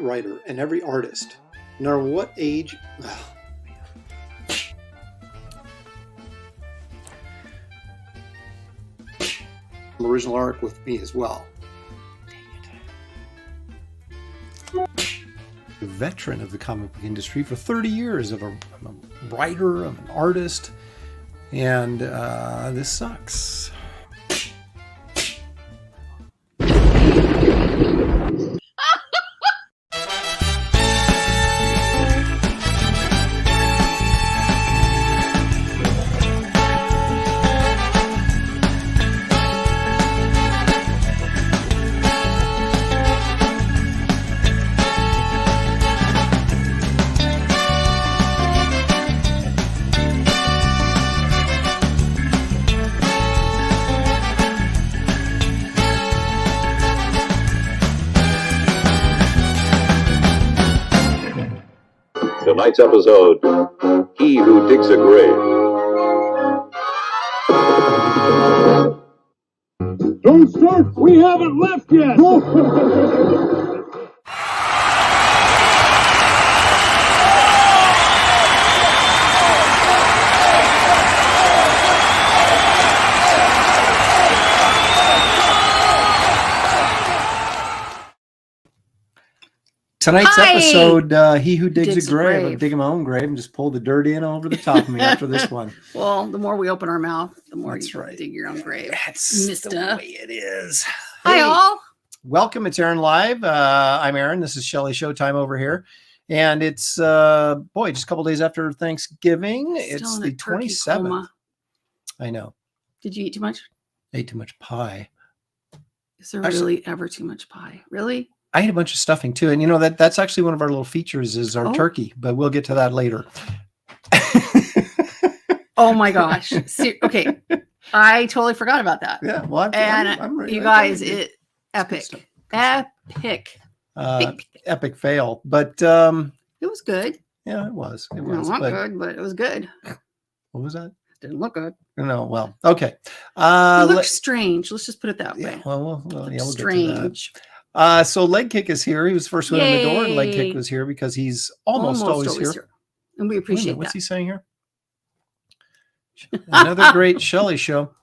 writer and every artist, no matter what age. Original art with me as well. A veteran of the comic book industry for 30 years. I'm a writer, I'm an artist, and this sucks. Tonight's episode, He Who Digs a Grave. Don't start! We haven't left yet! Tonight's episode, He Who Digs a Grave. I'm digging my own grave and just pull the dirt in over the top of me after this one. Well, the more we open our mouth, the more That's you right. dig your own grave. That's Mister. the way it is. Hi, Hey, all. welcome. It's Aaron Live. I'm Aaron. This is Shelley Showtime over here. And it's, just a couple days after Thanksgiving. It's Still in the a turkey 27th. coma. I know. Did you eat too much? Ate too much pie. Is there Actually- really ever too much pie? Really? I ate a bunch of stuffing too. And you know, that's actually one of our little features is our Oh. turkey, but we'll get to that later. Oh my gosh. Okay. I totally forgot about that. Yeah. Well, And ready. you I'm guys, ready. it epic. stuff. Epic. Epic fail. But It was good. yeah, it was. It Well, was. not But good, but it was good. what was that? Didn't look good. No, well, okay. It looked let- strange. Let's just put it that way. yeah, well, It looked yeah, we'll strange. get to that. So Leg Kick is here. He was the first one in the door, and Leg Kick Yay. was here because he's almost always here. And we Wait a appreciate minute, what's that. he saying here? Another great Shelley show.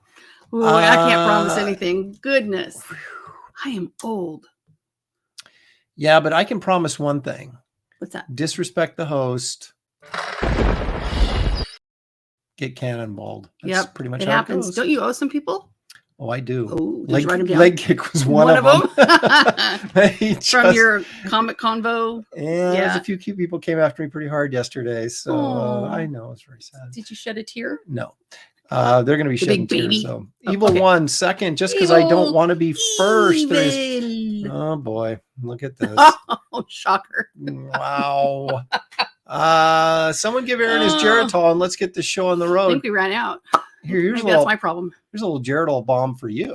Ooh, I can't promise Uh, anything. Goodness. I am old. Yeah, but I can promise one thing. What's that? Disrespect the host. Get cannonballed. That's Yep. pretty much It how happens. it goes. Don't you owe some people? Oh, I do. Oh, did you write them down? Leg Kick was one of them. He From just- your comic convo. Yeah, there's Yeah. a few cute people came after me pretty hard yesterday. So Aw. I know it's very sad. Did you shed a tear? No. They're going to be The shedding big baby? tears. So. Oh, Evil okay. one, second, just because I don't Evil, want to be first. There's, Evil. oh boy, look at this. Oh, shocker. Wow. Someone give Aaron his Geritol and let's get this show on the I road. think we ran out. Here's Maybe a that's little, my problem. here's a little Geritol bomb for you.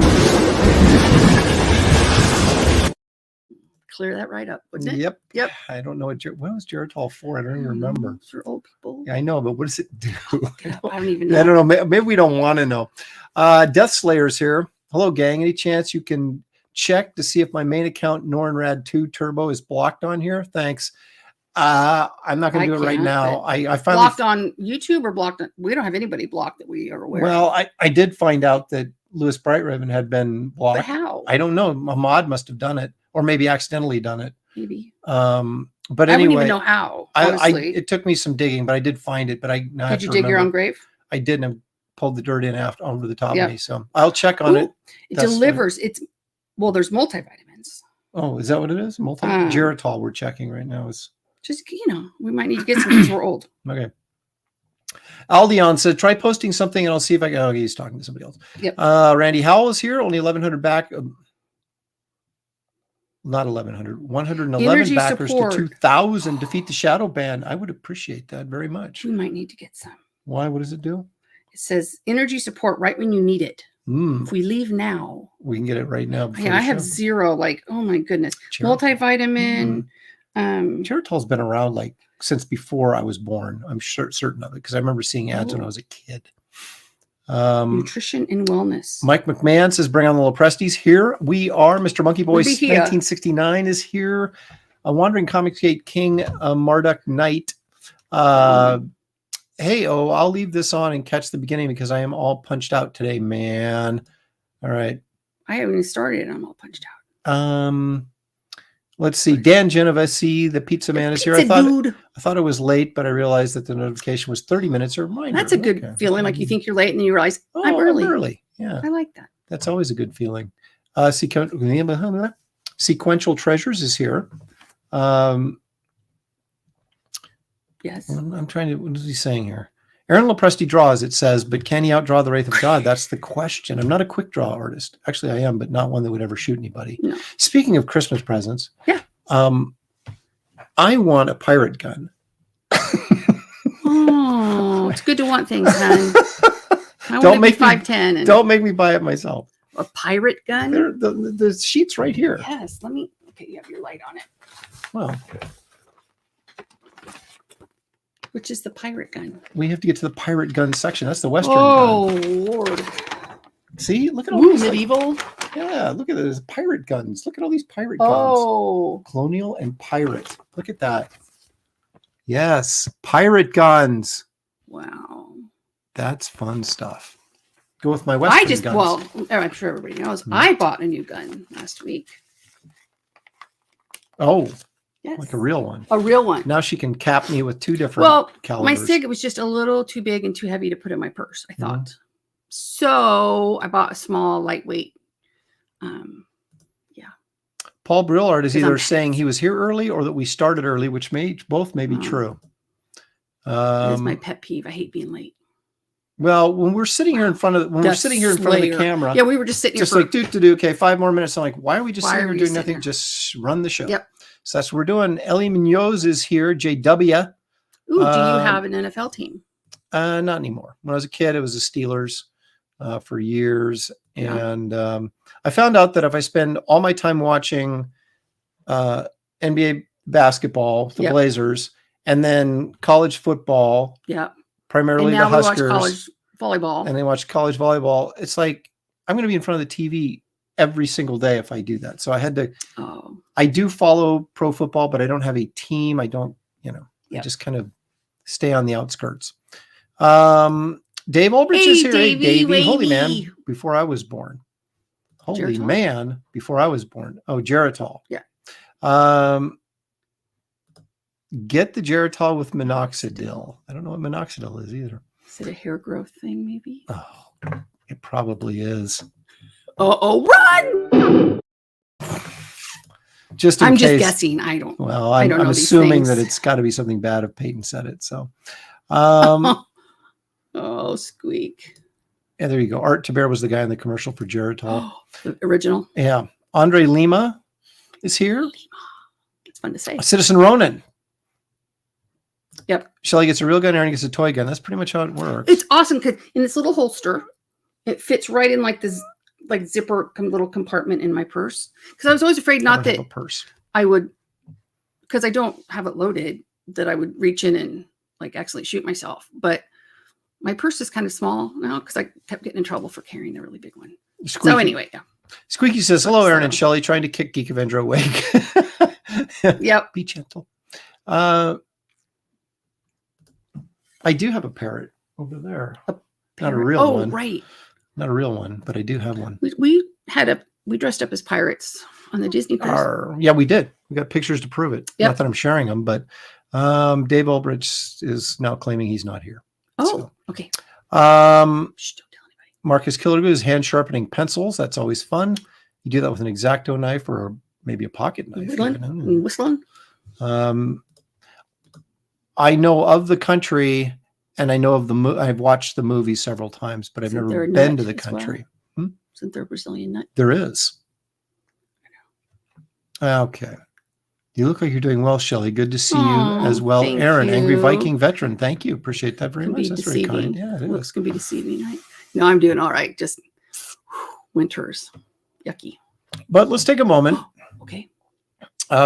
Clear that right up, wouldn't it? Yep. Yep. I don't know what was Geritol for. I don't even remember. It's for old people. Yeah, I know, but what does it do? I don't even know. I don't know. Maybe we don't want to know. Death Slayer's here. Hello, gang. Any chance you can check to see if my main account, Nornrad 2 Turbo, is blocked on here? Thanks. I'm not going I to do it right can't, now. but I finally. Blocked on YouTube or blocked on, we don't have anybody blocked that we are aware of. Well, I did find out that Louis Brightraven had been But blocked. how? I don't know. A mod must have done it, or maybe accidentally done it. Maybe. But I anyway, wouldn't even know how. Honestly. it took me some digging, but I did find it. But I now have Did you to dig your remember. own grave? I did and pulled the dirt in after over the top Yep. of me. So I'll check on Ooh, it. It That's delivers. There's multivitamins. Oh, is that what it is? Geritol we're checking right now is Just, we might need to get some because we're old. okay. Aldion said, try posting something and I'll see if I can. Oh, he's talking to somebody else. Yep. Randy Howell is here. Only 1,100 back. Not 1,100. 111 Energy backers support. to 2,000. Defeat the shadow ban. I would appreciate that very much. We might need to get some. Why? What does it do? It says energy support right when you need it. If we leave now. We can get it right now. before Yeah, the I have show. zero. Like, oh my goodness. Geritol. Multivitamin. Geritol's been around like since before I was born. I'm certain of it because I remember seeing ads when I was a kid. Nutrition and wellness. Mike McMahon says, bring on the little Presties. Here we are. Mr. Monkey Boy We'll be here. 1969 is here. A Wandering Comicsgate King, Marduk Knight. Hey, I'll leave this on and catch the beginning because I am all punched out today, man. All right. I haven't even started and I'm all punched out. Let's see. Dan Genovese, the pizza man, is here. I thought it was late, but I realized that the notification was 30 minutes or reminder. That's a good feeling. Like you think you're late and then you realize I'm early. Yeah. I like that. That's always a good feeling. Sequential Treasures is here. Yes. I'm trying to, what is he saying here? Aaron Lopresti draws, it says, but can he outdraw the Wraith of God? That's the question. I'm not a quick draw artist. Actually, I am, but not one that would ever shoot anybody. No. Speaking of Christmas presents, yeah. I want a pirate gun. Oh, it's good to want things, hon. Don't make me 5'10". Don't make me buy it myself. A pirate gun? The sheet's right here. Yes. Let me. Okay, you have your light on it. Well, which is the pirate gun? We have to get to the pirate gun section. That's the Western gun. Lord. See, look at all these medieval. Yeah, look at those pirate guns. Look at all these pirate guns. Oh. Colonial and pirate. Look at that. Yes, pirate guns. Wow. That's fun stuff. Go with my Western guns. Well, I'm sure everybody knows. I bought a new gun last week. Oh. Yes. Like a real one. A real one. Now she can cap me with two different calibers. My SIG was just a little too big and too heavy to put in my purse, I thought. Mm-hmm. So I bought a small, lightweight. Yeah. Paul Brillard is either saying he was here early or that we started early, which both may be true. That's my pet peeve. I hate being late. Well, when we're sitting here in front of the camera. Yeah, we were just sitting here. Just like do. Okay, 5 more minutes. I'm like, why are we just sitting here doing nothing? Just run the show. Yep. So that's what we're doing. Ellie Munoz is here. JW. Ooh, do you have an NFL team? Not anymore. When I was a kid, it was the Steelers for years. Yeah. And I found out that if I spend all my time watching NBA basketball, the Blazers, and then college football, primarily the Huskers, college volleyball, and they watch college volleyball, it's like I'm going to be in front of the TV every single day if I do that. So I had to, I do follow pro football, but I don't have a team. I don't, I just kind of stay on the outskirts. Dave Ulbrich is here. Hey, Davey. Holy man, before I was born. Holy Geritol? Man, before I was born. Oh, Geritol. Yeah. Get the Geritol with minoxidil. I don't know what minoxidil is either. Is it a hair growth thing, maybe? Oh, it probably is. Run! Just in I'm case. just guessing. I don't. Well, I'm assuming that it's got to be something bad if Peyton said it. So, squeak. Yeah, there you go. Art Taber was the guy in the commercial for Geritol. The original. Yeah. Andre Lima is here. It's fun to say. Citizen Ronan. Yep. Shelley gets a real gun, Aaron gets a toy gun. That's pretty much how it works. It's awesome because in this little holster, it fits right in like this zipper little compartment in my purse. Because I was always afraid a purse. I would, because I don't have it loaded, that I would reach in and accidentally shoot myself. But my purse is kind of small now because I kept getting in trouble for carrying the really big one. Squeaky. So anyway, yeah. Squeaky says, hello, Aaron and Shelley, trying to kick Geek Avenger awake. Yep. Be gentle. I do have a parrot over there. Not a real one. Oh, right. Not a real one, but I do have one. We dressed up as pirates on the Disney cruise. Yeah, we did. We got pictures to prove it. Yep. Not that I'm sharing them, but Dave Ulbrich is now claiming he's not here. Okay. Shh, don't tell anybody. Marcus Killergood is hand sharpening pencils. That's always fun. You do that with an X-Acto knife or maybe a pocket knife. Whistling. I know of the country and I know of I've watched the movie several times, but I've never been to the country. Isn't there a Brazilian nut? There is. Okay. You look like you're doing well, Shelley. Good to see you as well. Aaron, you. Angry Viking veteran. Thank you. Appreciate that very much. That's very kind. Yeah, it looks going to be deceiving night. No, I'm doing all right. Just winters. Yucky. But let's take a moment. Okay.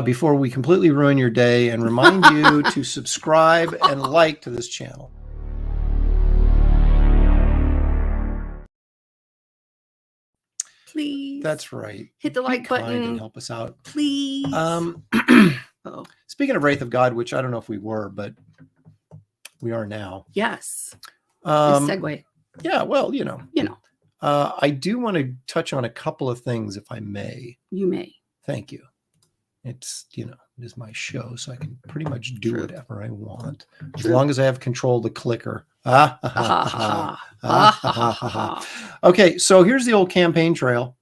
Before we completely ruin your day and remind you to subscribe and like to this channel. Please. That's right. Hit the like button and help us out. Please. Oh, Speaking of Wraith of God, which I don't know if we were, but we are now. yes. Nice segue. Yeah, well, I do want to touch on a couple of things, if I may. You may. Thank you. It's, it is my show, so I can pretty much do True. whatever I want, as True. long as I have control of the clicker. Okay, so here's the old campaign trail.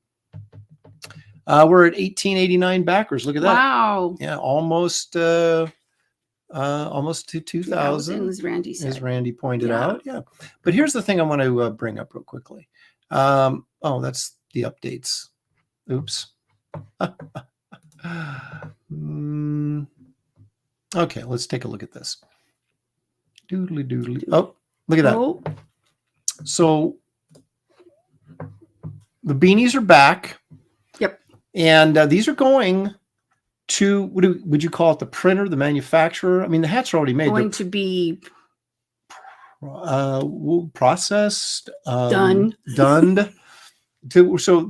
We're at 1889 backers. Look at that. Wow. Yeah, almost to 2,000, as Randy said. as Randy pointed out. Yeah, but here's the thing I want to bring up real quickly. That's the updates. Oops. Okay, let's take a look at this. Doodly doodly. Oh, look at that. Oh, So the beanies are back. yep. And these are going to, would you call it the printer, the manufacturer? I mean, the hats are already made. Going to be processed, done. So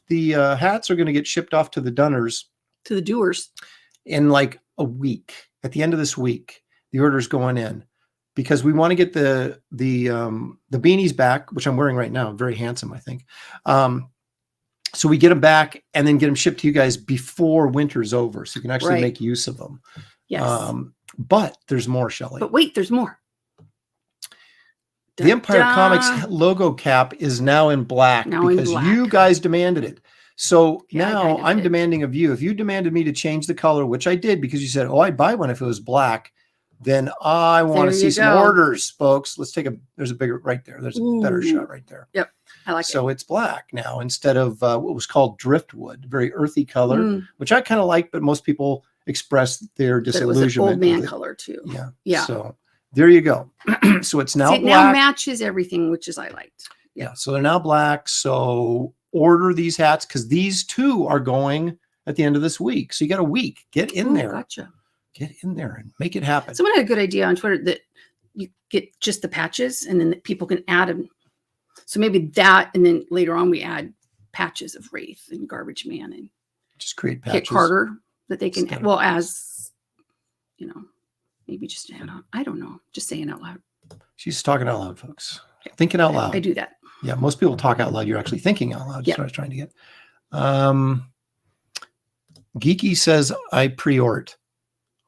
the hats are going to get shipped off to the Dunners To the doers. in like a week. At the end of this week, the order's going in because we want to get the beanies back, which I'm wearing right now. Very handsome, I think. So we get them back and then get them shipped to you guys before winter's over, so you can actually make use of them. Yes. But there's more, Shelley. But wait, there's more. The Empire Comics logo cap is now in black because you guys demanded it. So now I'm demanding of you. If you demanded me to change the color, which I did because you said, "Oh, I'd buy one if it was black," then I want to see some orders, folks. Let's take there's a bigger right there. There's a better shot right there. Yep. I like it. So it's black now instead of what was called driftwood, very earthy color, which I kind of like, but most people express their disillusionment. It was an old man color too. Yeah. Yeah. So there you go. So it's now it black. now matches everything, which is I liked. Yeah. So they're now black. So order these hats because these two are going at the end of this week. So you got a week. Get in there. Gotcha. Get in there and make it happen. Someone had a good idea on Twitter that you get just the patches and then people can add them. So maybe that, and then later on we add patches of Wraith and Garbage Man and just create patches. Kit Carter that they can, as maybe just add on. I don't know. Just saying out loud. She's talking out loud, folks. Thinking out loud. I do that. Yeah, most people talk out loud. You're actually thinking out loud. That's what I was trying to get. Geeky says, I pre-ordered.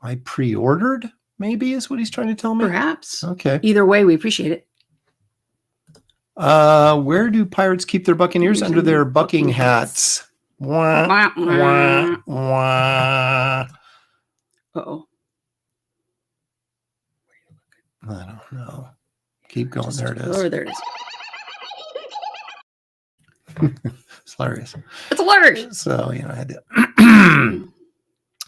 I pre-ordered, maybe, is what he's trying to tell me? Perhaps. Okay. Either way, we appreciate it. Where do pirates keep their buccaneers? Under their bucking hats. Wah, wah, wah. Uh-oh. I don't know. Keep going. There it is. Oh, there it is. It's hilarious. It's hilarious. So, I had to.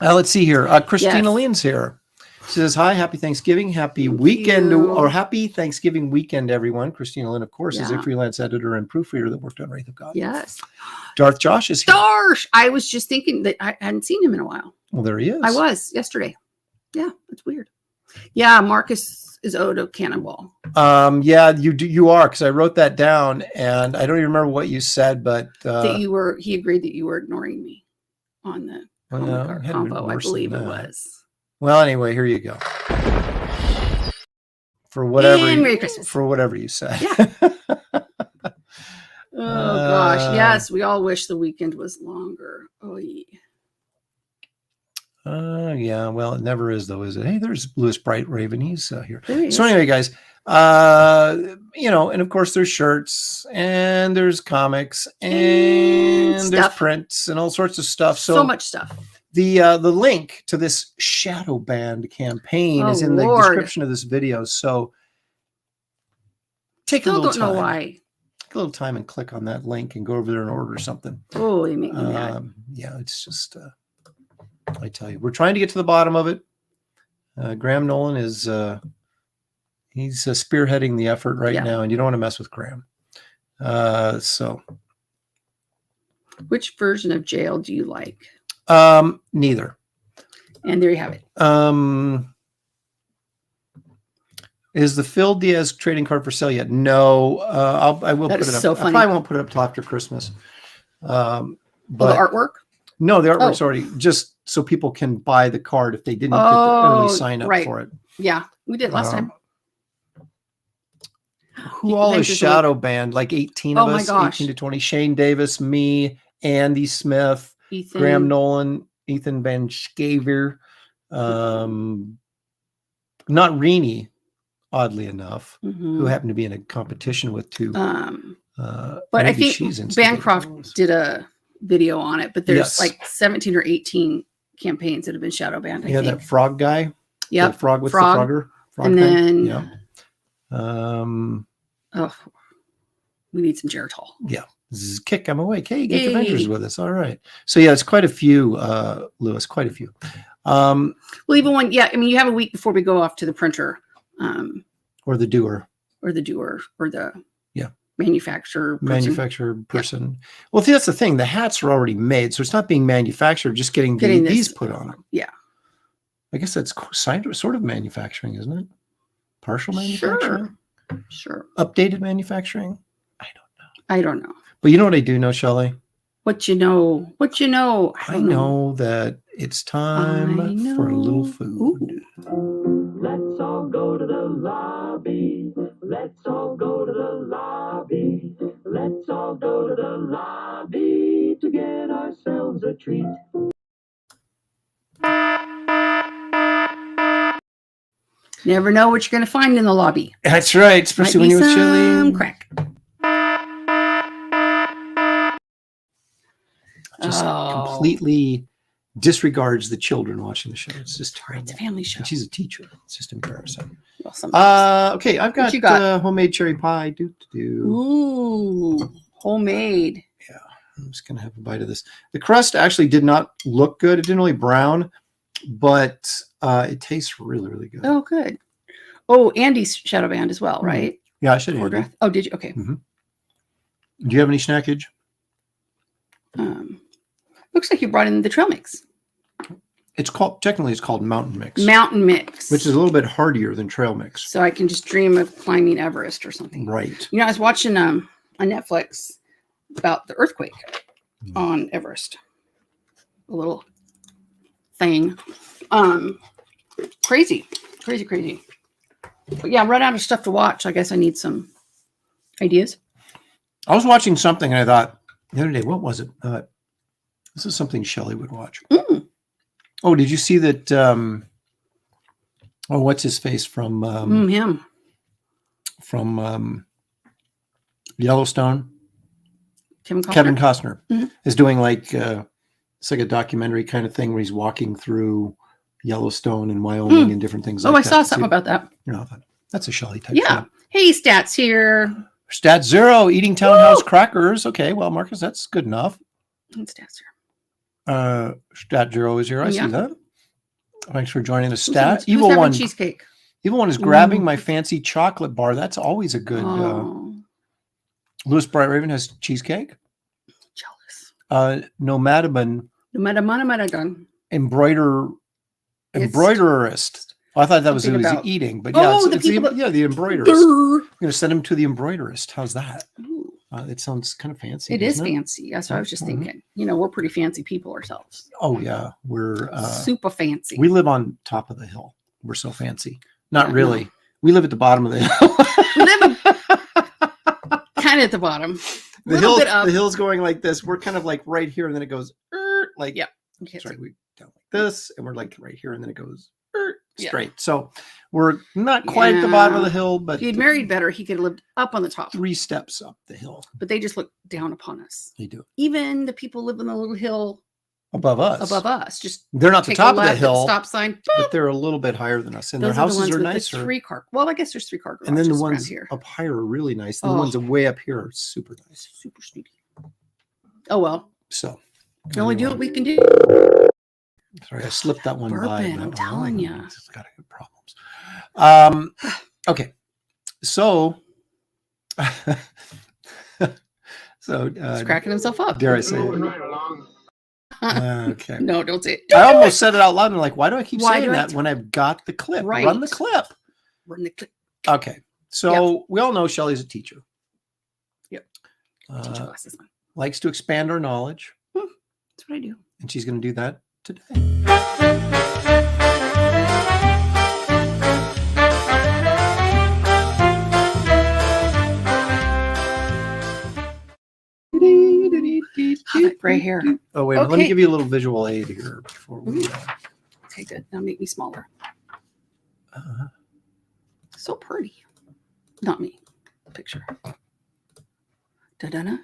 Let's see here. Christina Lynn's here. She says, hi, happy Thanksgiving, happy weekend, or happy Thanksgiving weekend, everyone. Christina Lynn, of course, is a freelance editor and proofreader that worked on Wraith of God. Yes. Darth Josh is here. Darsh! I was just thinking that I hadn't seen him in a while. Well, there he is. I was yesterday. Yeah, that's weird. Yeah, Marcus is owed a cannonball. Yeah, you are, because I wrote that down, and I don't even remember what you said, but that he agreed that you were ignoring me on the combo, I believe it was. Well, anyway, here you go. For whatever, Merry Christmas. For whatever you say. Yeah. Oh gosh, yes, we all wish the weekend was longer. Oh yeah. Yeah, well, it never is, though, is it? Hey, there's Louis Bright Raven. He's here. He so anyway, guys, and of course there's shirts and there's comics and there's prints and all sorts of stuff. So much stuff. The link to this Shadow Band campaign is in the description of this video. So take a little time. Don't know why. Take a little time and click on that link and go over there and order something. Oh, you make me mad. Yeah, it's just I tell you, we're trying to get to the bottom of it. Graham Nolan is he's spearheading the effort right now, and you don't want to mess with Graham. So which version of Jail do you like? Neither. And there you have it. Is the Phil Diaz trading card for sale yet? No. I will put it up. So funny. I probably won't put it up till after Christmas. But the artwork? No, the artwork's already just so people can buy the card if they didn't get the early sign up right. for it. Yeah, we did last time. Who all is shadow banned? Like 18 of us, 18 to 20. Shane Davis, me, Andy Smith, Ethan. Graham Nolan, Ethan Van Schaver, not Reenie, oddly enough, who happened to be in a competition with two. But I think Bancroft did a video on it, but there's like 17 or 18 campaigns that have been shadow banned. I think. That frog guy. Yeah, frog with the frogger. Frog and thing. then we need some Geritol. Yeah. Kick, I'm awake. Hey, Geek Avengers with us. All right. So yeah, it's quite a few, Lewis, quite a few. Well, even when, you have a week before we go off to the printer. Or the doer. Or the manufacturer person. Yeah. Well, see, that's the thing. The hats are already made, so it's not being manufactured, just getting these put on them. Yeah. I guess that's sort of manufacturing, isn't it? Partial manufacturing? Sure. Updated manufacturing? I don't know. But you know what I do know, Shelley? What you know? I know that it's time for a little food. Ooh. Let's all go to the lobby. Let's all go to the lobby. Let's all go to the lobby to get ourselves a treat. Never know what you're going to find in the lobby. That's right, especially when you're with Shelley. Crack. Just completely disregards the children watching the show. It's just terrible. It's a family show. And she's a teacher. It's just embarrassing. Well, okay, I've got homemade cherry pie. Ooh, homemade. Yeah, I'm just gonna have a bite of this. The crust actually did not look good. It didn't really brown, but it tastes really, really good. Oh, good. Oh, Andy's shadow band as well, right? Yeah, I should have. Oh, did you? Okay. Do you have any snackage? Looks like you brought in the trail mix. It's called Mountain Mix. Mountain Mix. Which is a little bit hardier than Trail Mix. So I can just dream of climbing Everest or something. Right. I was watching on Netflix about the earthquake on Everest. A little thing. Crazy. But yeah, I'm running out of stuff to watch. I guess I need some ideas. I was watching something and I thought the other day, what was it? This is something Shelley would watch. Oh, did you see that? What's his face from him from Yellowstone? Kevin Costner is doing like it's like a documentary kind of thing where he's walking through Yellowstone and Wyoming and different things. I saw something about that. That's a Shelley type. Yeah. Thing. Hey, Stats here. Stat Zero eating Townhouse crackers. Okay, well, Marcus, that's good enough. Stats here. Stat Zero is here. I see that. Thanks for joining us, Stat. Who's Evil One cheesecake. Evil One is grabbing my fancy chocolate bar. That's always a good. Lewis Bright Raven has cheesecake. Jealous. Nomadaman. Embroiderist. Oh, I thought that was eating, but yeah, the embroiderist. I'm going to send him to the embroiderist. How's that? It sounds kind of fancy. It is fancy. That's what I was just thinking. We're pretty fancy people ourselves. Oh yeah, we're super fancy. We live on top of the hill. We're so fancy. Not really. No. We live at the bottom of the hill. We live kind of at the bottom. The hill's going like this. We're kind of like right here, and then it goes like Sorry, we down like this, and we're like right here, and then it goes straight. So we're not quite at the bottom of the hill, but if he'd married better, he could have lived up on the top. 3 steps up the hill. But they just look down upon us. They do. Even the people live on the little hill above us. Just they're not the top of the hill. Stop sign. But they're a little bit higher than us. And their houses are nicer. Well, I guess there's 3-car garages. And then the ones here up higher are really nice. And the ones way up here are super nice. Super snooty. Oh well. So we can only do what we can do. Sorry, I slipped that one by. I'm telling you. It's got problems. Okay. So he's cracking himself up. Dare I say it? Okay. No, don't say it. I almost said it out loud and like, why do I keep saying that when I've got the clip? Right. Run the clip. Okay. So we all know Shelley's a teacher. Yep. Teacher classes. Likes to expand our knowledge. That's what I do. And she's going to do that today. Oh, that gray hair. Oh, wait a minute. Let me Okay. give you a little visual aid here before we. Okay, good. Now make me smaller. So pretty. Not me. Picture. Da-da-na.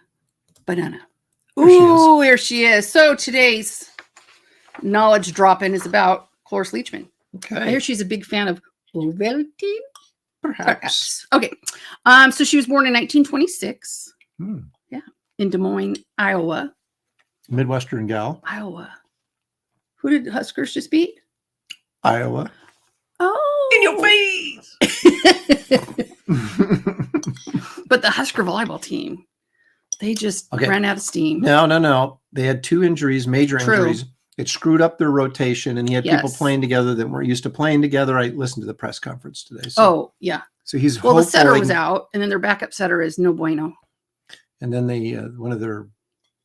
Banana. There she is. Ooh, here she is. So today's knowledge drop-in is about Cloris Leachman. I hear Okay. she's a big fan of Ovaltine. Perhaps. Okay. So she was born in 1926 Hmm. in Des Moines, Iowa. Midwestern gal. Iowa. Who did Huskers just beat? Iowa. Oh. In your face. But the Husker volleyball team, they just Okay. ran out of steam. No. They had two injuries, major True. injuries. It screwed up their rotation, and he had people Yes. playing together that weren't used to playing together. I listened to the press conference today. Oh, yeah. So he's Well, the setter hopefully- was out, and then their backup setter is no bueno. And then they one of their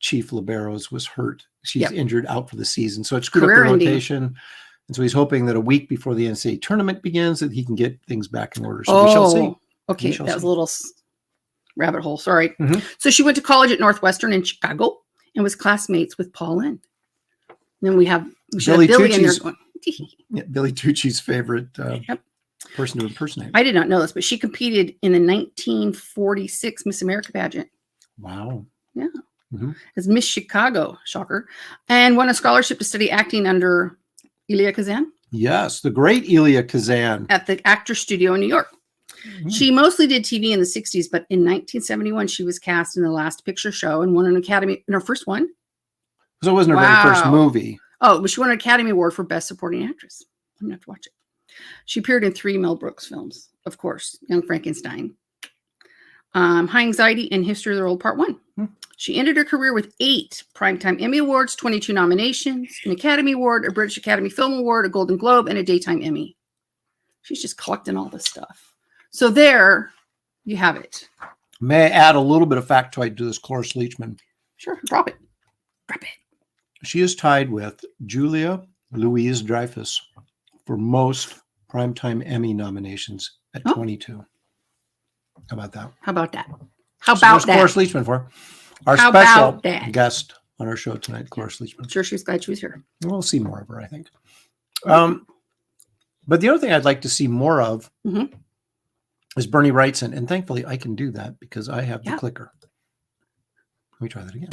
chief liberos was hurt. She's Yep. injured out for the season. So it screwed up Career the ending. rotation. And so he's hoping that a week before the NCAA tournament begins that he can get things back in order. So we shall see. Okay. We shall That was see. a little rabbit hole. Sorry. Mhm. So she went to college at Northwestern in Chicago and was classmates with Paul Lynde. And then we should Billy have Billy in there Tucci's- going. Yeah, Billy Tucci's favorite Yep. person to impersonate. I did not know this, but she competed in the 1946 Miss America pageant Wow. as Miss Chicago, shocker, and won a scholarship to study acting under Elia Kazan Yes, the great Elia Kazan. at the Actors Studio in New York. Mhm. She mostly did TV in the 60s, but in 1971, she was cast in The Last Picture Show and won an Academy, in her first one. So it wasn't her very first Wow. movie. Oh, but she won an Academy Award for Best Supporting Actress. I'm going to have to watch it. She appeared in 3 Mel Brooks films, of course, Young Frankenstein, High Anxiety, and History of the World Part 1. Hmm. She ended her career with 8 Primetime Emmy Awards, 22 nominations, an Academy Award, a British Academy Film Award, a Golden Globe, and a Daytime Emmy. She's just collecting all this stuff. So there you have it. May I add a little bit of factoid to this Cloris Leachman? Sure, drop it. Drop it. She is tied with Julia Louise Dreyfus for most Primetime Emmy nominations at Oh. 22. How about that? How about that? How So about there's that? Cloris Leachman for our How special about that? guest on our show tonight, Cloris Leachman. I'm sure she was glad she was here. We'll see more of her, I think. But the other thing I'd like to see more of Mhm. is Bernie Wrightson. And thankfully, I can do that because I have the Yeah. clicker. Let me try that again.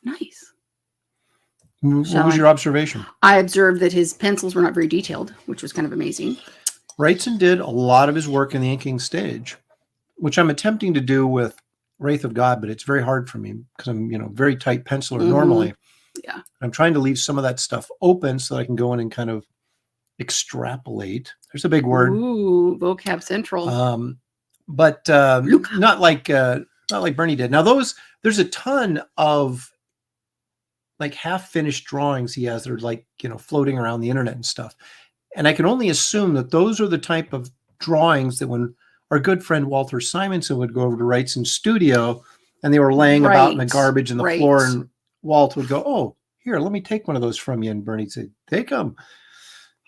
Nice. What Shall was I? your observation? I observed that his pencils were not very detailed, which was kind of amazing. Wrightson did a lot of his work in the inking stage, which I'm attempting to do with Wraith of God, but it's very hard for me because I'm, very tight penciler Mhm. normally. Yeah. I'm trying to leave some of that stuff open so that I can go in and kind of extrapolate. There's a big word. Ooh, vocab central. But Luca. not like Bernie did. Now there's a ton of like half finished drawings he has that are like, floating around the internet and stuff. And I can only assume that those are the type of drawings that when our good friend Walter Simonson would go over to Wrightson's studio and they were laying about in the Right, garbage and the right. floor, and Walt would go, "Oh, here, let me take one of those from you." And Bernie'd say, "Take them."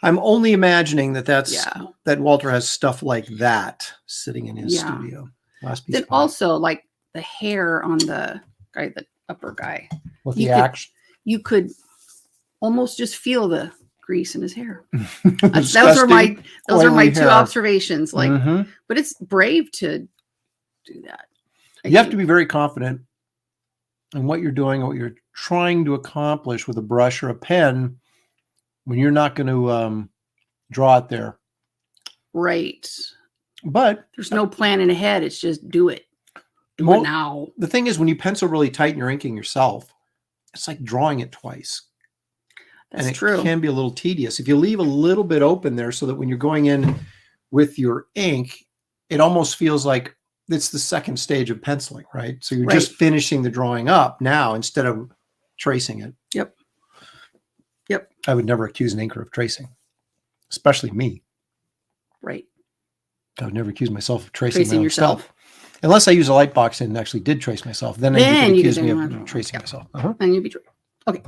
I'm only imagining that Yeah. that Walter has stuff like that sitting in his Yeah. studio. Last piece Then of art. also like the hair on the guy, the upper guy, with you the could- action. you could almost just feel the grease in his hair. Those Disgusting, are my oily two hair. observations. Like, Mhm. but it's brave to do that. I You have think. to be very confident in what you're doing, what you're trying to accomplish with a brush or a pen when you're not going to draw it there. Right. But There's no planning ahead. It's just do it. Do Mo- it now. the thing is, when you pencil really tight and you're inking yourself, it's like drawing it twice. That's and it true. can be a little tedious. If you leave a little bit open there so that when you're going in with your ink, it almost feels like it's the second stage of penciling, right? So you're just finishing the drawing up now instead of tracing it. Yep. I would never accuse an inker of tracing, especially me. Right. I would never accuse myself of tracing my own yourself. stuff. Unless I use a light box and actually did trace myself. Then you could accuse me of tracing myself. And you'd be true. Okay.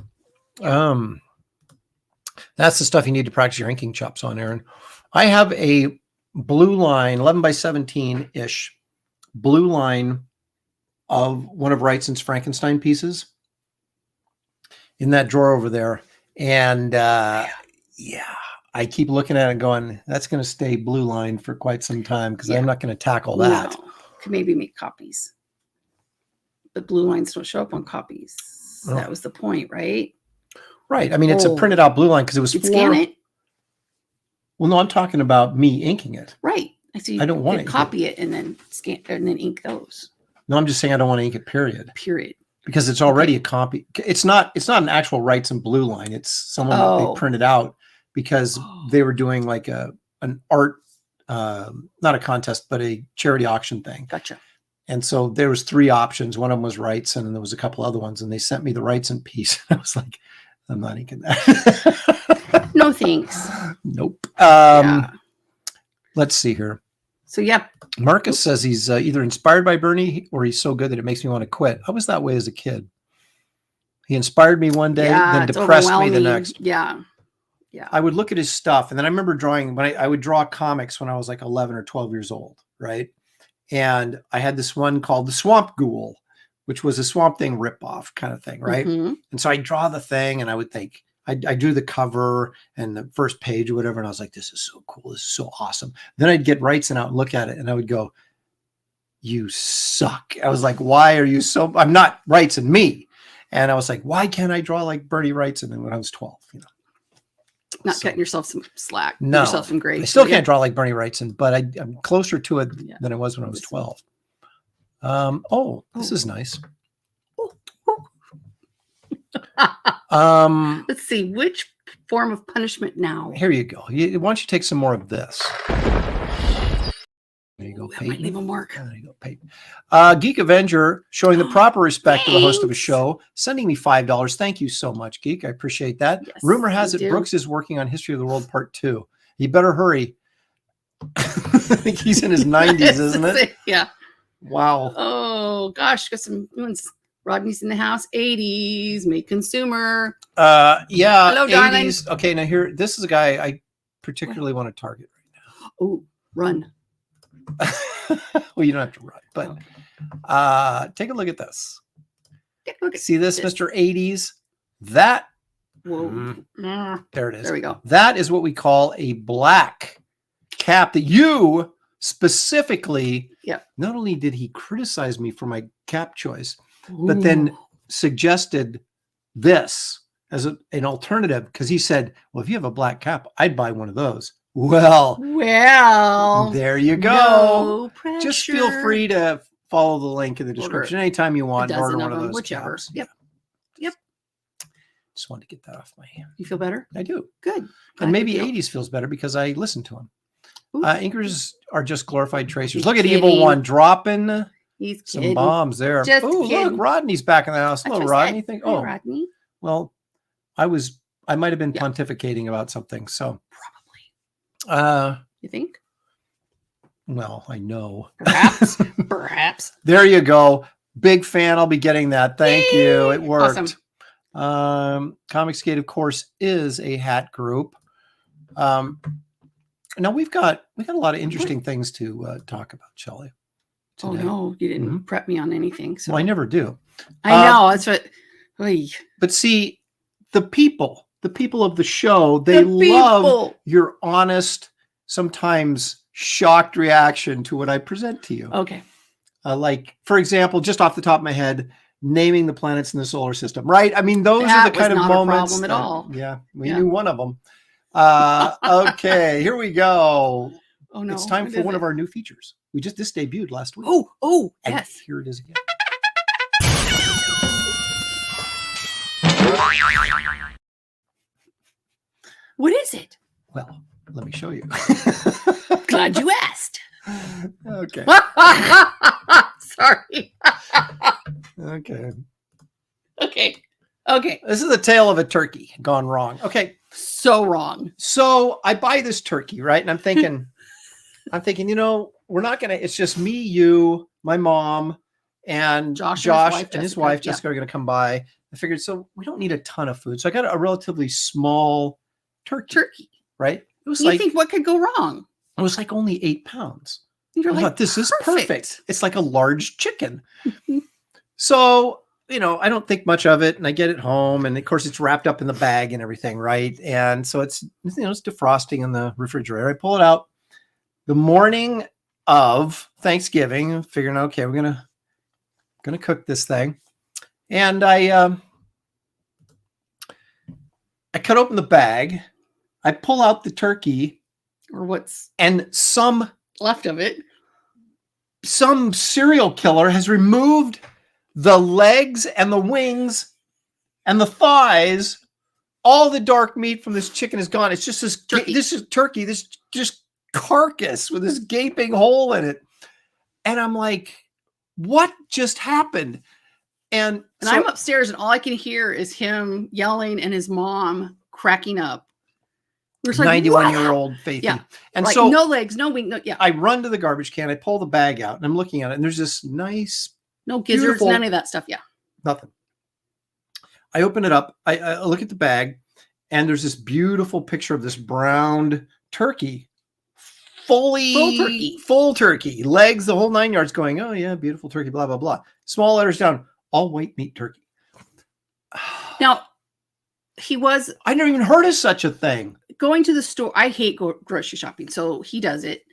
That's the stuff you need to practice your inking chops on, Aaron. I have a blue line, 11 by 17-ish blue line of one of Wrightson's Frankenstein pieces in that drawer over there. And I keep looking at it going, that's going to stay blue line for quite some time because I'm not going to tackle that. No. Could maybe make copies. But blue lines don't show up on copies. Oh. That was the point, right? Right. I mean, it's a printed out blue line because it was scan it. Well, no, I'm talking about me inking it. Right. So I don't want to copy it and then scan and then ink those. No, I'm just saying I don't want to ink it, period. Period. Because it's already a copy. It's not an actual Wrightson blue line. It's someone that they printed out because they were doing like an art, not a contest, but a charity auction thing. Gotcha. And so there was 3 options. One of them was Wrightson and there was a couple other ones. And they sent me the Wrightson piece. I was like, I'm not inking that. No thanks. Nope. Yeah. Let's see here. So, Marcus says he's either inspired by Bernie or he's so good that it makes me want to quit. I was that way as a kid. He inspired me one day, then depressed me the next. Yeah. I would look at his stuff. And then I remember drawing when I would draw comics when I was like 11 or 12 years old. Right. And I had this one called the Swamp Ghoul, which was a Swamp Thing ripoff kind of thing. Right. Mm-hmm. And so I draw the thing and I would think, I drew the cover and the first page or whatever. And I was like, this is so cool. This is so awesome. Then I'd get Wrightson out and look at it and I would go, you suck. I was like, why are you so, I'm not Wrightson, me. And I was like, why can't I draw like Bernie Wrightson? And when I was 12, Not cutting yourself some slack. No, yourself some grace. I still can't draw like Bernie Wrightson, but I'm closer to it than I was when I was 12. This is nice. Let's see, which form of punishment now? Here you go. Why don't you take some more of this? There you go, That might leave a mark. There you go, Peyton. Geek Avenger showing the proper respect to the host of a show, sending me $5. Thank you so much, Geek. I appreciate that. Yes, Rumor has it Brooks is working on History of the World Part 2. He better hurry. I think he's in his 90s, isn't it? Yeah. Wow. Oh gosh, got some new ones. Rodney's in the house. 80s, made consumer. Yeah. Hello, 80s. darling. Okay, now here, this is a guy I particularly want to target right now. Oh, run. Well, you don't have to run, but take a look at this. See this, Mr. 80s? That. Whoa. There it is. There we go. That is what we call a black cap that you specifically, not only did he criticize me for my cap choice, but then suggested this as an alternative because he said, well, if you have a black cap, I'd buy one of those. Well, there you go. No just feel free to follow the link in the description anytime you want. Order one of those. Whichever. Caps. Yep. Just wanted to get that off my hand. You feel better? I do. Good. And maybe 80s feels better because I listen to him. Inkers are just glorified tracers. Look at Evil One dropping some bombs there. Oh, look, Rodney's back in the house. Hello, Rodney. Rodney. Well, I might have been pontificating about something. So probably. You think? Well, I know. Perhaps. Perhaps. There you go. Big fan. I'll be getting that. Thank you. It worked. Awesome. Comicsgate, of course, is a hat group. Now we've got a lot of interesting things to talk about, Shelley. Oh no, you didn't prep me on anything. So well, I never do. I know that's what. But see, the people of the show, they love your honest, sometimes shocked reaction to what I present to you. Okay. Like, for example, just off the top of my head, naming the planets in the solar system, right? I mean, those are the kind of moments. Problem at all. Yeah, we knew one of them. Okay, here we go. Oh no. It's time What for is one it? of our new features. This debuted last week. Oh, And yes. here it is again. What is it? Well, let me show you. Glad you asked. Okay. Sorry. Okay. Okay. This is the tale of a turkey gone wrong. Okay. So wrong. So I buy this turkey, right? And I'm thinking, we're not going to, it's just me, you, my mom, and Josh and his Jessica. wife, Jessica, are going to come by. I figured, so we don't need a ton of food. So I got a relatively small turkey, right? It was You think what could go wrong? it was like only 8 pounds. You're I like, thought, this is perfect. It's like a large chicken. So, I don't think much of it, and I get it home, and of course it's wrapped up in the bag and everything, right? And so it's defrosting in the refrigerator. I pull it out the morning of Thanksgiving, figuring, okay, we're gonna cook this thing, and I cut open the bag, I pull out the turkey, or what's and some left of it. serial killer has removed the legs and the wings and the thighs. All the dark meat from this chicken is gone. It's just this turkey. This is turkey. This just carcass with this gaping hole in it. And I'm like, what just happened? And so, I'm upstairs, and all I can hear is him yelling and his mom cracking up. We're just like, 91-year-old Faithy. Yeah. And like, so no legs, no wing, no, yeah. I run to the garbage can. I pull the bag out, and I'm looking at it, and there's this nice, No gizzards, beautiful- none of that stuff. Yeah. nothing. I open it up. I look at the bag, and there's this beautiful picture of this browned turkey, full turkey, legs, the whole 9 yards, going, oh yeah, beautiful turkey, blah, blah, blah. Small letters down, all white meat turkey. Now, I never even heard of such a thing. going to the store. I hate grocery shopping, so he does it.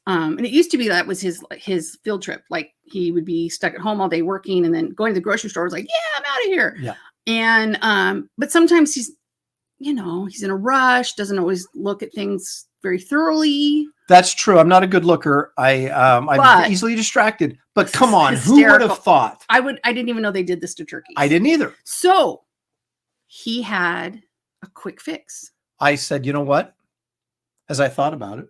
And it used to be that was his field trip. Like, he would be stuck at home all day working, and then going to the grocery store was like, yeah, I'm out of here. Yeah. And but sometimes he's in a rush, doesn't always look at things very thoroughly. That's true. I'm not a good looker. I'm easily distracted. But come on, who would have thought? I didn't even know they did this to turkeys. I didn't either. So he had a quick fix. I said, you know what? As I thought about it,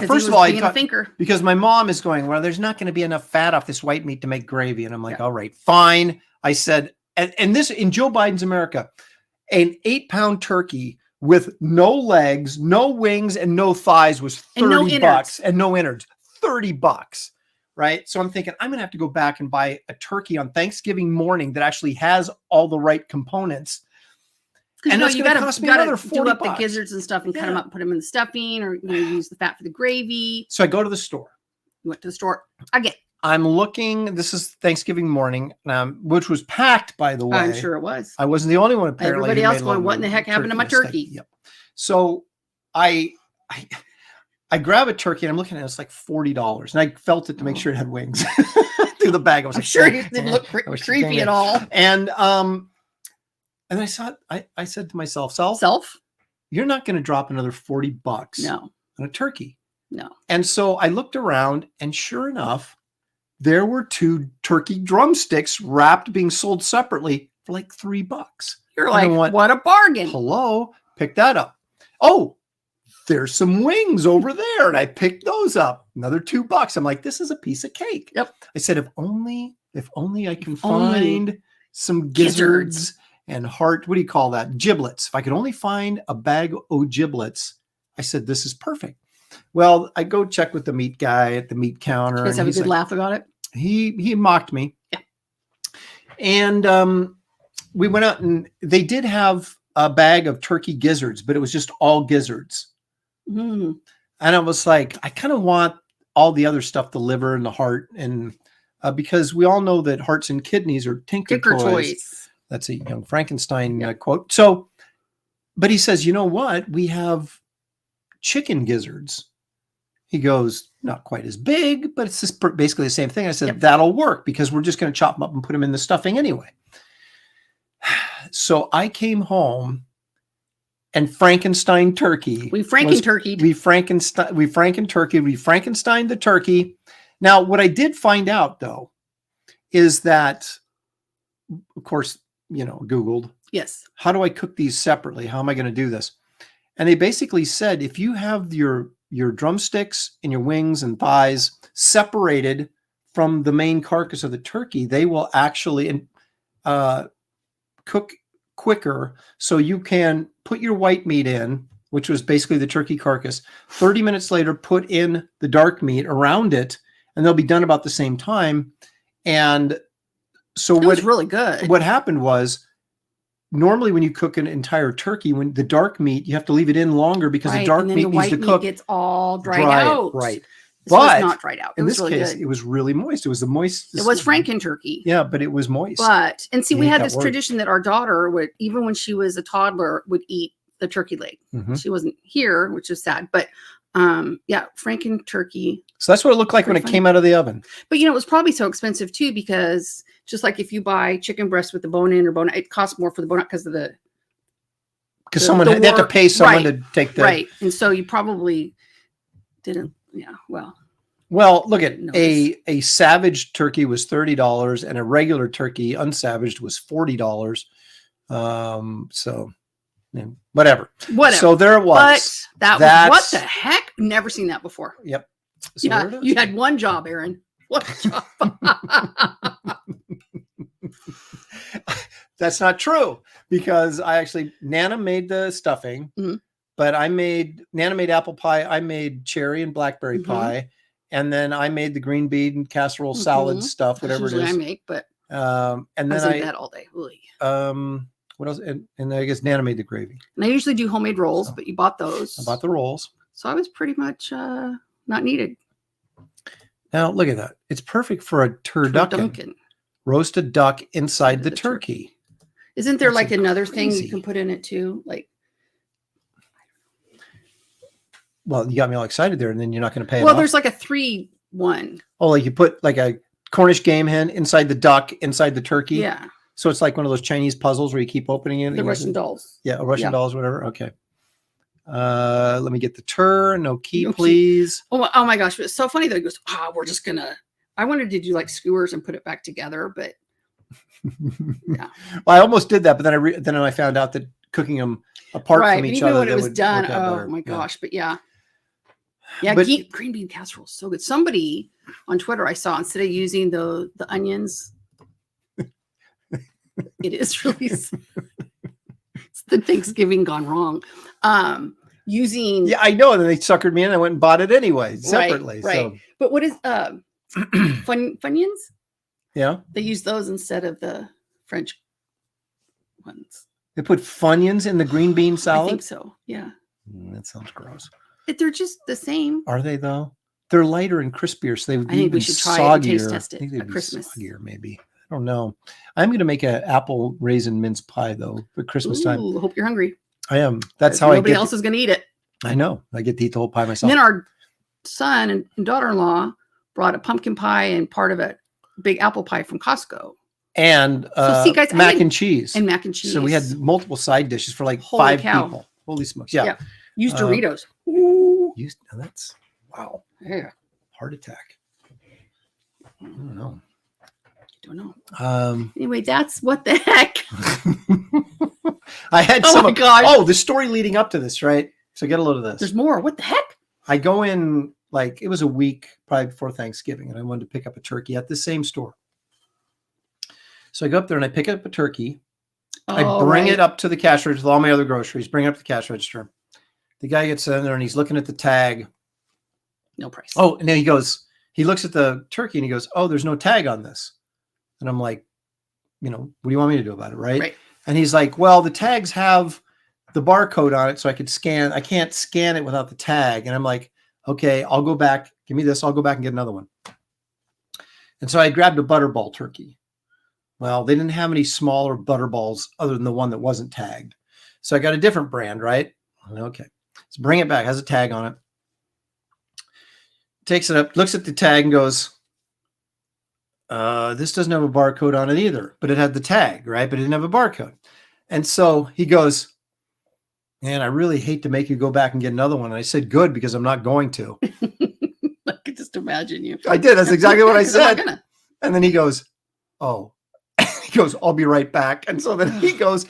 First of all, I thinker. Because my mom is going, well, there's not going to be enough fat off this white meat to make gravy. And I'm like, all right, fine. I said, and this in Joe Biden's America, an 8-pound turkey with no legs, no wings, and no thighs was $30 and no innards, $30. Right. So I'm thinking I'm going to have to go back and buy a turkey on Thanksgiving morning that actually has all the right components. And that's going to cost me another $40. Do up the gizzards and stuff and cut them up, put them in the stuffing, or use the fat for the gravy. So I go to the store. You went to the store again. I'm looking. This is Thanksgiving morning, which was packed, by the way. I'm sure it was. I wasn't the only one. Apparently, everybody else going, what in the heck happened to my turkey? Yep. So I grab a turkey and I'm looking at it. It's like $40, and I felt it to make sure it had wings through the bag. I was like, sure it didn't look creepy at all. And I said to myself, you're not going to drop another $40 on a turkey. No. And so I looked around, and sure enough, there were 2 turkey drumsticks wrapped, being sold separately for like $3. You're like, what a bargain. Hello, pick that up. Oh, there's some wings over there. And I picked those up. Another $2. I'm like, this is a piece of cake. Yep. I said, if only I can find some gizzards and what do you call that? Giblets. If I could only find a bag of giblets, I said, this is perfect. Well, I go check with the meat guy at the meat counter. You guys have a good laugh about it? He mocked me. Yeah. And we went out, and they did have a bag of turkey gizzards, but it was just all gizzards. Mm. And I was like, I kind of want all the other stuff, the liver and the heart, and because we all know that hearts and kidneys are tinker toys. That's a Young Frankenstein quote. So, but he says, you know what? We have chicken gizzards. He goes, not quite as big, but it's just basically the same thing. I said, that'll work, because we're just going to chop them up and put them in the stuffing anyway. So I came home, and Frankenstein turkey. We Franken-turkeyed. We Frankenstein the turkey. Now, what I did find out though is that, of course, Googled, Yes. how do I cook these separately? How am I going to do this? And they basically said, if you have your drumsticks and your wings and thighs separated from the main carcass of the turkey, they will actually cook quicker. So you can put your white meat in, which was basically the turkey carcass. 30 minutes later, put in the dark meat around it, and they'll be done about the same time. And so It was really good. what happened was, normally when you cook an entire turkey, when the dark meat, you have to leave it in longer because the dark meat needs to cook. Gets all dried out. Right. This But was not dried out. It in was this really case, good. it was really moist. It was the moist. It was Franken-turkey. Yeah, but it was moist. But, and see, You we make had that this work. tradition that our daughter would, even when she was a toddler, would eat the turkey leg. Mhm. She wasn't here, which is sad. But yeah, Franken-turkey. So that's what it looked like when it Pretty came out of the oven. But it was probably so expensive too, because just like if you buy chicken breast with the bone in or bone out, it costs more for the bone out because of the Because The- someone the they have to work- pay someone right, to take the right. And so you probably didn't. Yeah. Well, Well, look at Notice. a savage turkey was $30 and a regular turkey unsavaged was $40. So yeah, whatever. whatever. So there it was. But That's- was what the heck? Never seen that before. Yep. So Yeah, there it is. you had one job, Aaron. What a job. That's not true, because Nana made the stuffing, Mhm. but Nana made apple pie. I made cherry and blackberry Mhm. pie. And then I made the green bean casserole salad Mhm. stuff, That's whatever it usually is. I make, but And I then was in bed all day. Ooh. what else? And then I guess Nana made the gravy. And I usually do homemade rolls, So, but you bought those. I bought the rolls. So I was pretty much not needed. Now look at that. It's perfect for a turducken. Turducken. Roasted duck inside the the turkey. Isn't there That's like another thing crazy. you can put in it too? Like, Well, you got me all excited there, and then you're not going to pay it well, off. there's like a 3-1. Oh, like you put like a Cornish game hen inside the duck, inside the turkey. Yeah. So it's like one of those Chinese puzzles where you keep opening it. The Russian dolls. Yeah, Russian Yeah. dolls, whatever. Okay. Let me get the tur. No key, No key. please. Oh my gosh. But it's so funny that it goes, we're just going to, I wanted to do like skewers and put it back together, but Yeah. Well, I almost did that, but then I found out that cooking them apart right. from each Even other, when it that was would done, work out oh better. my Yeah. gosh. But yeah. Yeah, But- green bean casserole is so good. Somebody on Twitter I saw, instead of using the onions, it is really it's the Thanksgiving gone wrong. Using Yeah, I know. And then they suckered me in. I went and bought it anyway, separately. right. So But what is Funyuns? yeah, They use those instead of the French ones. they put Funyuns in the green bean I salad. think so. Yeah. That sounds gross. They're just the same. Are they though? They're lighter and crispier, so they would I be think we even should try it and soggier. taste test it I think they'd at be Christmas. soggier, maybe. I don't know. I'm going to make an apple raisin mince pie though for Christmas time. Ooh, hope you're hungry. I am. That's 'Cause how I nobody get. else is going to eat it. I know. I get to eat the whole pie And myself. then our son and daughter-in-law brought a pumpkin pie and part of a big apple pie from Costco And see, guys, I mac didn't- and cheese. and mac and cheese. So we had multiple side dishes for like Holy 5 cow. people. Holy smokes! Yeah. Yeah. Used uh, Doritos. Ooh. Now that's wow. Yeah. Heart attack. I don't know. Don't know. Um, Anyway, that's what the heck. I had Oh some. my gosh. Oh, the story leading up to this, right? So get a load of this. There's more. What the heck? I go in like it was a week probably before Thanksgiving, and I wanted to pick up a turkey at the same store. So I go up there and I pick up a turkey. I bring it up to the cash register with all my other groceries. Bring it up to the cash register. The guy gets in there and he's looking at the tag. No price. Oh, and then he looks at the turkey and he goes, "Oh, there's no tag on this." And I'm like, what do you want me to do about it, right? Right. And he's like, "Well, the tags have the barcode on it, so I could scan. I can't scan it without the tag." And I'm like, "Okay, I'll go back. Give me this. I'll go back and get another one." And so I grabbed a butterball turkey. Well, they didn't have any smaller butterballs other than the one that wasn't tagged. So I got a different brand, right? Okay. So bring it back. Has a tag on it. Takes it up, looks at the tag and goes, this doesn't have a barcode on it either, but it had the tag, right? But it didn't have a barcode. And so he goes, man, I really hate to make you go back and get another one. And I said, good, because I'm not going to. I could just imagine you. I did. That's exactly what I 'Cause I'm not said. gonna. And then he goes, oh, he goes, I'll be right back. And so then he goes,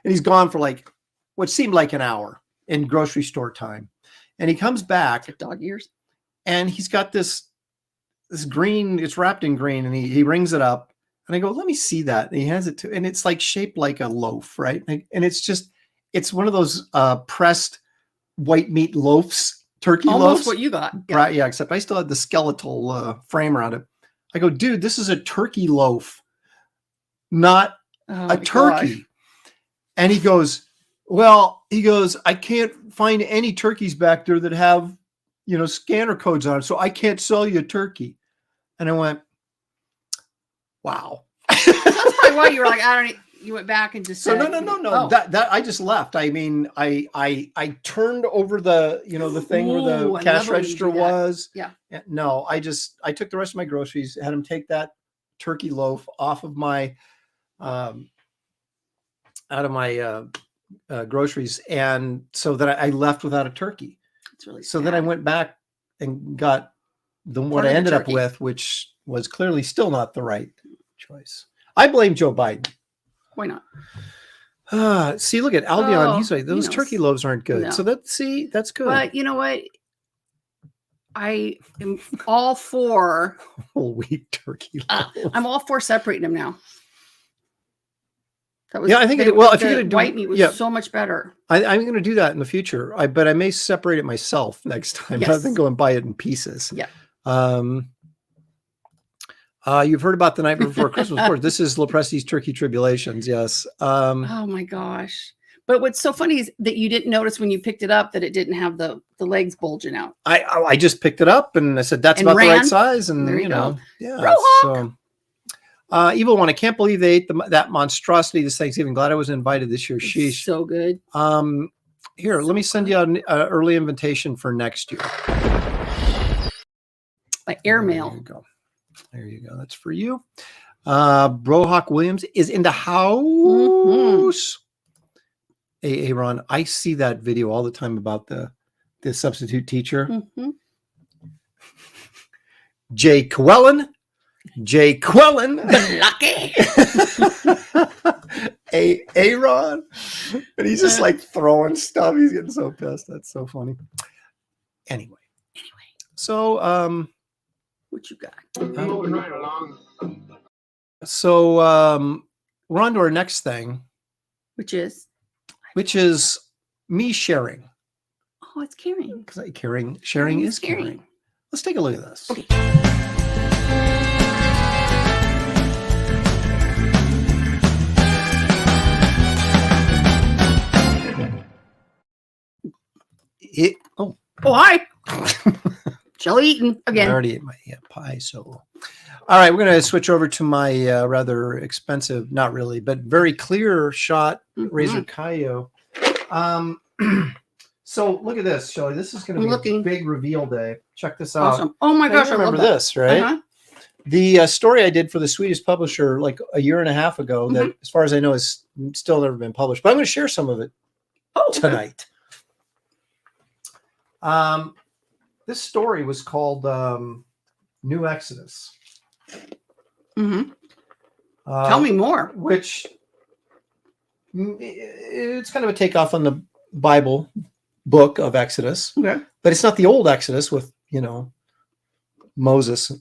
and he's gone for like what seemed like an hour in grocery store time. And he comes back, Like dog ears. and he's got this green, it's wrapped in green, and he rings it up. And I go, let me see that. And he hands it to, and it's like shaped like a loaf, right? And it's one of those pressed white meat loaves, turkey Almost loaves. what you got. Yeah. Right, yeah, except I still had the skeletal frame around it. I go, dude, this is a turkey loaf, not Oh, a my turkey. gosh. And he goes, well, I can't find any turkeys back there that have, scanner codes on it, so I can't sell you a turkey. And I went, wow. That's probably why you were like, I don't. You went back and just So said, no. Oh. That I just left. I mean, I turned over the the thing where the Ooh, I cash love it when you register do that. was. Yeah. No, I took the rest of my groceries, had him take that turkey loaf off of my out of my groceries, and so that I left without a turkey. It's really So then I sad. went back and got what Part I of the ended up turkey. with, which was clearly still not the right choice. I blame Joe Biden. Why not? See, look at Albion. Oh, He's like, those turkey loaves aren't good. no. So that's good. But you know what? I am all for. Whole wheat turkey loaf. I'm all for separating them now. That was, Yeah, I think they- if you're the going to do white meat was so much better. I'm going to do that in the future. But I may separate it myself next time rather than Yes. go and buy it in pieces. Yeah. You've heard about the night before Christmas. Of course, this is Lopresti's Turkey Tribulations. Yes. Oh my gosh! But what's so funny is that you didn't notice when you picked it up that it didn't have the legs bulging out. I just picked it up and I said that's And about the ran. right size, and There you go. yeah. Rohawk! So, Evil One, I can't believe they ate that monstrosity this Thanksgiving. Glad I was invited this year. It's Sheesh. so good. Here, let me send you an early invitation for next year. Like airmail. There you go. There you go. That's for you. Brohawk Williams is in the house. Mhm. Hey, Ron, I see that video all the time about the substitute teacher. Mhm. Jay Quellen. Lucky. Ron. And he's just like throwing stuff. He's getting so pissed. That's so funny. Anyway. So, What you got? Moving right along. so we're on to our next thing, Which is? which is me sharing. Oh, it's caring. Because sharing is caring. Let's take a look at this. Okay. Oh, hi. Shelley eating I again. already ate my pie. So, all right, we're going to switch over to my rather expensive, not really, but very clear shot Razor Kaio. So look at this, Shelley. This is going to be a big reveal day. Check this out. Awesome. Oh my Now, gosh, you I love remember that. this, right? Uh-huh. The story I did for the Swedish publisher like a year and a half ago, that as far as I know has still never been published, but I'm going to share some of it tonight. This story was called New Exodus. Tell me more. Which it's kind of a takeoff on the Bible book of Exodus, Okay. but it's not the old Exodus with Moses.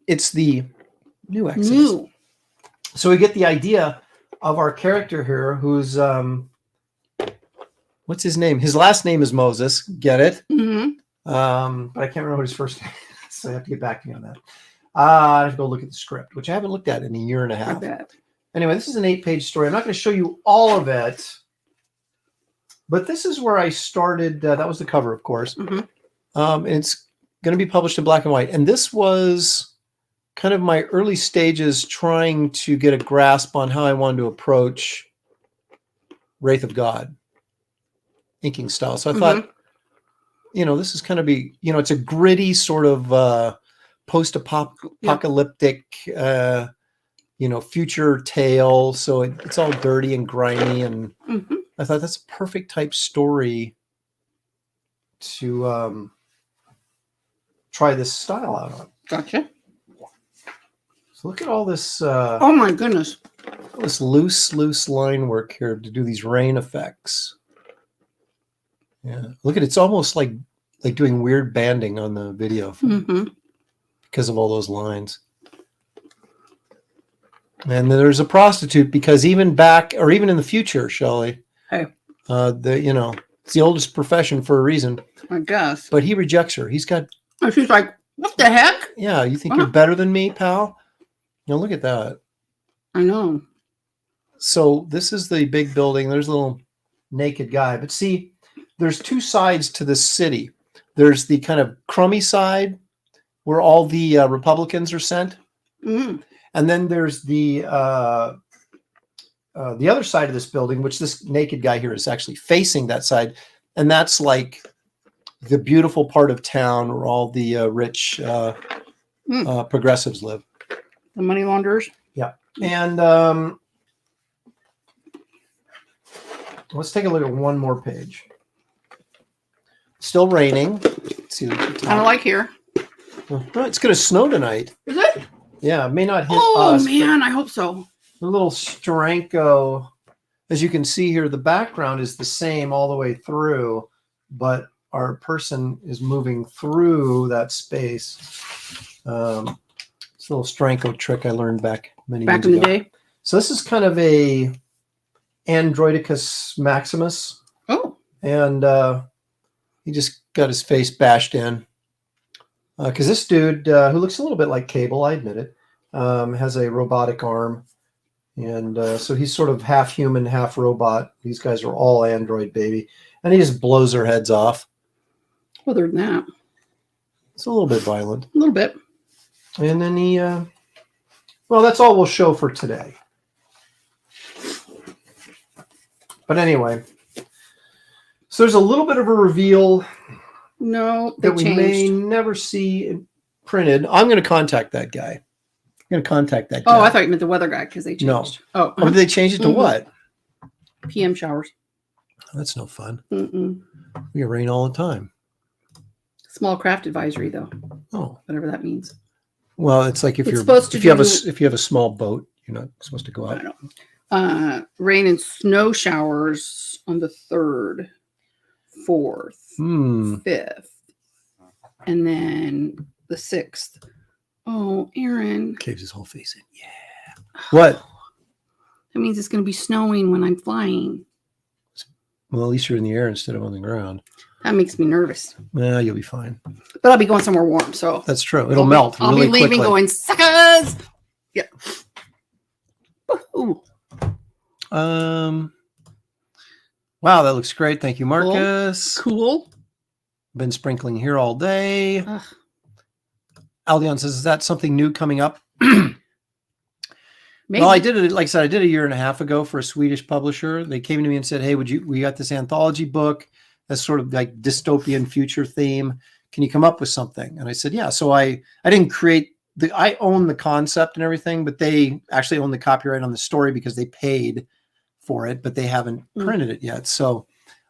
It's the new Exodus. New. So we get the idea of our character here, who's what's his name? His last name is Moses. Get it? But I can't remember what his first name is, so I have to get back to you on that. I have to go look at the script, which I haven't looked at in a year and a I half. bet. Anyway, this is an 8-page story. I'm not going to show you all of it, but this is where I started. That was the cover, of course. And it's going to be published in black and white. And this was kind of my early stages trying to get a grasp on how I wanted to approach Wraith of God inking style. So I thought, this is kind of it's a gritty sort of post-apocalyptic, future tale. So it's all dirty and grimy and I thought that's a perfect type story to try this style out on. Gotcha. So look at all this Oh my goodness. this loose line work here to do these rain effects. Yeah, look at it's almost like doing weird banding on the video because of all those lines. And there's a prostitute because even back or even in the future, Shelley, Hey. It's the oldest profession for a reason. I guess. But he rejects her. He's got. And she's like, what the heck? Yeah, you think you're better than me, pal? Now look at that. I know. So this is the big building. There's a little naked guy. But see, there's two sides to this city. There's the kind of crummy side where all the Republicans are sent. Mm-hmm. And then there's the other side of this building, which this naked guy here is actually facing that side. And that's like the beautiful part of town where all the rich progressives live. The money launderers? Yeah. And let's take a look at one more page. Still raining. Let's see. Kind of like here. Oh, it's going to snow tonight. Is it? Yeah, it may not hit Oh, us. man, I hope so. The little Steranko, as you can see here, the background is the same all the way through, but our person is moving through that space. It's a little Steranko trick I learned back many years in ago. the day. So this is kind of a Androidicus Maximus, Oh. and he just got his face bashed in. Because this dude, who looks a little bit like Cable, I admit it, has a robotic arm. And so he's sort of half human, half robot. These guys are all Android, baby. And he just blows their heads off. Other than that, It's a little bit violent. a little bit. And then he, well, that's all we'll show for today. But anyway, so there's a little bit of a reveal No, they that we may changed. never see printed. I'm going to contact that guy. I'm going to contact that guy. Oh, I thought you meant the weather guy because they changed. No. Oh, Oh, did they change it to Mhm. what? PM showers. That's no fun. Mm-mm. We get rain all the time. Small craft advisory, though, Oh, whatever that means. well, it's like if It's you're supposed to if you have do- if you have a small boat, you're not supposed to go I out. don't know. Rain and snow showers on the 3rd, 4th, 5th, and then the 6th. Oh, Aaron. Caves his whole face in. Yeah. What? That means it's going to be snowing when I'm flying. Well, at least you're in the air instead of on the ground. That makes me nervous. Well, you'll be fine. But I'll be going somewhere warm, so That's true. It'll melt I'll really be leaving quickly. going, suckers! Yeah. Ooh. Wow, that looks great. Thank you, Marcus. Cool. Been sprinkling here all day. Ugh. Aldion says, "Is that something new coming up?" Maybe. Well, I did it. Like I said, I did a year and a half ago for a Swedish publisher. They came to me and said, "Hey, we got this anthology book that's sort of like dystopian future theme. Can you come up with something?" And I said, "Yeah." So I didn't create I own the concept and everything, but they actually own the copyright on the story because they paid for it, but they haven't printed it yet. So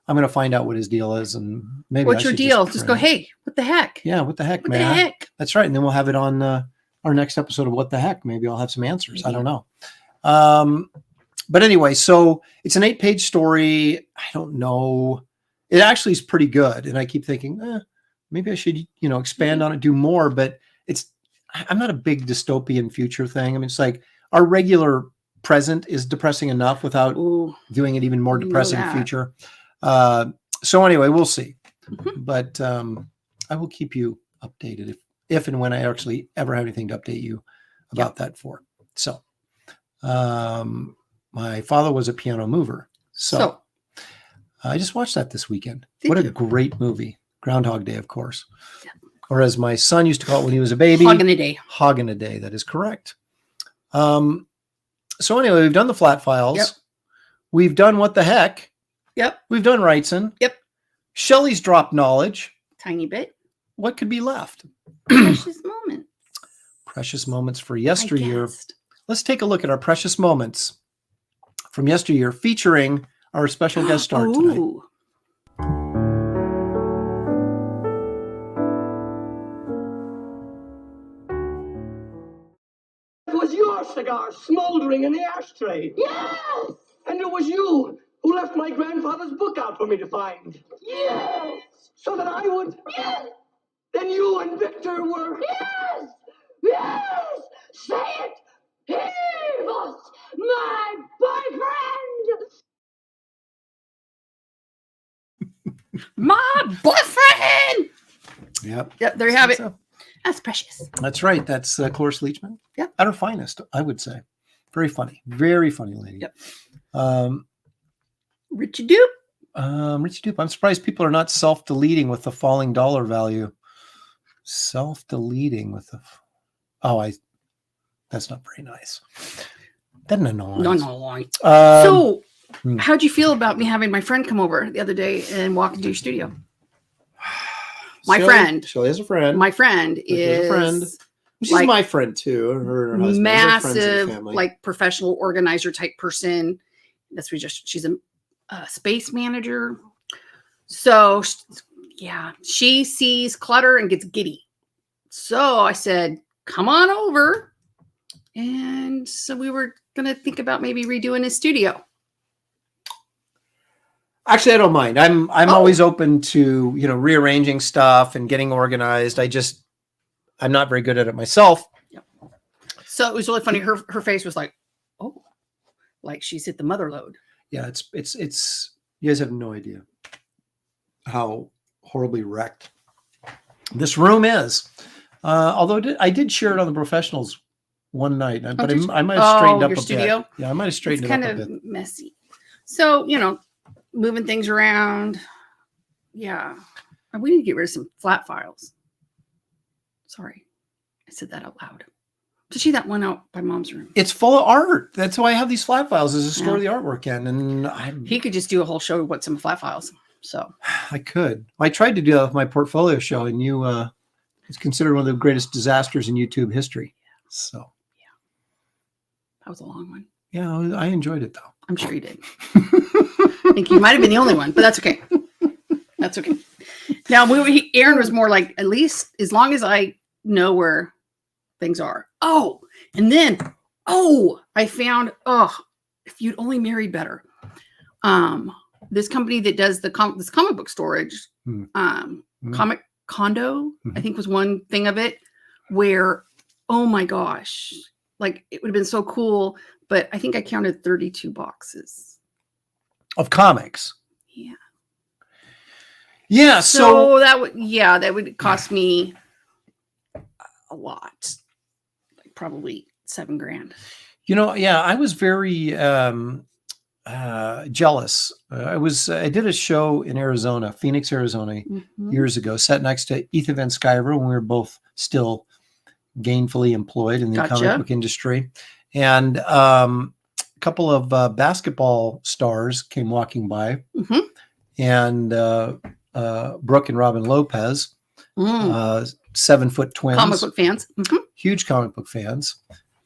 I'm going to find out what his deal is, and maybe What's I your should deal? Just Just go, print it. hey, what the heck? Yeah, what the heck, What man? the heck? That's right. And then we'll have it on our next episode of What the Heck. Maybe I'll have some answers. I don't know. But anyway, so it's an 8-page story. I don't know. It actually is pretty good. And I keep thinking, maybe I should, expand on it, do more. But I'm not a big dystopian future thing. I mean, it's like our regular present is depressing enough without Ooh. doing it even more You know depressing that. future. So anyway, we'll see. Mhm. But I will keep you updated if and when I actually ever have anything to update you about that for. So my father was a piano mover. So I just watched that this weekend. Did What a you? great movie. Groundhog Day, of course. Yeah. Or as my son used to call it when he was a baby, Hogging a day. Hogging a Day. That is correct. So anyway, we've done the flat files. Yep. We've done What the Heck. Yep. We've done Wrightson. Yep. Shelley's dropped knowledge. Tiny bit. What could be left? Precious moment. Precious moments for I yesteryear. guessed. Let's take a look at our precious moments from yesteryear featuring our special guest star tonight. Ooh. It was your cigar smoldering in the ashtray. Yes! And it was you who left my grandfather's book out for me to find. Yes! So that I would. Yes! Then you and Victor were. Yes! Yes! Say it! He was my boyfriend! My boyfriend. Yep. Yep, there you have it. So, That's precious. that's right. That's Cloris Leachman. Yeah. At her finest, I would say. Very funny lady. Yep. Um, Richie Dupe. Richie Dupe. I'm surprised people are not self-deleting with the falling dollar value. Self-deleting with the. That's not very nice. Doesn't annoy. No. Um, So, hmm. how'd you feel about me having my friend come over the other day and walk into your studio? My friend. Shelley has a friend. My friend She has is a friend. She's like, my friend too. Her and her husband. They're friends of the massive, family. like professional organizer type person. She's a space manager. So, she sees clutter and gets giddy. So I said, come on over. And so we were going to think about maybe redoing his studio. Actually, I don't mind. I'm always open to, rearranging stuff and getting organized. I'm not very good at it myself. Yep. So it was really funny. Her face was like, oh, like she's hit the mother load. Yeah, it's you guys have no idea how horribly wrecked this room is. Although I did share it on the professionals one night, but I might have straightened up your a studio? bit. Yeah, I might have straightened It's it up kind a of bit. messy. So, moving things around. Yeah. We need to get rid of some flat files. Sorry. I said that out loud. To see that one out by Mom's room. It's full of art. That's why I have these flat files, is to store the artwork in. And He could just do a whole show of what's in flat files. So I could. I tried to do that with my portfolio show, and it's considered one of the greatest disasters in YouTube history. So that was a long one. yeah, I enjoyed it though. I'm sure you did. I think you might have been the only one, but that's okay. That's okay. Now, Aaron was more like, at least as long as I know where things are. Oh, and then, I found, if you'd only married better. This company that does this comic book storage, Comic Condo, I think was one thing of it, where, oh my gosh, like it would have been so cool, but I think I counted 32 boxes. Of comics. Yeah. Yeah. So that would cost me a lot, like probably $7,000. I was very jealous. I did a show in Arizona, Phoenix, Arizona, years ago, sat next to Ethan Van Sciver when we were both still gainfully employed in the comic book industry. And a couple of basketball stars came walking by, and Brooke and Robin Lopez, 7-foot twins, comic book fans, huge comic book fans.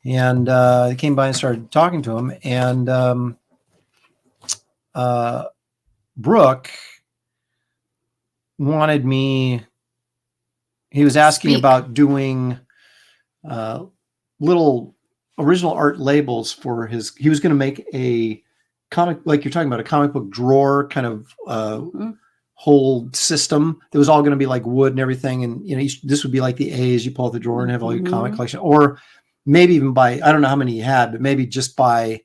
And they came by and started talking to him. And Brooke wanted me, he was asking about doing little original art labels for he was going to make a comic, like you're talking about, a comic book drawer kind of whole system that was all going to be like wood and everything. And, this would be like the A's, you pull out the drawer and have all your comic collection, or maybe even by, I don't know how many he had, but maybe just by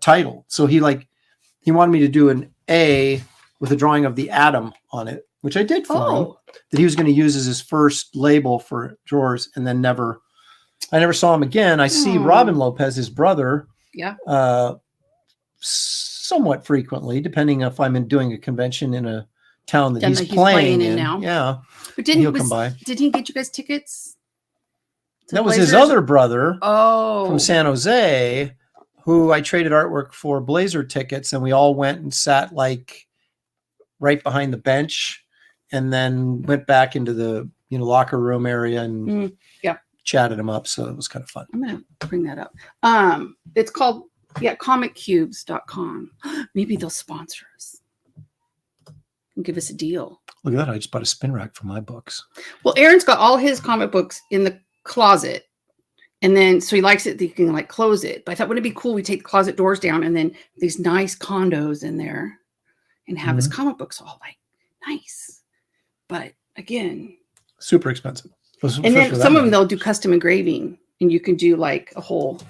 title. So he wanted me to do an A with a drawing of the atom on it, which I did for him, that he was going to use as his first label for drawers. And then I never saw him again. I see Robin Lopez, his brother, somewhat frequently, depending if I'm doing a convention in a town that he's playing in now. Yeah. But he'll come by. Did he get you guys tickets? That was his other brother from San Jose, who I traded artwork for Blazer tickets, and we all went and sat like right behind the bench, and then went back into the locker room area and chatted him up. So it was kind of fun. I'm gonna bring that up. It's called Yeah, comiccubes.com. Maybe they'll sponsor us and give us a deal. Look at that. I just bought a spin rack for my books. Well, Aaron's got all his comic books in the closet. And then, so he likes it that you can like close it. But I thought, wouldn't it be cool? We take the closet doors down and then these nice condos in there and have his comic books all like nice. But again, super expensive. And then some of them, they'll do custom engraving and you can do like a whole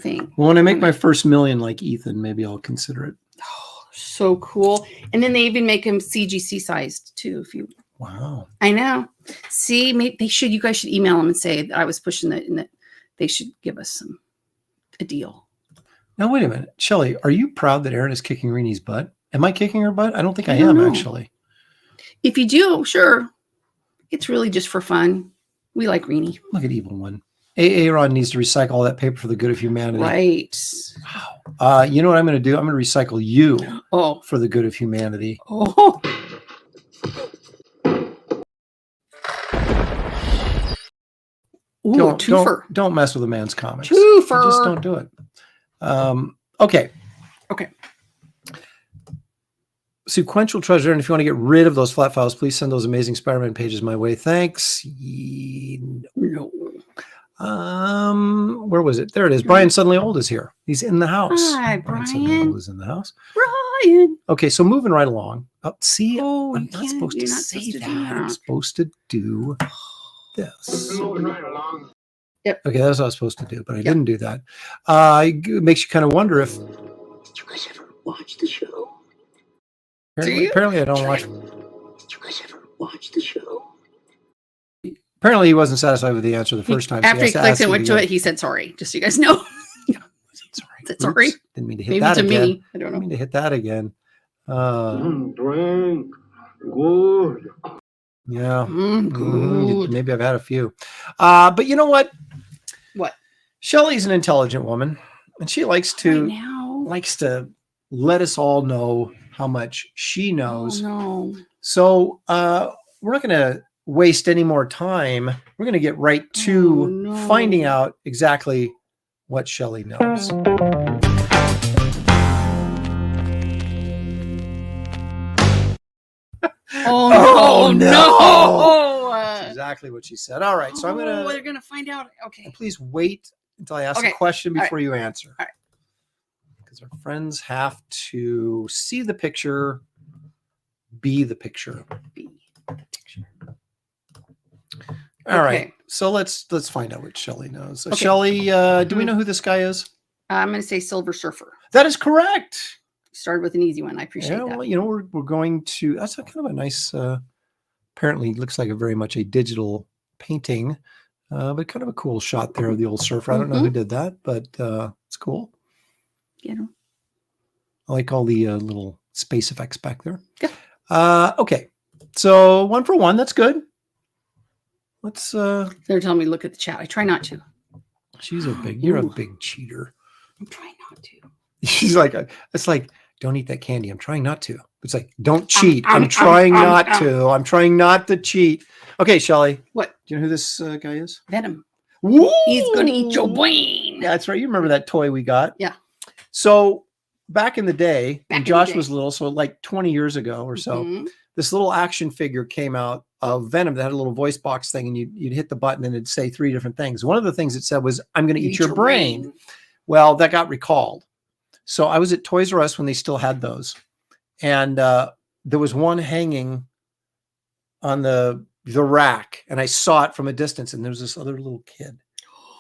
thing. Well, when I make my first million like Ethan, maybe I'll consider it. Oh, so cool. And then they even make them CGC sized too. If you, wow. I know. See, maybe they should, you guys should email them and say that I was pushing it and that they should give us a deal. Now, wait a minute. Shelley, are you proud that Erin is kicking Reenie's butt? Am I kicking her butt? I don't think I am, actually. If you do, sure. It's really just for fun. We like Reenie. Look at Evil One. Aaron needs to recycle all that paper for the good of humanity. Right. Wow. You know what I'm going to do? I'm going to recycle you for the good of humanity. Oh. Ooh, twofer. Don't mess with a man's comics. Twofer. Just don't do it. Okay. Okay. Sequential treasure. And if you want to get rid of those flat files, please send those amazing Spider-Man pages my way. Thanks. No. Where was it? There it is. Brian Suddenly Old is here. He's in the house. Hi, Brian Old is in the house. Brian. Okay, so moving right along. See, Oh, I'm not supposed to say that. I'm supposed to do this. Moving right along. Okay, that's what I was supposed to do, but I didn't do that. It makes you kind of wonder if. Did you guys ever watch the show? Apparently I don't watch. Did you guys ever watch the show? Apparently he wasn't satisfied with the answer the first time. After he clicked and went to it, he said sorry. Just so you guys know. Sorry. Sorry. Didn't mean to hit Maybe that to again. me. I don't know. Didn't mean to hit that again. Drink. Good. Yeah. Good. Maybe I've had a few. But you know what? What? Shelley's an intelligent woman, and she likes to now. let us all know how much she knows. Oh, no. So we're not going to waste any more time. We're going to get right to finding out exactly what Shelley knows. Oh, no. That's exactly what she said. All right. So I'm going to. We're going to find out. Okay. Please wait until I ask a question before you answer. All right. Because our friends have to see the picture, be the picture. All right. So let's find out what Shelley knows. So Shelley, do we know who this guy is? I'm going to say Silver Surfer. That is correct. Started with an easy one. I appreciate that. Well, you know, we're going to. That's a kind of a nice. Apparently, looks like very much a digital painting, but kind of a cool shot there of the old surfer. I don't know who did that, but it's cool. You know, I like all the little space effects back there. Yeah. Okay, so 1 for 1. That's good. Let's. They're telling me look at the chat. I try not to. You're a big cheater. I'm trying not to. She's like, it's like, don't eat that candy. I'm trying not to. It's like, don't cheat. I'm trying not to. I'm trying not to cheat. Okay, Shelley. What? Do you know who this guy is? Venom. Woo! He's going to eat your brain. Yeah, that's right. You remember that toy we got? Yeah. So back in the day, when Josh was little, so like 20 years ago or so, this little action figure came out of Venom that had a little voice box thing, and you'd hit the button and it'd say 3 different things. One of the things it said was, I'm going to eat your brain. Well, that got recalled. So I was at Toys R Us when they still had those. And there was one hanging on the rack, and I saw it from a distance, and there was this other little kid. And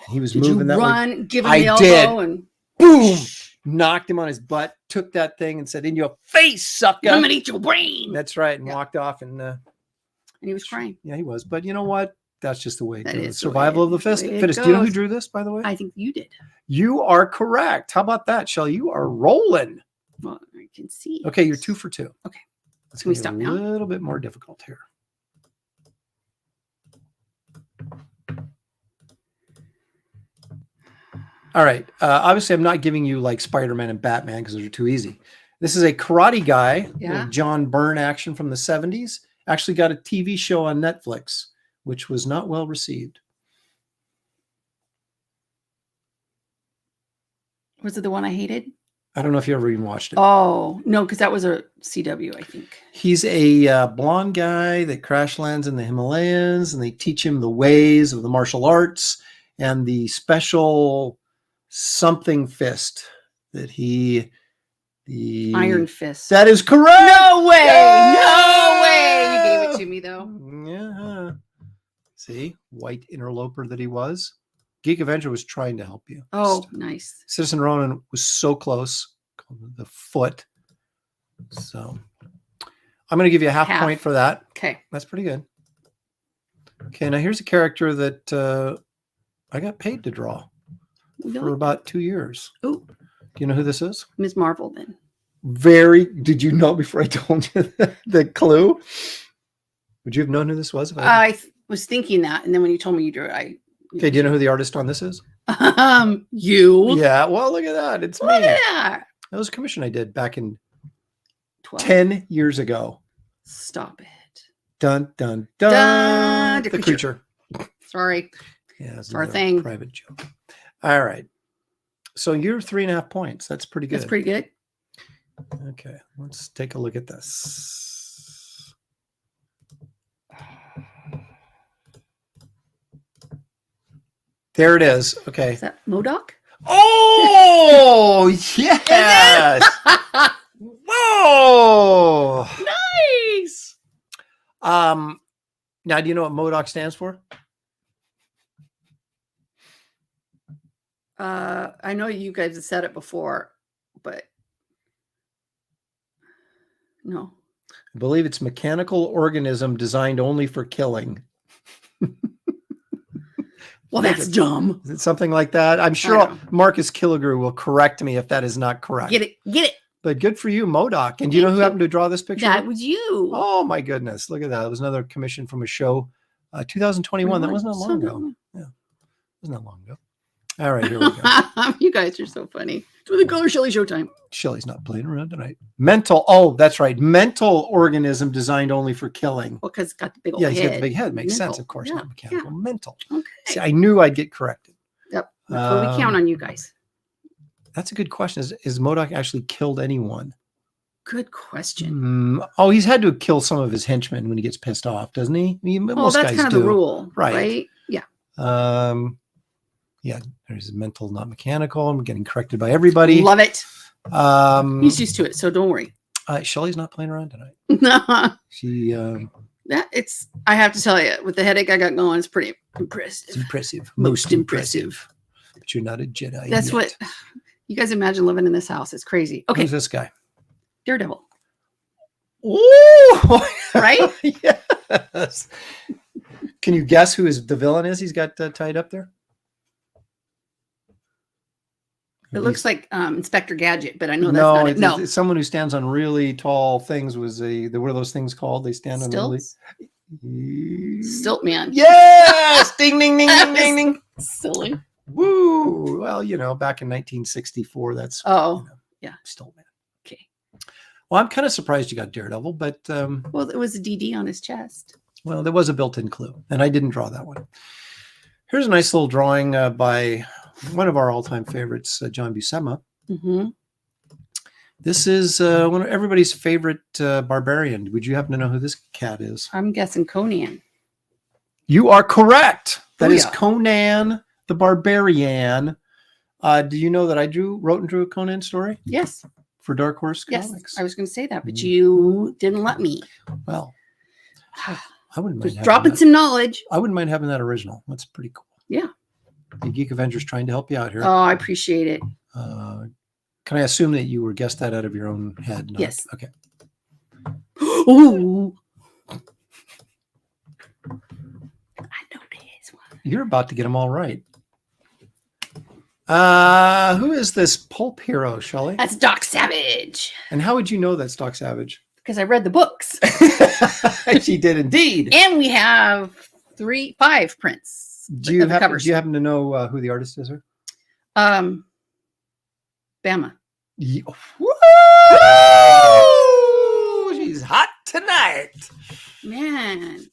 he was moving that way. Give him the elbow and boom, knocked him on his butt, took that thing and said, in your face, sucker. I'm gonna eat your brain. That's right. And walked off, and he was crying. Yeah, he was. But you know what? That's just the way it goes. Is Survival of the fittest. Do you know who drew this, by the way? I think you did. You are correct. How about that, Shelley? You are rolling. Well, I can see. Okay, you're 2 for 2. Okay. Can we stop now? A little bit more difficult here. All right. Obviously, I'm not giving you like Spider-Man and Batman because those are too easy. This is a karate guy, John Byrne action from the 70s. Actually got a TV show on Netflix, which was not well received. Was it the one I hated? I don't know if you ever even watched it. Oh, no, because that was a CW, I think. He's a blonde guy that crash lands in the Himalayas, and they teach him the ways of the martial arts and the special something fist that the Iron Fist. That is correct. No way. Yeah! No way. You gave it to me, though. Yeah. See, white interloper that he was. Geek Avenger was trying to help you. Oh, nice. Citizen Ronan was so close. The foot. So I'm going to give you a half point for that. Okay. That's pretty good. Okay, now here's a character that I got paid to draw for about 2 years. Oh. Do you know who this is? Ms. Marvel, then. Did you know before I told you the clue? Would you have known who this was? I was thinking that, and then when you told me you drew it, Okay, do you know who the artist on this is? You. Yeah, well, look at that. It's me. Look at that. That was a commission I did back in 12. 10 years ago. Stop it. Dun, dun, dun. The The creature. Sorry. Yeah, It's our thing. Private joke. All right. So you're 3.5 points. That's pretty good. That's pretty good. Okay, let's take a look at this. There it is. Okay. Is that MODOK? Oh, yes. Whoa. Nice. Now, do you know what MODOK stands for? I know you guys have said it before, but no. I believe it's mechanical organism designed only for killing. Well, that's dumb. Is it something like that? I'm sure Marcus Killigrew will correct me if that is not correct. Get it. But good for you, MODOK. And do you know who happened to draw this picture? That was you. Oh, my goodness. Look at that. It was another commission from a show. 2021. That wasn't that long ago. Yeah. It wasn't that long ago. All right, here we go. You guys are so funny. It's with the color Shelley Showtime. Shelley's not playing around tonight. Mental. Oh, that's right. Mental organism designed only for killing. Well, because it's got the big old Yeah, head. he's got the big head. Makes sense, of course. Yeah, Not mechanical. yeah. Mental. Okay. See, I knew I'd get corrected. Yep. So we count on you guys. That's a good question. Is MODOK actually killed anyone? Good question. Oh, he's had to kill some of his henchmen when he gets pissed off, doesn't he? I mean, most that's guys kind of do. the rule, Right. right? Yeah. Yeah, there's mental, not mechanical. I'm getting corrected by everybody. Love it. He's used to it, so don't worry. Shelley's not playing around tonight. No. She I have to tell you, with the headache I got going, it's pretty it's impressive. impressive. Most impressive. But you're not a Jedi. That's yet. what you guys imagine living in this house. It's crazy. Okay. Who's this guy? Daredevil. Ooh! Right? Yes. Can you guess who the villain is? He's got tied up there. It looks like Inspector Gadget, but I know that's no, not it. No. it's someone who stands on really tall things. What are those things called? They stand on Stilts? really. Stilt Man. Yes! Ding, ding, ding, ding, ding, ding. Silly. Woo! Well, back in 1964, that's yeah. Stilt Man. Okay. Well, I'm kind of surprised you got Daredevil, but well, it was a DD on his chest. well, there was a built-in clue, and I didn't draw that one. Here's a nice little drawing by one of our all-time favorites, John Buscema. Mm-hmm. This is one of everybody's favorite barbarian. Would you happen to know who this cat is? I'm guessing Conan. You are correct. That is Booyah. Conan the Barbarian. Do you know that I wrote and drew a Conan story Yes. for Dark Horse Yes. Comics? I was going to say that, but you didn't let me. Well, I wouldn't mind Just dropping that. some knowledge. I wouldn't mind having that original. That's pretty cool. Yeah. The Geek Avengers trying to help you out here. Oh, I appreciate it. Can I assume that you guessed that out of your own head? Yes. Okay. Ooh. I know this one. You're about to get them all right. Who is this pulp hero, Shelley? That's Doc Savage. And how would you know that's Doc Savage? Because I read the books. She did indeed. And we have 5 prints. Do you of the covers. happen to know who the artist is? Her? Bama. Woo! She's hot tonight. Man,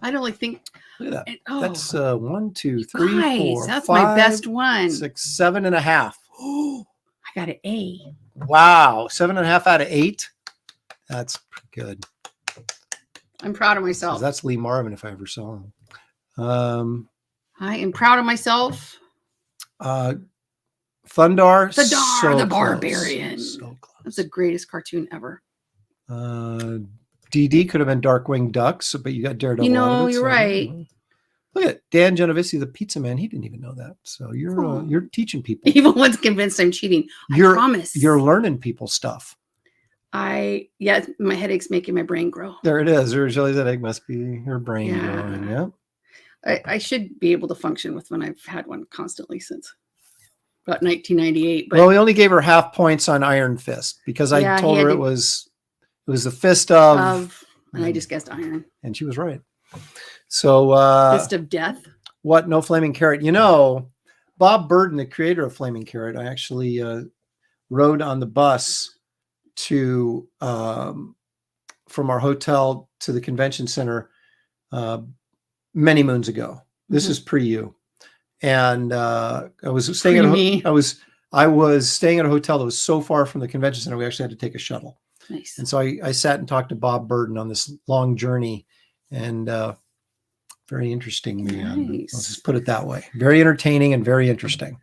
I'd only think. Look at that. Oh, That's 1, 2, 3, guys, 4, that's 5, my best one. 6, 7.5. I got an A. Wow. 7.5 out of 8. That's good. I'm proud of 'Cause myself. that's Lee Marvin if I ever saw him. I am proud of myself. Thundar. Thundar, so the close. Barbarian. So That's the greatest cartoon ever. close. DD could have been Darkwing Ducks, but you got Daredevil. You know, out of it, you're so, right. Look at Dan Genovese, the pizza man. He didn't even know that. So you're teaching people. Evil one's convinced I'm cheating. I promise. You're learning people stuff. My headache's making my brain grow. There it is. Shelley's headache must be her brain growing. Yeah. I should be able to function with when I've had one constantly since about 1998. But Well, we only gave her half points on Iron Fist because I told her it was the fist of, and I just guessed iron. and she was right. So Fist of death. What? No Flaming Carrot. You know, Bob Burden, the creator of Flaming Carrot, I actually rode on the bus to from our hotel to the convention center many moons ago. This is pre-you, and I was staying I was staying at a hotel that was so far from the convention center we actually had to take a shuttle. Nice. And so I sat and talked to Bob Burden on this long journey, and very interesting. Nice. Let's just put it that way. Very entertaining and very interesting.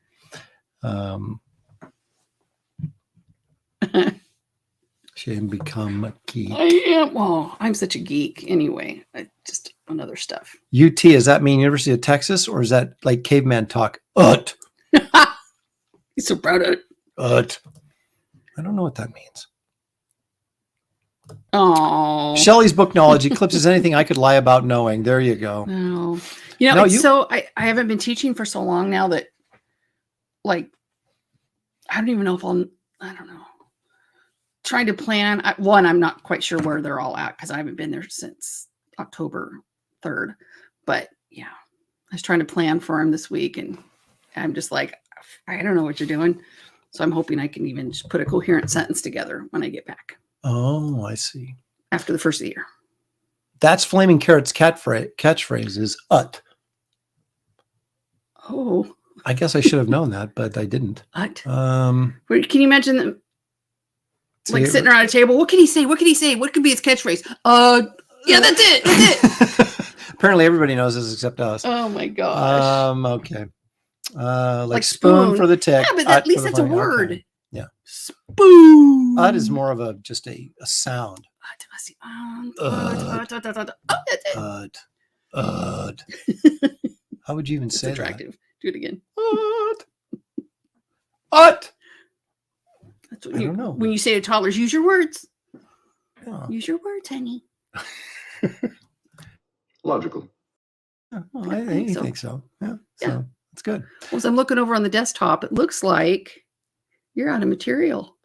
She didn't become a geek. I am. Well, I'm such a geek anyway. Just on other stuff. UT, does that mean University of Texas, or is that like caveman talk? Ut. He's so proud of it. Ut. I don't know what that means. Oh. Shelley's book knowledge eclipses anything I could lie about knowing. There you go. No. You know, so I haven't been teaching for so long now that, like, I don't even know if I don't know. Trying to plan. I'm not quite sure where they're all at because I haven't been there since October 3rd. But yeah, I was trying to plan for them this week, and I'm just like, I don't know what you're doing. So I'm hoping I can even just put a coherent sentence together when I get back. Oh, I see. After the first of the year. That's Flaming Carrot's catchphrase is ut. Oh. I guess I should have known that, but I didn't. Ut. Can you imagine them like sitting around a table? What can he say? What can he say? What could be his catchphrase? Yeah, that's it. That's it. Apparently everybody knows this except us. Oh my gosh. Okay. Like spoon for the tick. Yeah, but at least that's a word. Okay. Yeah. Spoon. Ut is more of just a sound. Ut. How would you even say attractive. that? Do it again. Ut. That's what I don't know. When you say to toddlers, use your words. Yeah. Use your words, honey. Logical. Yeah, well, I think so. Yeah. So it's good. Well, as I'm looking over on the desktop, it looks like you're out of material.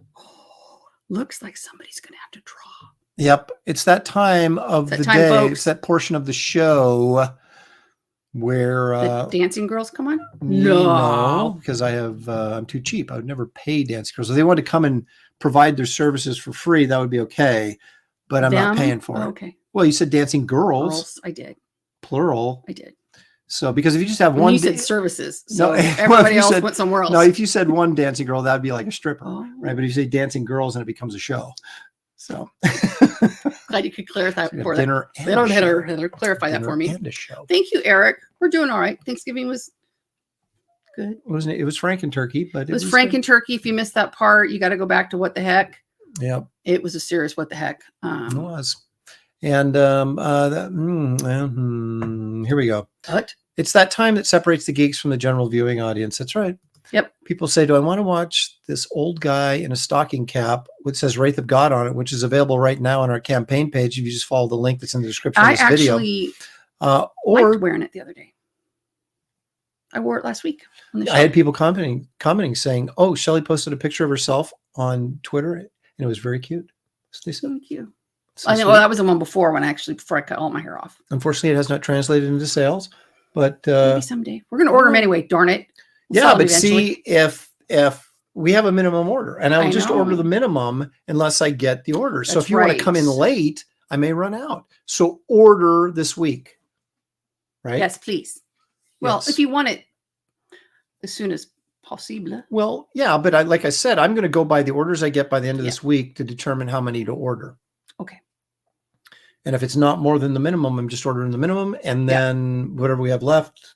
Looks like somebody's going to have to draw. Yep. It's that time of the day. Folks. It's that portion of the show where the dancing girls come on? No, because I'm too cheap. I would never pay dancing girls. If they wanted to come and provide their services for free, that would be okay. But I'm not paying for it. Okay. Well, you said dancing girls. I did. Plural. I did. So because if you just have one, you said services. So everybody else went somewhere else. No, if you said one dancing girl, that'd be like a stripper, right? But if you say dancing girls, then it becomes a show. So glad you could clarify that for dinner. They don't Heather clarify that for me. And a show. Thank you, Eric. We're doing all right. Thanksgiving was good. Wasn't it? It was Frank and turkey, but it was Frank and turkey. If you missed that part, you got to go back to what the heck. Yep. It was a serious what the heck. It was. And here we go. What? It's that time that separates the geeks from the general viewing audience. That's right. Yep. People say, do I want to watch this old guy in a stocking cap which says Wraith of God on it, which is available right now on our campaign page if you just follow the link that's in the description of this video. I liked wearing it the other day. I wore it last week. I had people commenting saying, oh, Shelley posted a picture of herself on Twitter and it was very cute. So they said, thank you. I know. Well, that was the one before I cut all my hair off. Unfortunately, it has not translated into sales, but maybe someday we're going to order them anyway. Darn it! Yeah, but see if we have a minimum order, and I will just order the minimum unless I get the order. So if you want to come in late, I may run out. So order this week, right? Yes, please. Well, if you want it as soon as Possible. Well, yeah, but like I said, I'm going to go by the orders I get by the end of Yeah. this week to determine how many to order. Okay. And if it's not more than the minimum, I'm just ordering the minimum. And then whatever we have left,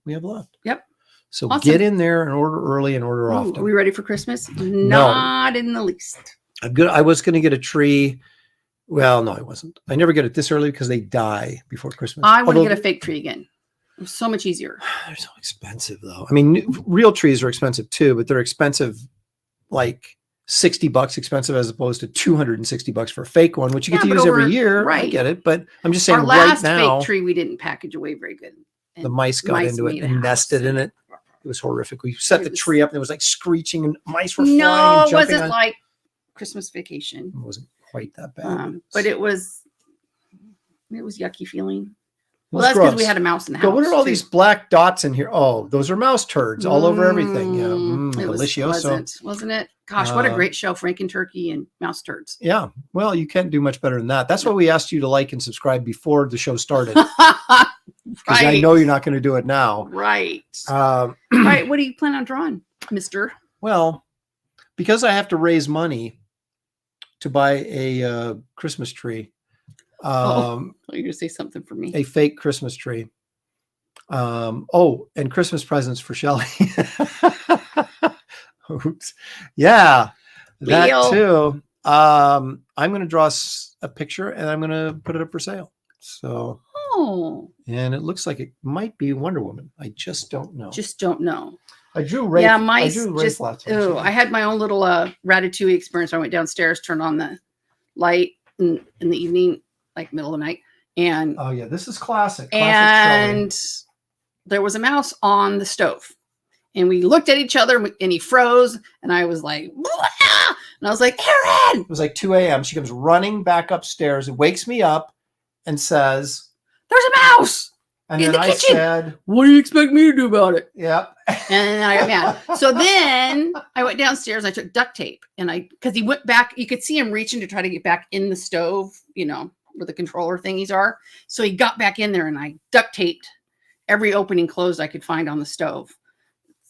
we have left. Yep. So Awesome. get in there and order early and order Ooh, often. are we ready for Christmas? Not in the least. I was going to get a tree. Well, no, I wasn't. I never get it this early because they die before Christmas. I want to Although get a fake tree again. It's so much easier. they're so expensive, though. I mean, real trees are expensive too, but they're expensive like $60 expensive as opposed to $260 for a fake one, which you get to but use every over- year. I right. get it, but I'm just saying Our right last now, fake tree we didn't package away very good. And the mice got into it made a and house. nested in it. It was horrific. We set It the was- tree up and it was like screeching and mice were flying. No, and it jumping wasn't on. like Christmas Vacation. It wasn't quite that bad. But it was yucky feeling. It Well, was that's because gross. we had a mouse in the house. But what are all too. these black dots in here? Oh, those are mouse turds all over everything. Yeah, It was delicioso. wasn't it? Gosh, what a Uh, great show, Franken Turkey and Mouse Turds. Yeah, well, you can't do much better than that. That's why we asked you to like and subscribe before the show started, because I know you're not going to do it now. Right. Um, Right. What do you plan on drawing, Mister? Well, because I have to raise money to buy a Christmas tree, You're gonna say something for me. a fake Christmas tree. And Christmas presents for Shelley. Oops. Yeah, that Deal. too. I'm going to draw a picture and I'm going to put it up for sale. So, Oh, and it looks like it might be Wonder Woman. I just don't know. just don't know. I drew Ray. Yeah, mice I drew Ray just. Flats. Oh, I had my own little Ratatouille experience. I went downstairs, turned on the light in the evening, like middle of the night, and Oh yeah, this is classic. Shelley. and there was a mouse on the stove, and we looked at each other, and he froze, and I was like, "Blah!" And I was like, Aaron, It was like 2 a.m. She comes running back upstairs and wakes me up and says, there's a mouse. and In then the I kitchen. said, What do you expect me to do about it? yep. And I got mad. So then I went downstairs. I took duct tape, and because he went back, you could see him reaching to try to get back in the stove, where the controller thingies are. So he got back in there, and I duct taped every opening closed I could find on the stove.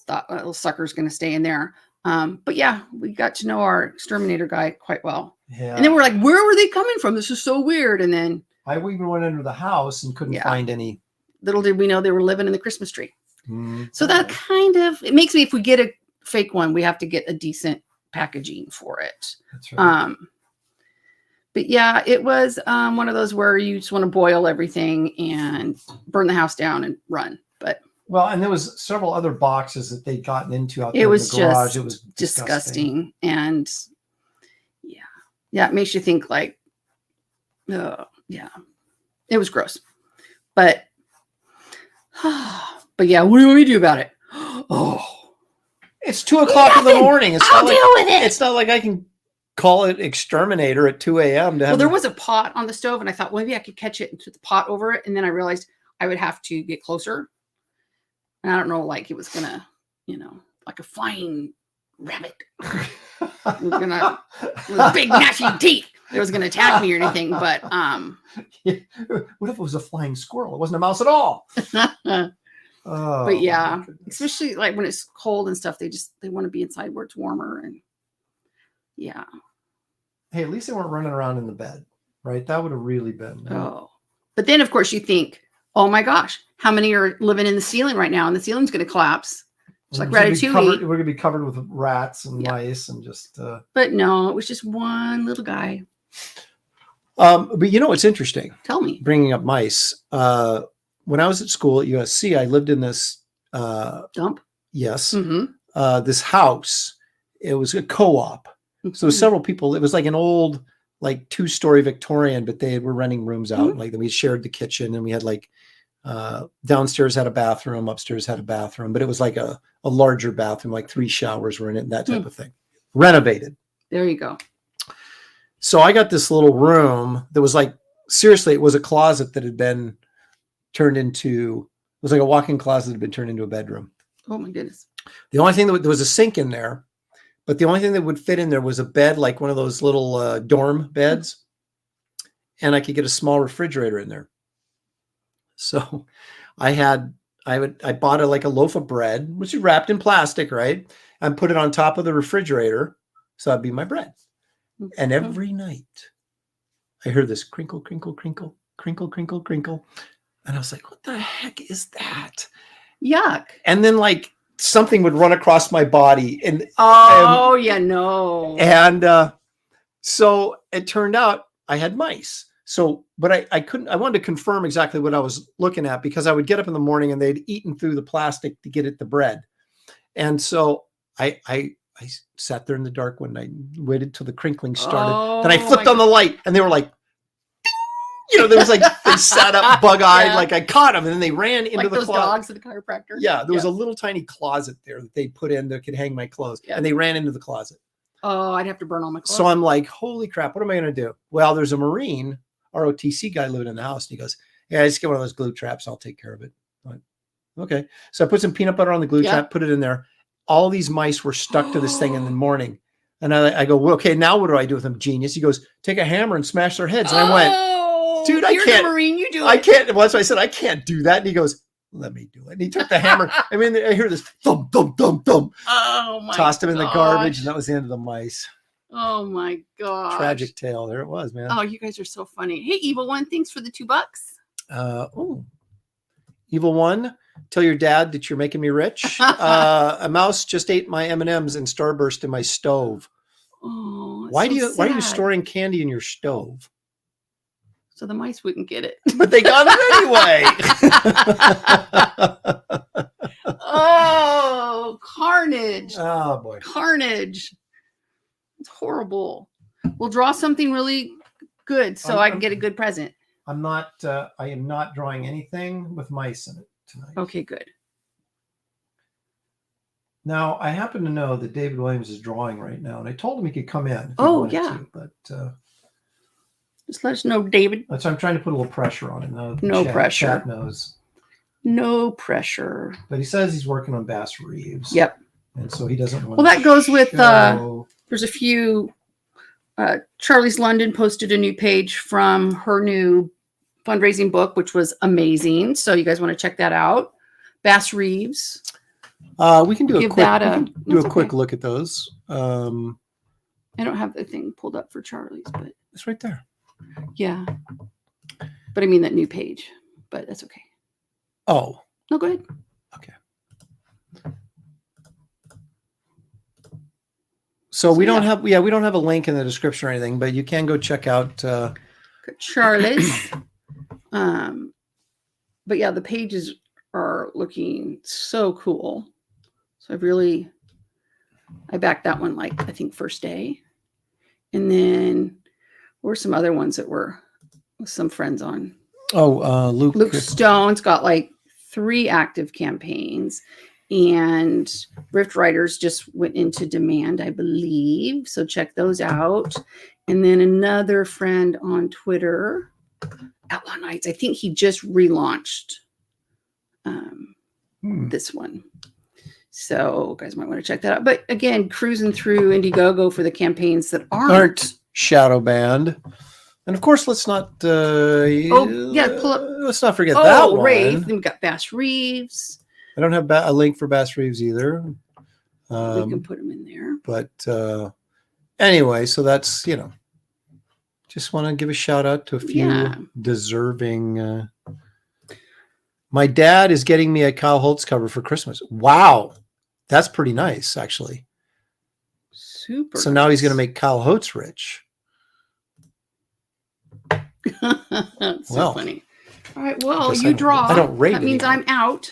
Thought that little sucker's going to stay in there. But yeah, we got to know our exterminator guy quite well. Yeah. And then we're like, where were they coming from? This is so weird. And then I even went into the house and couldn't Yeah. find any. little did we know they were living in the Christmas tree. Mm. So that it makes me, if we get a fake one, we have to get a decent packaging for it. That's right. But yeah, it was one of those where you just want to boil everything and burn the house down and run. But Well, and there was several other boxes that they'd gotten into out there it was in the garage. just It was disgusting. And yeah, it makes you think like, yeah, it was gross. But yeah, what do you want me to do about it? Oh, It's 2 o'clock in the morning. It's I'll not deal like, with it. It's not like I can call it exterminator at 2 a.m. to have Well, there was a pot on the stove, and I thought, well, maybe I could catch it and put the pot over it. And then I realized I would have to get closer. And I don't know, like it was gonna, like a flying rabbit. It was gonna, with big gnashing teeth. It was gonna attack me or anything. But What if it was a flying squirrel? It wasn't a mouse at all. Oh, but yeah, my goodness. especially like when it's cold and stuff, they want to be inside where it's warmer. And yeah. Hey, at least they weren't running around in the bed, right? That would have really been. Oh, but then of course you think, oh my gosh, how many are living in the ceiling right now? And the ceiling's going to collapse. It's like Ratatouille. We're gonna be covered with rats and Yeah. mice and just. But no, it was just one little guy. But it's interesting. Tell me. Bringing up mice. When I was at school at USC, I lived in this. Dump. Yes, Mm-hmm. this house. It was a co-op. So several people. It was like an old, like 2-story Victorian, but they were renting rooms out. Mhm. Like we shared the kitchen, and we had like downstairs had a bathroom, upstairs had a bathroom, but it was like a larger bathroom, like 3 showers were in it, and that type of thing. Renovated. There you go. So I got this little room that was like, seriously, it was a closet that had been turned into. It was like a walk-in closet that had been turned into a bedroom. Oh my goodness. The only thing there was a sink in there, but the only thing that would fit in there was a bed, like one of those little dorm beds. And I could get a small refrigerator in there. So I had I bought like a loaf of bread, which is wrapped in plastic, right? And put it on top of the refrigerator. So that'd be my bread. And every night I heard this crinkle, crinkle, crinkle, crinkle, crinkle, crinkle. And I was like, what the heck is that? Yuck. And then like something would run across my body. And so it turned out I had mice. So, but I couldn't, I wanted to confirm exactly what I was looking at because I would get up in the morning and they'd eaten through the plastic to get at the bread. And so I sat there in the dark one night, waited till the crinkling started. Then I flipped on the light and they were like, you know, there was like, they sat up bug-eyed, like I caught them and then they ran into like the those closet. dogs at the chiropractor. Yeah, there was a little tiny closet there that they put in that could hang my clothes. And they ran into the closet. Oh, I'd have to burn all my clothes. So I'm like, holy crap, what am I going to do? Well, there's a Marine ROTC guy living in the house. And he goes, yeah, just get one of those glue traps. I'll take care of it. I'm like, okay. So I put some peanut butter on the glue trap, put it in there. All these mice were stuck to this thing in the morning. And I go, well, okay, now what do I do with them, genius? He goes, take a hammer and smash their heads. And I went, dude, I can't. The Marine, you do I it. can't. Well, that's why I said, I can't do that. And he goes, let me do it. And he took the hammer. I mean, I hear this thump, thump, thump, thump. Oh my Tossed him in the garbage. And that was the end of the mice. Oh my god. Tragic tale. There it was, man. Oh, you guys are so funny. Hey, Evil One, thanks for the $2. Evil One, tell your dad that you're making me rich. A mouse just ate my M&Ms and starburst in my stove. Oh, why are you storing candy in your stove? So the mice wouldn't get it. But they got it anyway. Oh, carnage. Oh boy. Carnage. It's horrible. We'll draw something really good so I can get a good present. I am not drawing anything with mice in it tonight. Okay, good. Now, I happen to know that David Williams is drawing right now, and I told him he could come in. If he Oh, wanted yeah. to, but just let us know, David. so I'm trying to put a little pressure on him. No pressure. Chat knows. No pressure. But he says he's working on Bass Reeves. Yep. And so he doesn't want Well, that goes with, show. There's a few, Charlie's London posted a new page from her new fundraising book, which was amazing. So you guys want to check that out. Bass Reeves. We can do a quick look at those. I don't have the thing pulled up for Charlie's, but it's right there. Yeah. But I mean that new page, but that's okay. Oh. No, go ahead. Okay. So we don't have a link in the description or anything, but you can go check out Charlotte's. But yeah, the pages are looking so cool. So I backed that one like I think first day. And then there were some other ones that were with some friends on. Oh, Luke Stone's got like 3 active campaigns. And Rift Riders just went into demand, I believe. So check those out. And then another friend on Twitter, Outlaw Nights. I think he just relaunched this one. So guys might want to check that out. But again, cruising through Indiegogo for the campaigns that aren't shadow banned. And of course, let's not pull up. Let's not forget that one. Rafe. Then we've got Bass Reeves. I don't have a link for Bass Reeves either. We can put them in there. But anyway, so that's, just want to give a shout out to a few deserving. My dad is getting me a Kyle Holtz cover for Christmas. Wow. That's pretty nice, actually. Super. So now he's going to make Kyle Holtz rich. That's so funny. All right. Well, I you draw. I don't rate That means anymore. I'm out.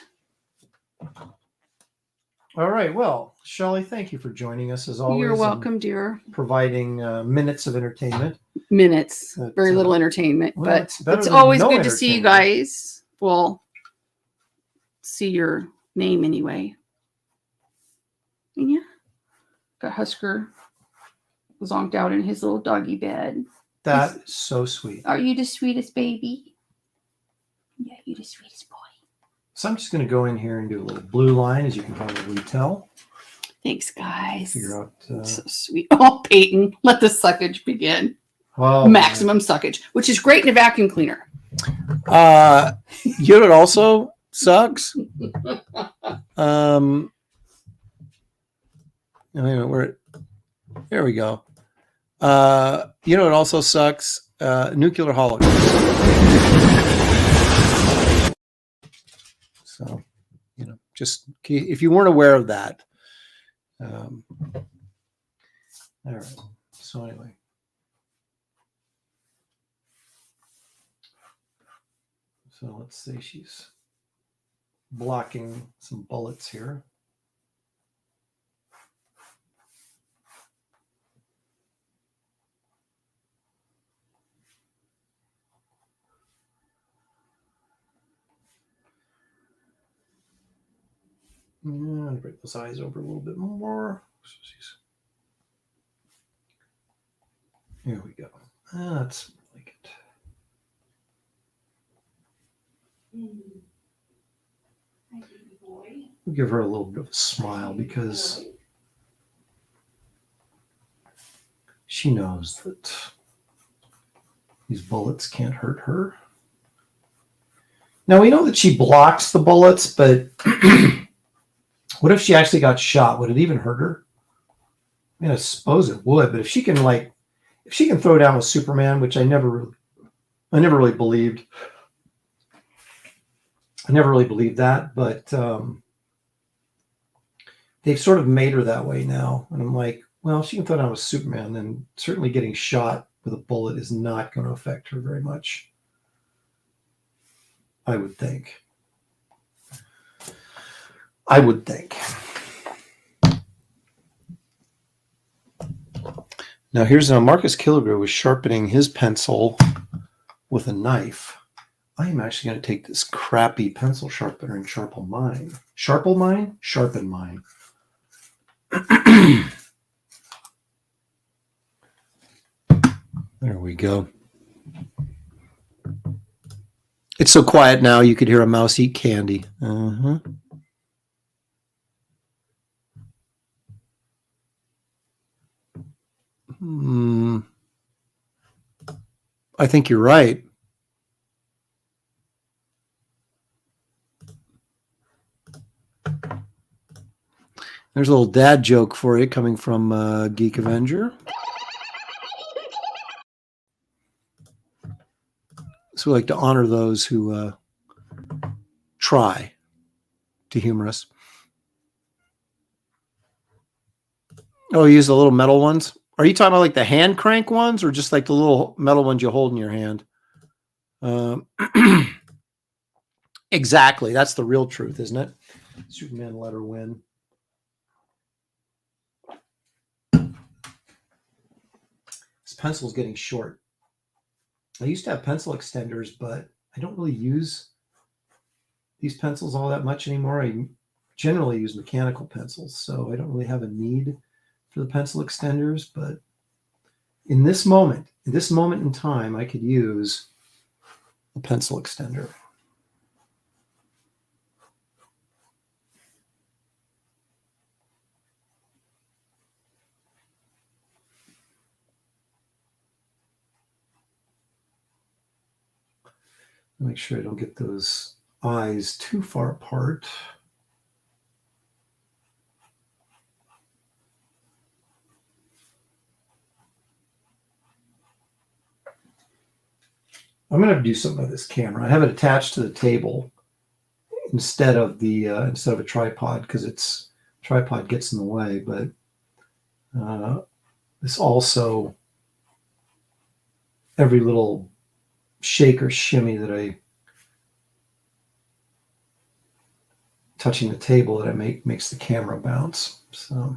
All right. Well, Shelley, thank you for joining us as always. You're welcome, dear. Providing minutes of entertainment. Minutes. But, Very little entertainment, well, but better it's than always no good to see you entertainment. guys. Well, see your name anyway. And yeah. Got Husker zonked out in his little doggy bed. That's so sweet. Are you the sweetest baby? Yeah, you're the sweetest boy. So I'm just going to go in here and do a little blue line, as you can probably tell. Thanks, guys. Figure out. So sweet. Oh, Peyton, let the suckage begin. Oh, Maximum suckage, which is great in a vacuum cleaner. You know what also sucks. There we go. You know, it also sucks. Nuclear holocaust. So, you know, just if you weren't aware of that. All right. So anyway. So let's say she's blocking some bullets here. Yeah, I'll break those eyes over a little bit more. Here we go. That's really good. We'll give her a little bit of a smile because she knows that these bullets can't hurt her. Now we know that she blocks the bullets, but what if she actually got shot? Would it even hurt her? I mean, I suppose it would, but if she can throw down with Superman, which I never really believed. I never really believed that, but they've sort of made her that way now. And I'm like, well, if she can throw down with Superman, then certainly getting shot with a bullet is not going to affect her very much. I would think. Now here's Marcus Killigrew was sharpening his pencil with a knife. I am actually going to take this crappy pencil sharpener and sharpen mine. Sharpen mine. There we go. It's so quiet now you could hear a mouse eat candy. I think you're right. There's a little dad joke for you coming from Geek Avenger. So we like to honor those who try to humor us. Oh, you use the little metal ones? Are you talking about like the hand crank ones or just like the little metal ones you hold in your hand? Exactly. That's the real truth, isn't it? Superman let her win. This pencil's getting short. I used to have pencil extenders, but I don't really use these pencils all that much anymore. I generally use mechanical pencils, so I don't really have a need for the pencil extenders. But in this moment in time, I could use a pencil extender. Make sure I don't get those eyes too far apart. I'm going to do something with this camera. I have it attached to the table instead of a tripod because its tripod gets in the way. But this also, every little shake or shimmy that I touching the table that I makes the camera bounce. So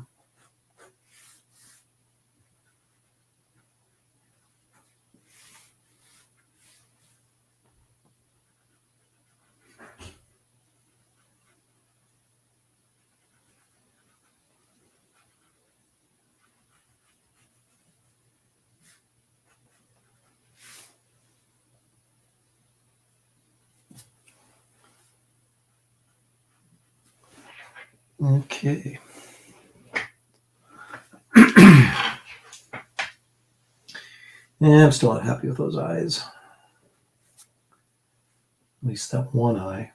okay. Yeah, I'm still not happy with those eyes. At least that one eye.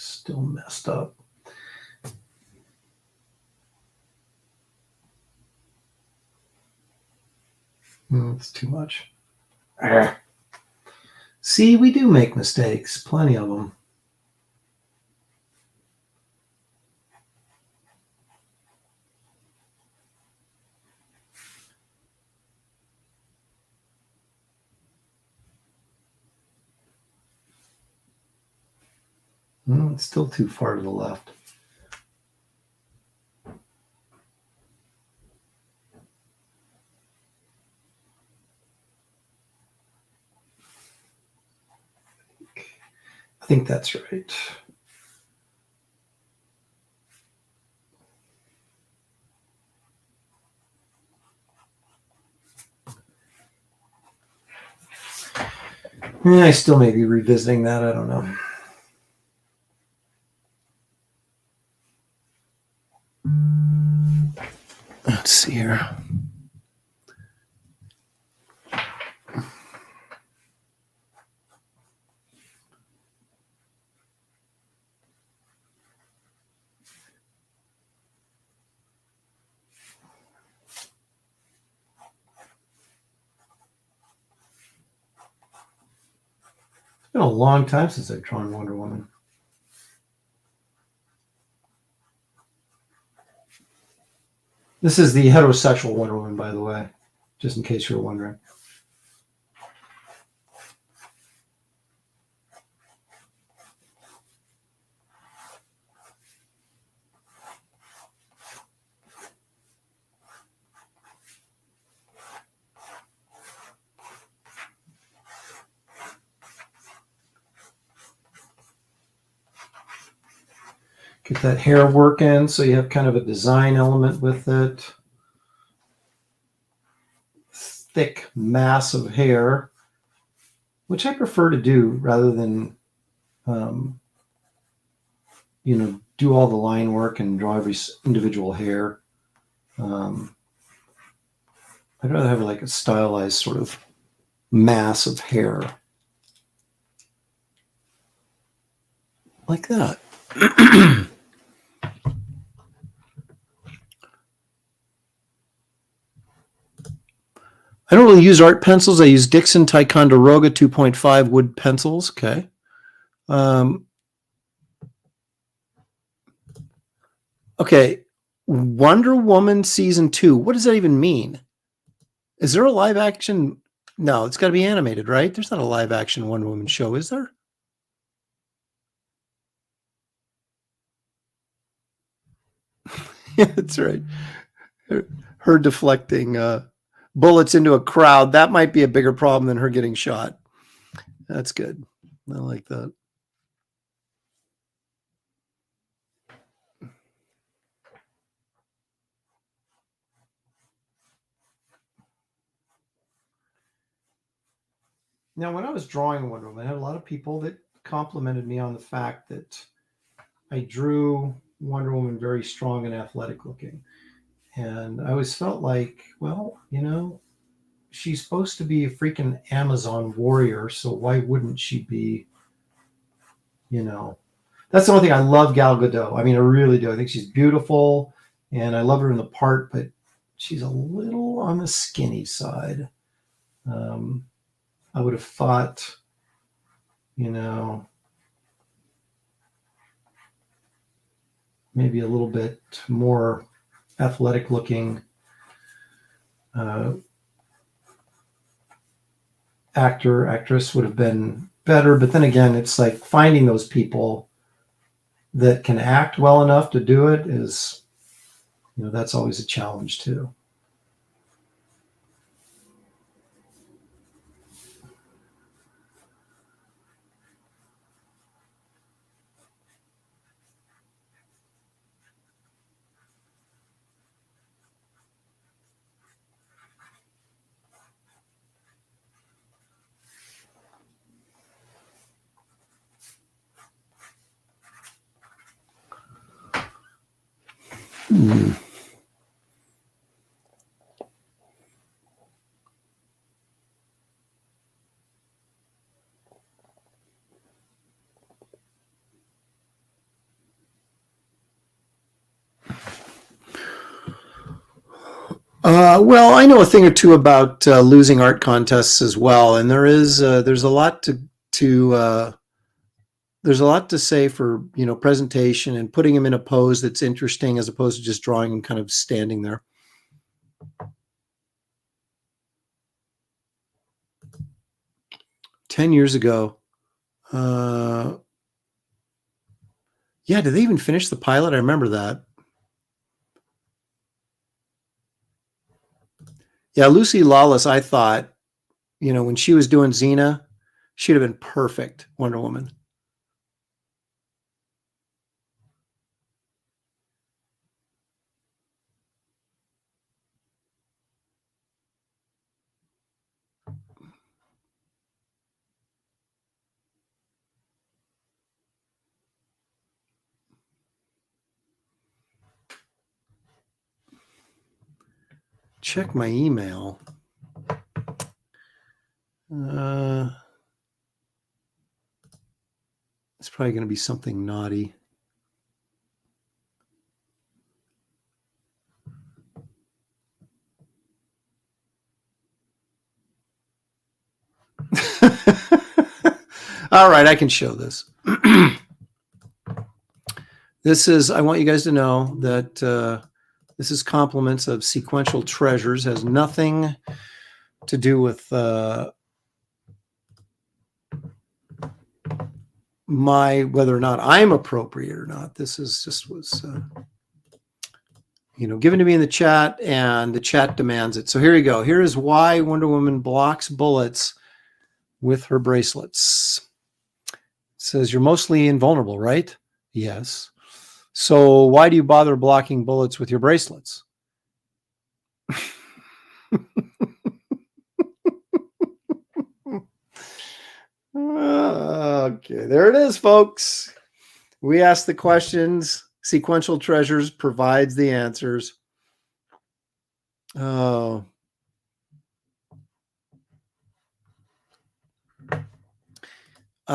Still messed up. It's too much. See, we do make mistakes. Plenty of them. It's still too far to the left. I think that's right. I still may be revisiting that. I don't know. Let's see here. It's been a long time since I've drawn Wonder Woman. This is the heterosexual Wonder Woman, by the way, just in case you're wondering. Get that hair work in so you have kind of a design element with it. Thick mass of hair, which I prefer to do rather than, do all the line work and draw every individual hair. I'd rather have like a stylized sort of mass of hair. Like that. I don't really use art pencils. I use Dixon Ticonderoga 2.5 wood pencils. Okay. Okay. Wonder Woman season 2. What does that even mean? Is there a live action? No, it's got to be animated, right? There's not a live action Wonder Woman show, is there? Yeah, that's right. Her deflecting bullets into a crowd. That might be a bigger problem than her getting shot. That's good. I like that. Now, when I was drawing Wonder Woman, I had a lot of people that complimented me on the fact that I drew Wonder Woman very strong and athletic looking. And I always felt like, well, she's supposed to be a freaking Amazon warrior, so why wouldn't she be, That's the only thing. I love Gal Gadot. I mean, I really do. I think she's beautiful, and I love her in the part, but she's a little on the skinny side. I would have thought, maybe a little bit more athletic looking actress would have been better. But then again, it's like finding those people that can act well enough to do it is, that's always a challenge too. Well, I know a thing or two about losing art contests as well, and there's a lot there's a lot to say for presentation and putting him in a pose that's interesting as opposed to just drawing him kind of standing there. "10 years ago." Yeah, did they even finish the pilot? I remember that. Yeah, Lucy Lawless, I thought, when she was doing Xena, she'd have been perfect Wonder Woman. Check my email. It's probably going to be something naughty. All right, I can show this. I want you guys to know that this is compliments of Sequential Treasures. Has nothing to do with whether or not I'm appropriate or not. This is just was given to me in the chat, and the chat demands it. So here you go. Here is why Wonder Woman blocks bullets with her bracelets. It says, "You're mostly invulnerable, right?" Yes. "So why do you bother blocking bullets with your bracelets?" Okay, there it is, folks. We ask the questions. Sequential Treasures provides the answers. Oh.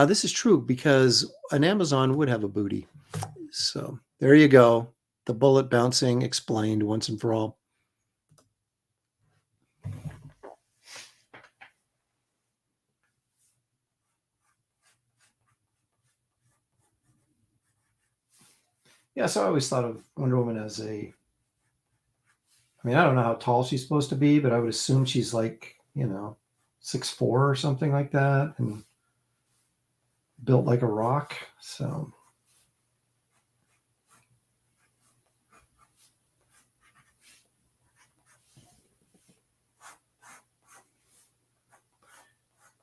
This is true because an Amazon would have a booty. So there you go. The bullet bouncing explained once and for all. Yeah, so I always thought of Wonder Woman as I don't know how tall she's supposed to be, but I would assume she's like, 6'4" or something like that, and built like a rock. So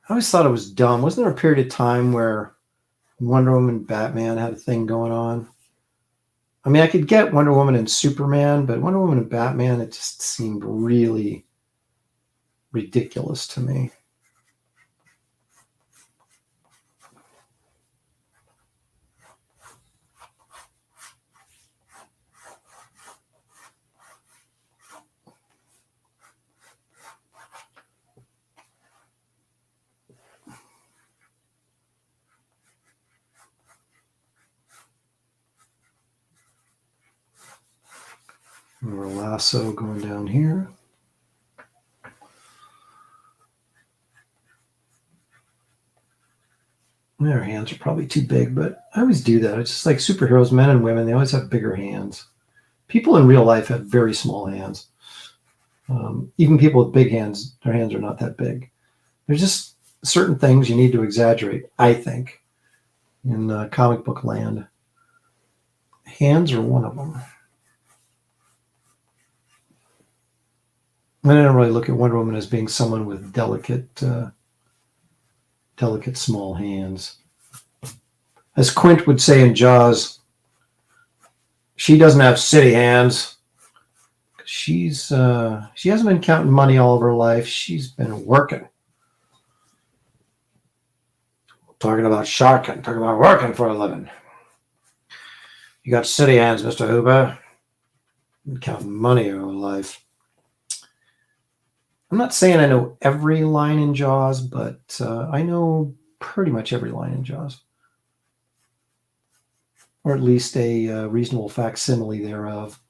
I always thought it was dumb. Wasn't there a period of time where Wonder Woman and Batman had a thing going on? I could get Wonder Woman and Superman, but Wonder Woman and Batman, it just seemed really ridiculous to me. More lasso going down here. Their hands are probably too big, but I always do that. It's just like superheroes, men and women, they always have bigger hands. People in real life have very small hands. Even people with big hands, their hands are not that big. There's just certain things you need to exaggerate, I think, in comic book land. Hands are one of them. I don't really look at Wonder Woman as being someone with delicate small hands. As Quint would say in Jaws, she doesn't have city hands. She hasn't been counting money all of her life. She's been working. Talking about sharking, talking about working for a living. You got city hands, Mr. Hoover. Been counting money all her life. I'm not saying I know every line in Jaws, but I know pretty much every line in Jaws. Or at least a reasonable facsimile thereof.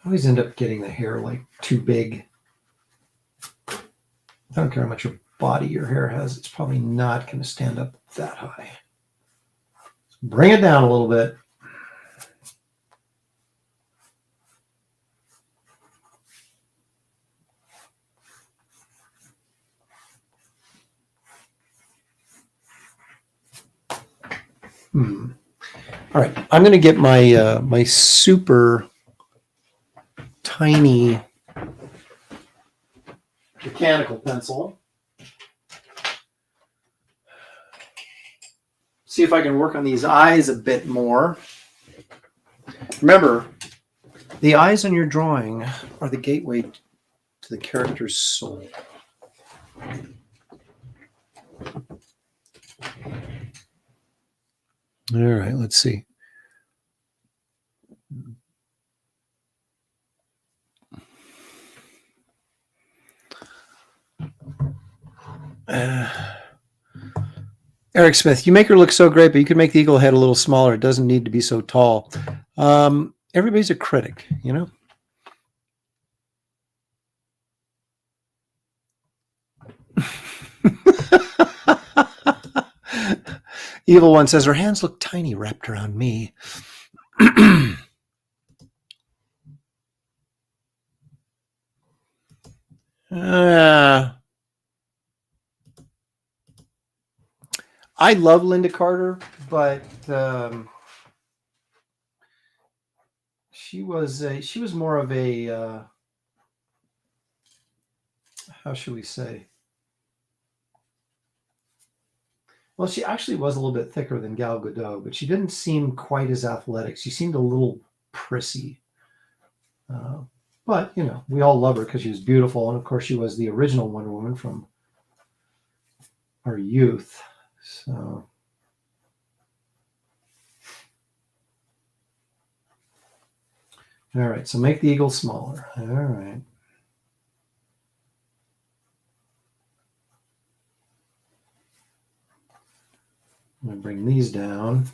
I always end up getting the hair like too big. I don't care how much your body your hair has. It's probably not going to stand up that high. So bring it down a little bit. All right, I'm going to get my my super tiny mechanical pencil. See if I can work on these eyes a bit more. Remember, the eyes on your drawing are the gateway to the character's soul. All right, let's see. Eric Smith, you make her look so great, but you could make the eagle head a little smaller. It doesn't need to be so tall. Everybody's a critic, you know? Evil One says, her hands look tiny wrapped around me. I love Linda Carter, but she was more of a how should we say? Well, she actually was a little bit thicker than Gal Gadot, but she didn't seem quite as athletic. She seemed a little prissy. But, you know, we all love her because she was beautiful. And, of course, she was the original Wonder Woman from our youth. So, all right. So make the eagle smaller. All right. I'm going to bring these down.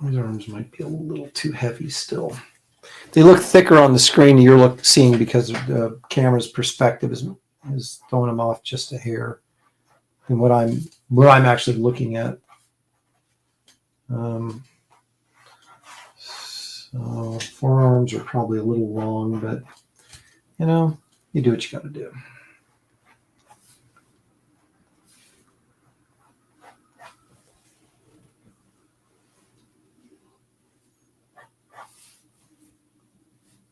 These arms might be a little too heavy still. They look thicker on the screen you're seeing because the camera's perspective is throwing them off just a hair than what I'm actually looking at. So forearms are probably a little long, but you know, you do what you got to do.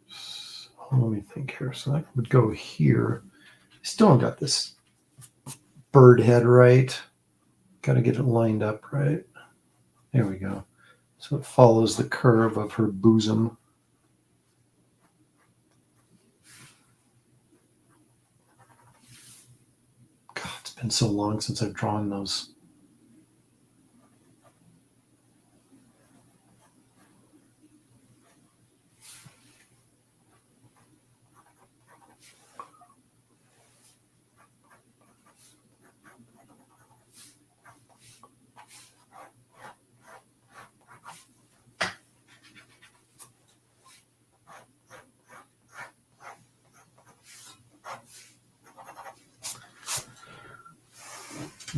So let me think here. So that would go here. Still haven't got this bird head right. Got to get it lined up right. There we go. So it follows the curve of her bosom. God, it's been so long since I've drawn those.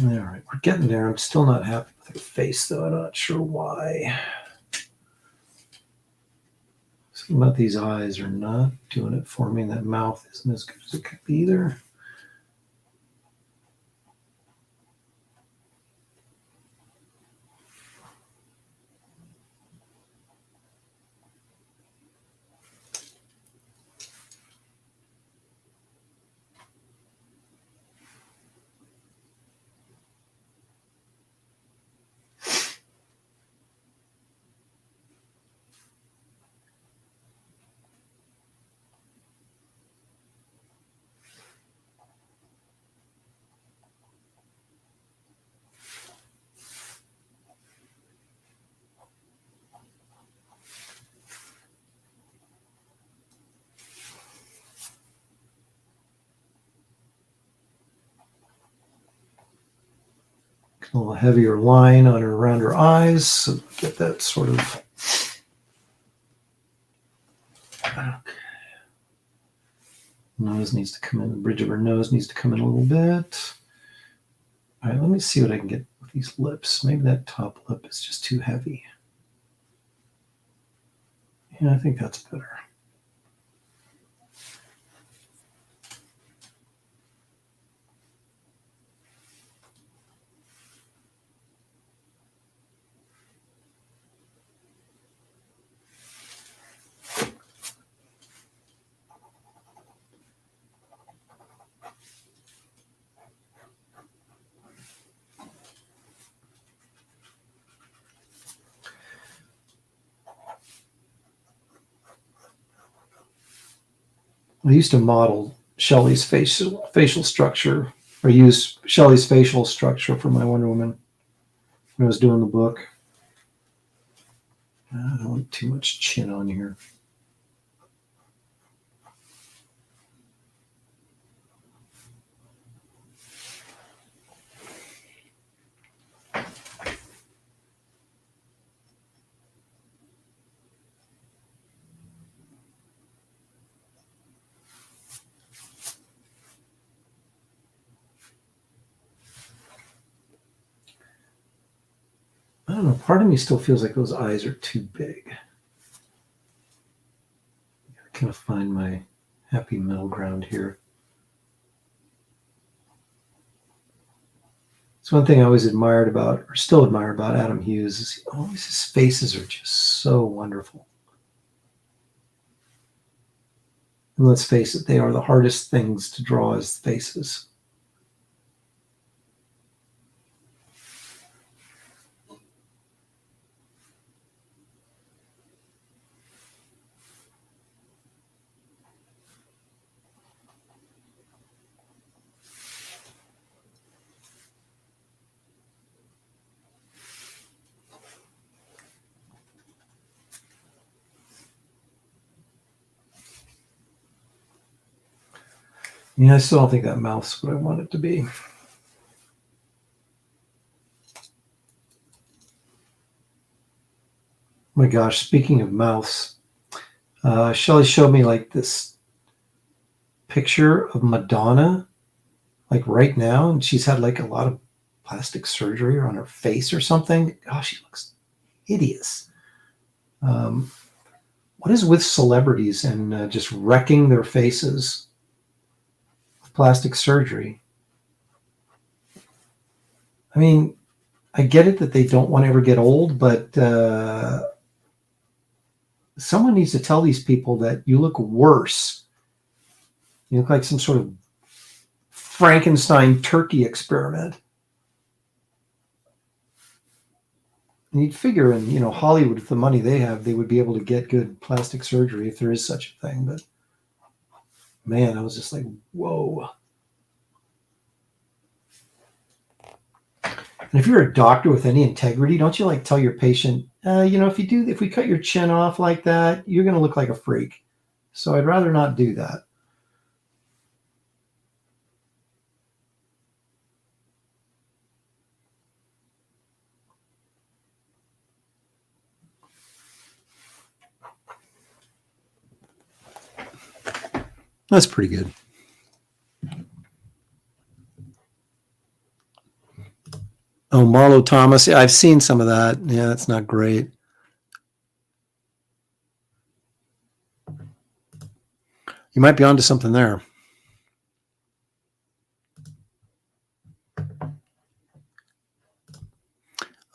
All right, we're getting there. I'm still not happy with her face, though. I'm not sure why. Something about these eyes are not doing it for me. That mouth isn't as good as it could be either. A little heavier line on her around her eyes. So get that sort of. Nose needs to come in. The bridge of her nose needs to come in a little bit. All right, let me see what I can get with these lips. Maybe that top lip is just too heavy. Yeah, I think that's better. I used to model Shelley's facial structure, or use Shelley's facial structure for my Wonder Woman when I was doing the book. I don't want too much chin on here. I don't know. Part of me still feels like those eyes are too big. I kind of find my happy middle ground here. It's one thing I always admired about, or still admire about Adam Hughes, is always his faces are just so wonderful. And let's face it, they are the hardest things to draw as faces. Yeah, I still don't think that mouth's what I want it to be. My gosh, speaking of mouths, Shelley showed me like this picture of Madonna, like right now, and she's had like a lot of plastic surgery on her face or something. Gosh, she looks hideous. What is with celebrities and just wrecking their faces with plastic surgery? I mean, I get it that they don't want to ever get old, but someone needs to tell these people that you look worse. You look like some sort of Frankenstein turkey experiment. And you'd figure in, Hollywood, with the money they have, they would be able to get good plastic surgery if there is such a thing. But man, I was just like, whoa. And if you're a doctor with any integrity, don't you like tell your patient, if we cut your chin off like that, you're going to look like a freak. So I'd rather not do that. That's pretty good. Oh, Marlo Thomas. Yeah, I've seen some of that. Yeah, that's not great. You might be onto something there.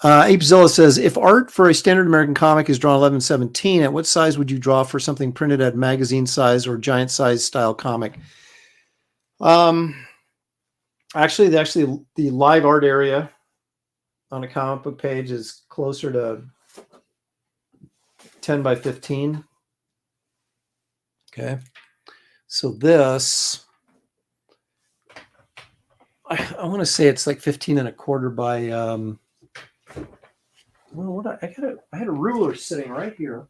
Apezilla says, if art for a standard American comic is drawn 11/17, at what size would you draw for something printed at magazine size or giant size style comic? Actually, the live art area on a comic book page is closer to 10 by 15. Okay. So this, I want to say it's like 15 and a quarter by, well, I had a ruler sitting right here.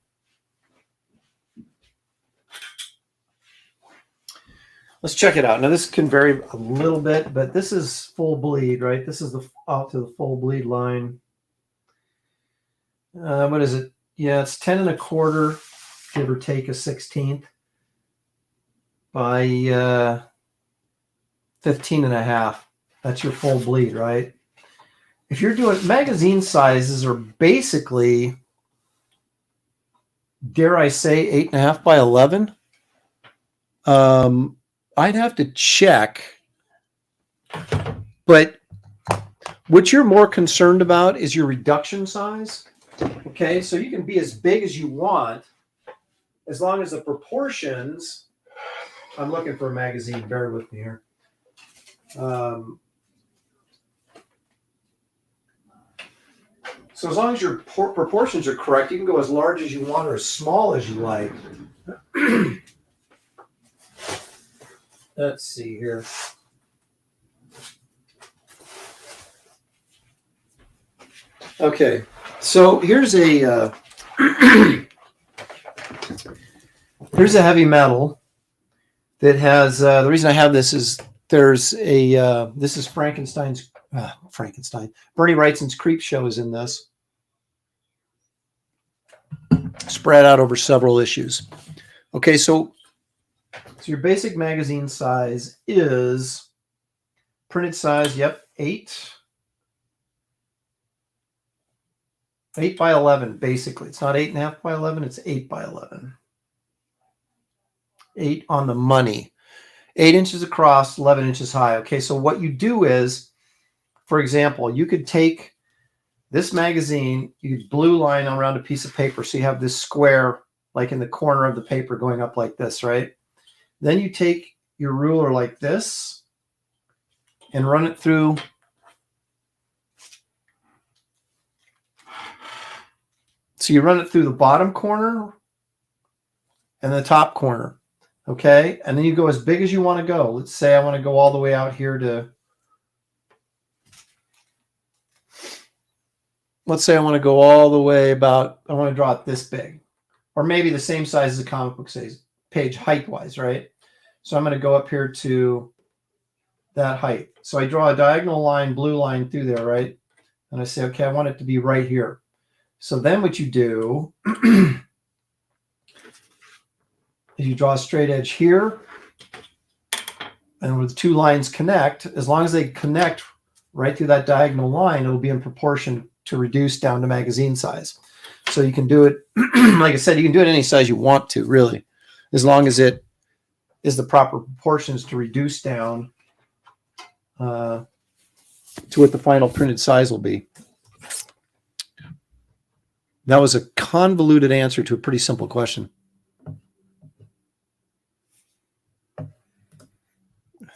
Let's check it out. Now this can vary a little bit, but this is full bleed, right? This is the out to the full bleed line. What is it? Yeah, it's 10 1/4, give or take a 16th by 15 1/2. That's your full bleed, right? If you're doing magazine sizes are basically, dare I say, 8 1/2 by 11. I'd have to check, but what you're more concerned about is your reduction size. Okay, so you can be as big as you want as long as the proportions. I'm looking for a magazine. Bear with me here. So as long as your proportions are correct, you can go as large as you want or as small as you like. Let's see here. Okay, so here's a here's a heavy metal that has. The reason I have this is there's a this is Bernie Wrightson's Creep Show is in this, spread out over several issues. Okay, so your basic magazine size is printed size. Yep, 8 by 11. Basically, it's not 8 1/2 by 11. It's 8 by 11. 8 on the money. 8 inches across, 11 inches high. Okay, so what you do is, for example, you could take this magazine, you could blue line around a piece of paper, so you have this square like in the corner of the paper going up like this, right? Then you take your ruler like this and run it through so you run it through the bottom corner and the top corner, okay? And then you go as big as you want to go. Let's say I want to go all the way out here to, let's say I want to go all the way about, I want to draw it this big, or maybe the same size as a comic book size, page height-wise, right? So I'm going to go up here to that height. So I draw a diagonal line, blue line through there, right? And I say, okay, I want it to be right here. So then what you do is you draw a straight edge here, and where the two lines connect, as long as they connect right through that diagonal line, it'll be in proportion to reduce down to magazine size. So you can do it, like I said, you can do it any size you want to, really, as long as it is the proper proportions to reduce down to what the final printed size will be. That was a convoluted answer to a pretty simple question.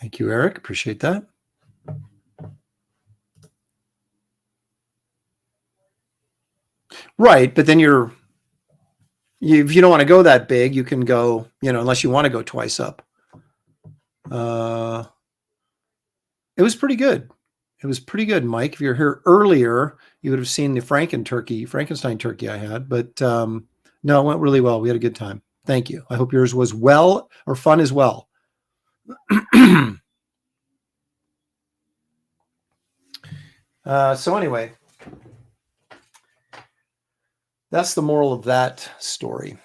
Thank you, Eric. Appreciate that. Right, but then if you don't want to go that big, you can go, unless you want to go twice up. It was pretty good. It was pretty good, Mike. If you're here earlier, you would have seen the Frankenstein turkey I had. But no, it went really well. We had a good time. Thank you. I hope yours was well or fun as well. So anyway, that's the moral of that story.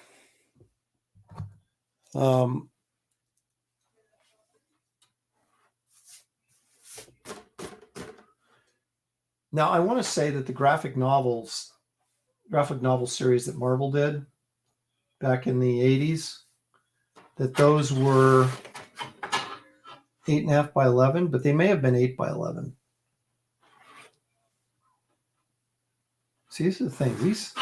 Now, I want to say that the graphic novel series that Marvel did back in the 80s, that those were 8 1/2 by 11, but they may have been 8 by 11. See, these are the things.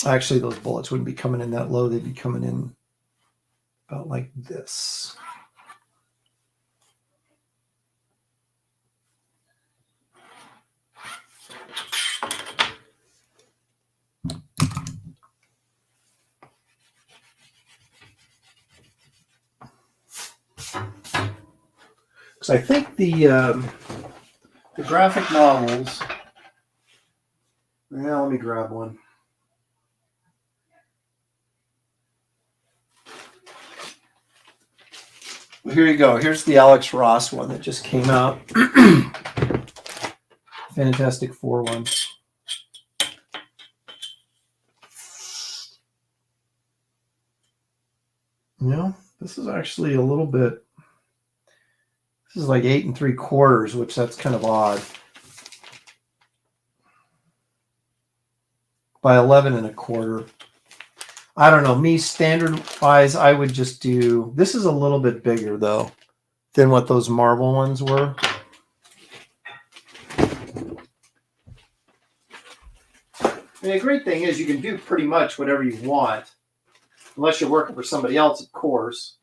Actually, those bullets wouldn't be coming in that low. They'd be coming in about like this. Because I think the graphic novels. Yeah, let me grab one. Well, here you go. Here's the Alex Ross one that just came out. Fantastic Four one. Yeah, this is actually a little bit. This is like 8 3/4, which that's kind of odd. By 11 1/4. I don't know. Me, standard wise, I would just do. This is a little bit bigger though than what those Marvel ones were. And the great thing is you can do pretty much whatever you want, unless you're working for somebody else, of course.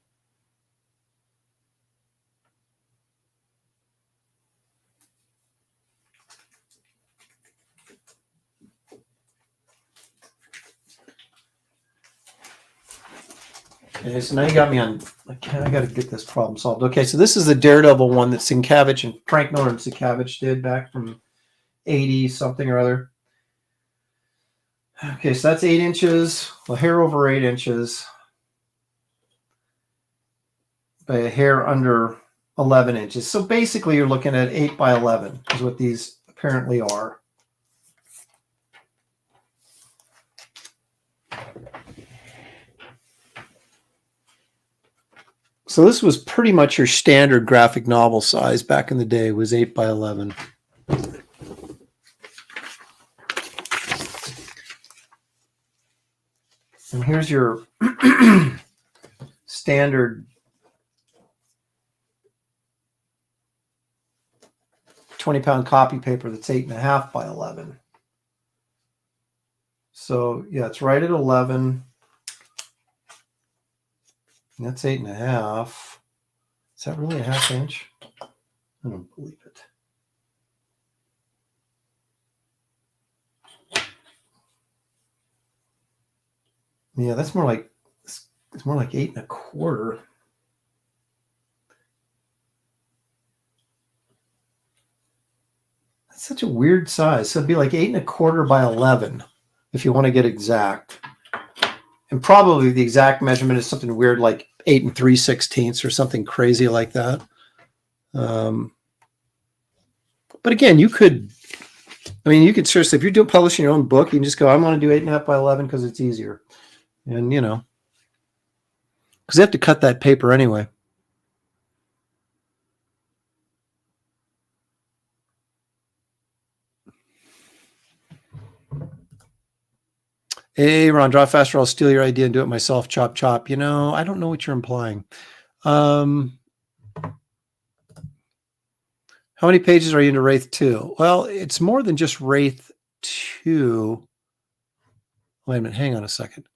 Okay, so now you got me on. I got to get this problem solved. Okay, so this is the Daredevil one that Sienkiewicz and Frank Miller and Sienkiewicz did back from 80 something or other. Okay, so that's 8 inches, a hair over 8 inches by a hair under 11 inches. So basically you're looking at 8 by 11 is what these apparently are. So this was pretty much your standard graphic novel size back in the day, was 8 by 11. And here's your standard 20-pound copy paper that's 8.5 by 11. So yeah, it's right at 11. And that's 8.5. Is that really a half inch? I don't believe it. Yeah, that's more like, it's more like 8 1/4. That's such a weird size. So it'd be like 8 1/4 by 11 if you want to get exact. And probably the exact measurement is something weird like 8 3/16 or something crazy like that. But again, you could seriously, if you're doing publishing your own book, you can just go, I want to do 8.5 by 11 because it's easier. And, because they have to cut that paper anyway. Hey, Ron, draw faster. I'll steal your idea and do it myself. Chop, chop. I don't know what you're implying. How many pages are you into Wraith 2? Well, it's more than just Wraith 2. Wait a minute. Hang on a second.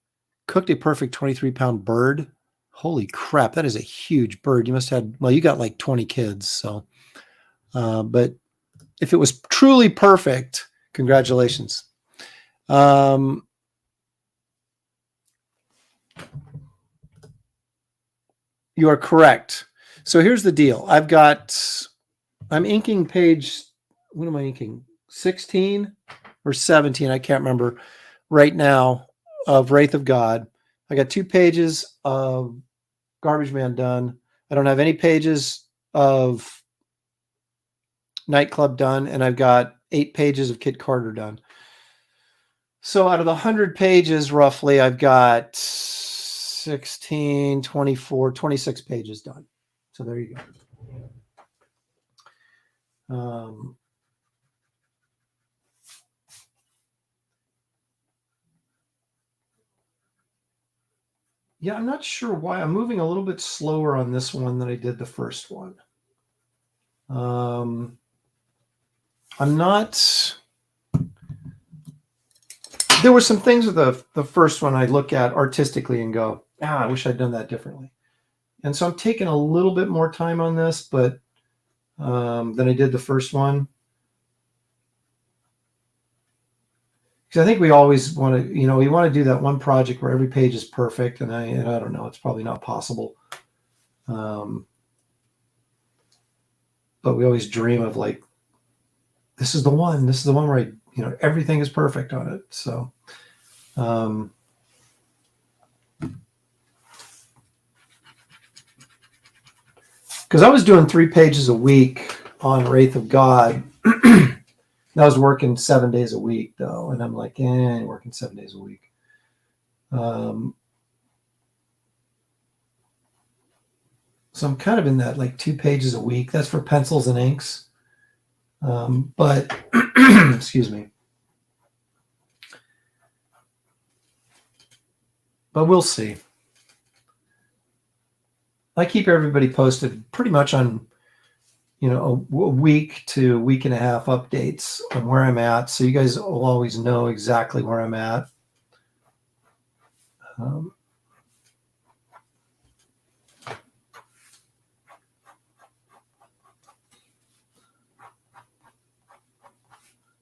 Cooked a perfect 23-pound bird. Holy crap. That is a huge bird. You must have, you got like 20 kids. So, but if it was truly perfect, congratulations. You are correct. So here's the deal. I'm inking page, what am I inking? 16 or 17, I can't remember right now, of Wraith of God. I got 2 pages of Garbage Man done. I don't have any pages of Nightclub done, and I've got 8 pages of Kid Carter done. So out of the 100 pages, roughly, I've got 16, 24, 26 pages done. So there you go. Yeah, I'm not sure why. I'm moving a little bit slower on this one than I did the first one. I'm not... There were some things with the first one I look at artistically and go, I wish I'd done that differently. And so I'm taking a little bit more time on this, but than I did the first one. Because I think we always want to, we want to do that one project where every page is perfect, and I don't know, it's probably not possible. But we always dream of like, this is the one where everything is perfect on it. So, because I was doing 3 pages a week on Wraith of God. I was working 7 days a week though, and I'm like, working 7 days a week. So I'm kind of in that like 2 pages a week. That's for pencils and inks. But excuse me. But we'll see. I keep everybody posted pretty much on, a week to week and a half updates on where I'm at. So you guys will always know exactly where I'm at.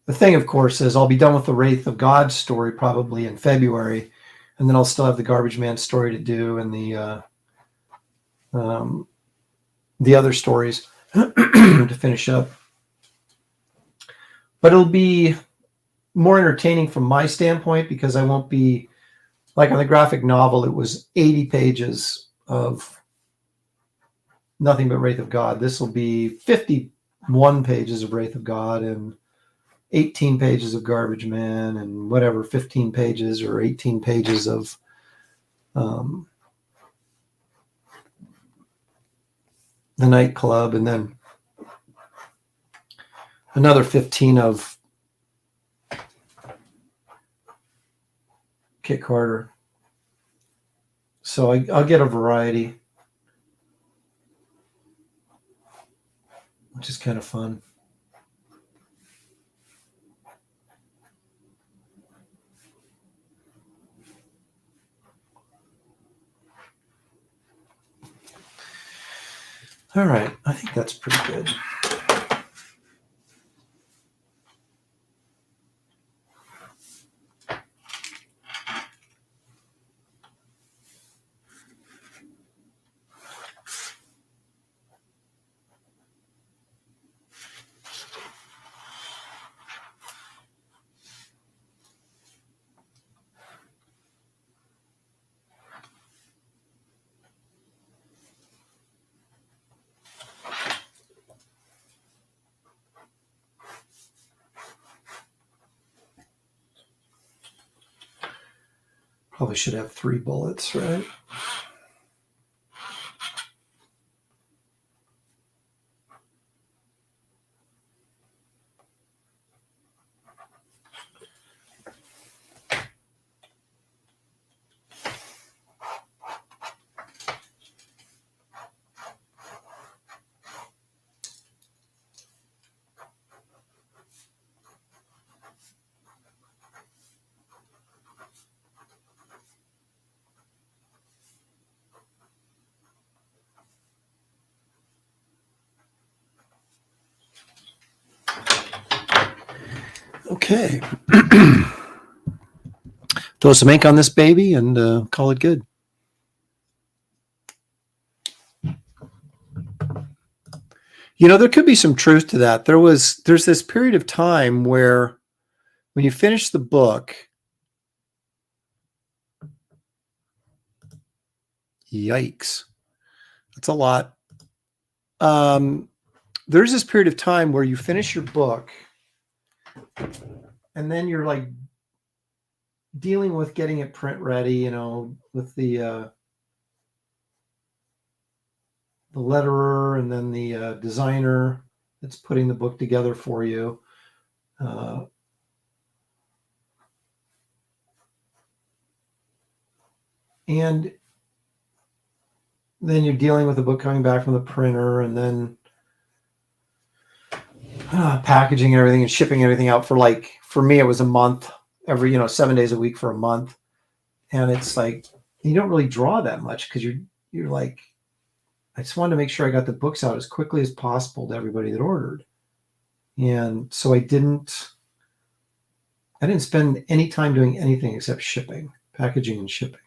The thing, of course, is I'll be done with the Wraith of God story probably in February, and then I'll still have the Garbage Man story to do and the other stories to finish up. But it'll be more entertaining from my standpoint because I won't be like on the graphic novel. It was 80 pages of nothing but Wraith of God. This will be 51 pages of Wraith of God and 18 pages of Garbage Man and whatever, 15 pages or 18 pages of the Nightclub, and then another 15 of Kit Carter. So I'll get a variety, which is kind of fun. All right, I think that's pretty good. Probably should have 3 bullets, right? Okay. Throw some ink on this baby and call it good. There could be some truth to that. There's this period of time where when you finish the book, yikes, that's a lot. There's this period of time where you finish your book and then you're like dealing with getting it print ready, with the letterer and then the designer that's putting the book together for you. And then you're dealing with the book coming back from the printer and then packaging everything and shipping everything out for me, it was a month, every, 7 days a week for a month. And it's like, you don't really draw that much because you're like, I just wanted to make sure I got the books out as quickly as possible to everybody that ordered. And so I didn't spend any time doing anything except shipping, packaging and shipping.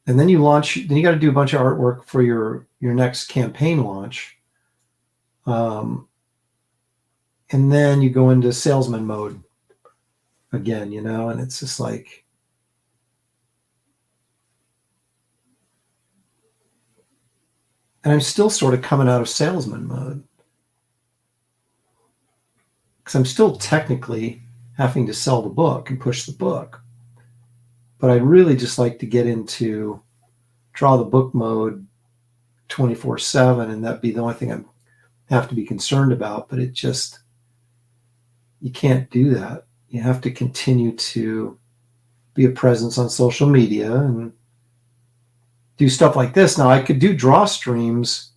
And then you got to do a bunch of artwork for your next campaign launch. And then you go into salesman mode again, and it's just like, And I'm still sort of coming out of salesman mode. Because I'm still technically having to sell the book and push the book. But I really just like to get into draw the book mode 24/7, and that'd be the only thing I have to be concerned about. But it just, you can't do that. You have to continue to be a presence on social media and do stuff like this. Now I could do draw streams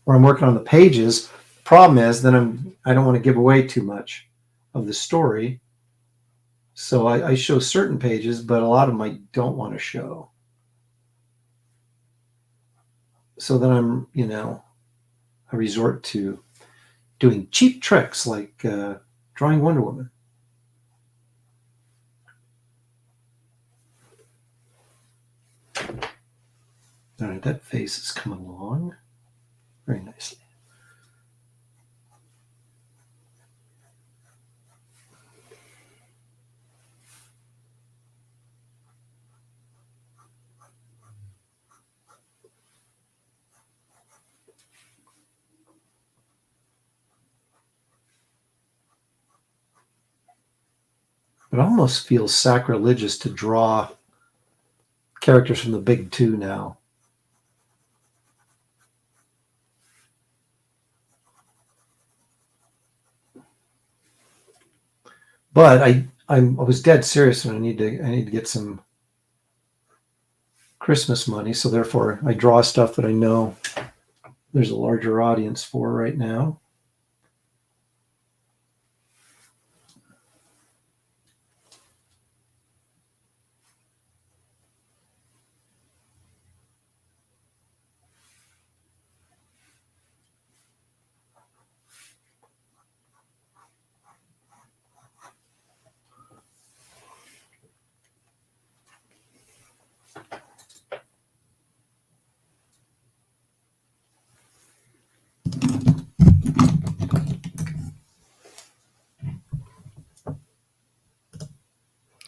where I'm working on the pages. Problem is, then I don't want to give away too much of the story. So I show certain pages, but a lot of them I don't want to show. So then I resort to doing cheap tricks like drawing Wonder Woman. All right, that face is coming along very nicely. It almost feels sacrilegious to draw characters from the big two now. But I was dead serious when I need to get some Christmas money, so therefore I draw stuff that I know there's a larger audience for right now.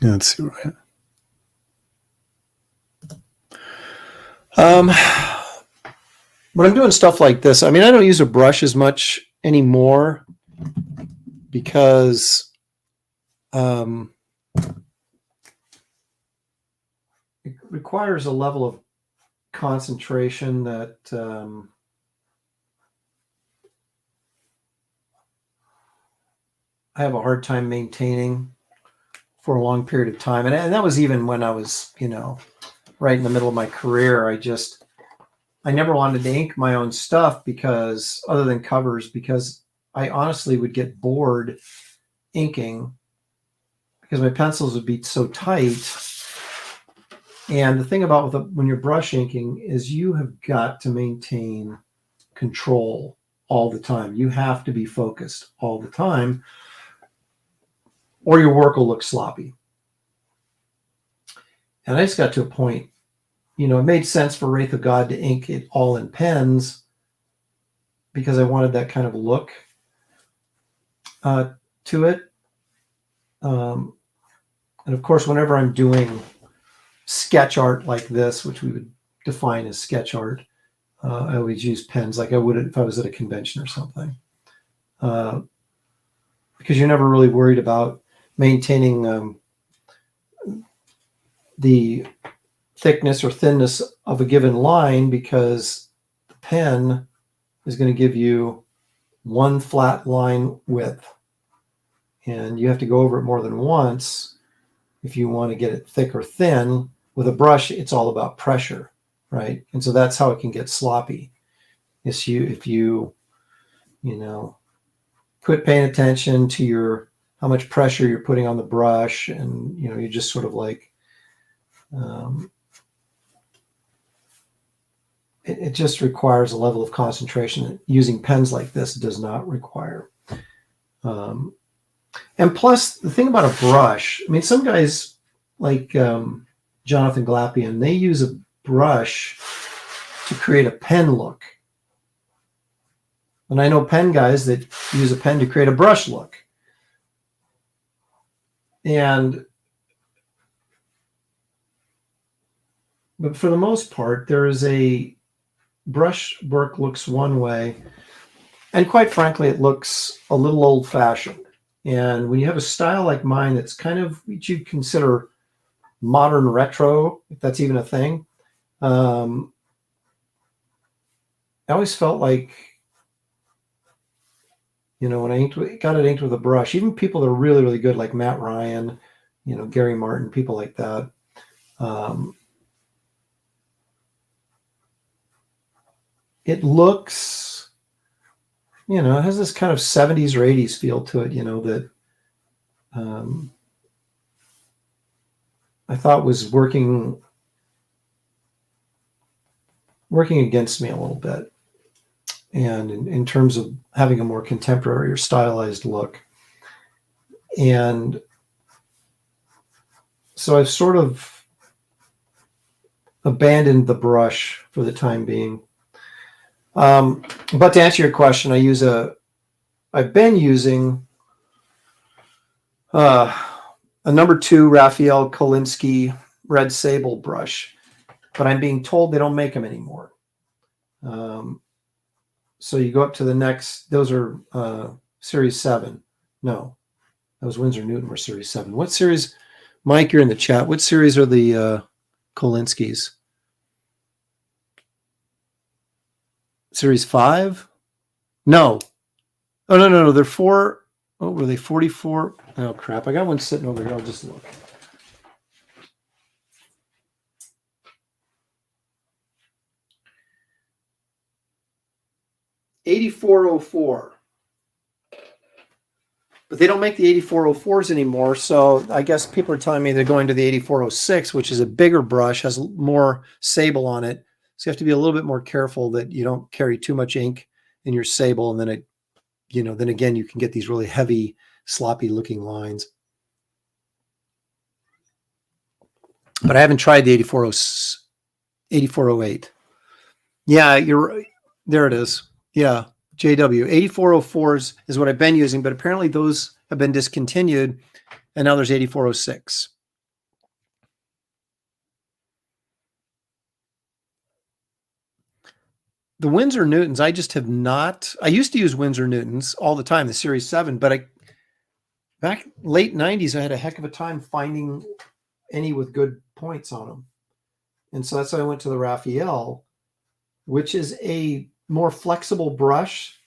Yeah, let's see what when I'm doing stuff like this, I mean, I don't use a brush as much anymore because it requires a level of concentration that I have a hard time maintaining for a long period of time. And that was even when I was, right in the middle of my career. I never wanted to ink my own stuff because, other than covers, because I honestly would get bored inking because my pencils would be so tight. And the thing about when you're brush inking is you have got to maintain control all the time. You have to be focused all the time, or your work will look sloppy. And I just got to a point, it made sense for Wraith of God to ink it all in pens because I wanted that kind of look to it. And of course, whenever I'm doing sketch art like this, which we would define as sketch art, I always use pens like I would if I was at a convention or something. Because you're never really worried about maintaining the thickness or thinness of a given line, because the pen is going to give you one flat line width, and you have to go over it more than once if you want to get it thick or thin. With a brush, it's all about pressure, right? And so that's how it can get sloppy. If you quit paying attention to how much pressure you're putting on the brush, and you just sort of like it just requires a level of concentration that using pens like this does not require. And plus, the thing about a brush, I mean, some guys like Jonathan Glapian, they use a brush to create a pen look. And I know pen guys that use a pen to create a brush look. But for the most part, there is a brush work looks one way, and quite frankly, it looks a little old-fashioned. And when you have a style like mine that's kind of what you'd consider modern retro, if that's even a thing, I always felt like, you know, when I got it inked with a brush, even people that are really, really good, like Matt Ryan, you know, Gary Martin, people like that, it looks, you know, it has this kind of 70s or 80s feel to it, you know, that I thought was working against me a little bit. And in terms of having a more contemporary or stylized look. And so I've sort of abandoned the brush for the time being. But to answer your question, I've been using a number 2 Raphael Kolinsky red sable brush, but I'm being told they don't make them anymore. So you go up to the next, those are series 7. No, those Winsor Newton were series 7. What series, Mike, you're in the chat. What series are the Kolinskis? Series 5? No. Oh, no. They're 4. Oh, were they 44? Oh, crap. I got one sitting over here. I'll just look. $84.04. But they don't make the 8404s anymore, so I guess people are telling me they're going to the 8406, which is a bigger brush, has more sable on it. So you have to be a little bit more careful that you don't carry too much ink in your sable, and then it, you know, then again you can get these really heavy, sloppy looking lines. But I haven't tried the 8408. Yeah, you're right. There it is. Yeah. JW 8404s is what I've been using, but apparently those have been discontinued, and now there's 8406. The Winsor Newtons, I just have not. I used to use Winsor Newtons all the time, the Series 7, but back late 90s, I had a heck of a time finding any with good points on them. And so that's why I went to the Raphael, which is a more flexible brush,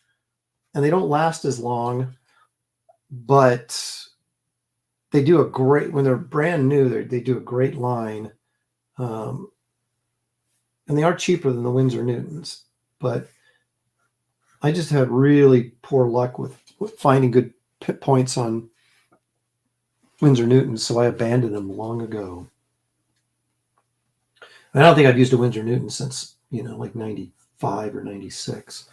and they don't last as long, but they do a great, when they're brand new, they do a great line. And they are cheaper than the Winsor Newtons, but I just had really poor luck with finding good points on Winsor Newtons, so I abandoned them long ago. I don't think I've used a Winsor Newton since, you know, like 95 or 96.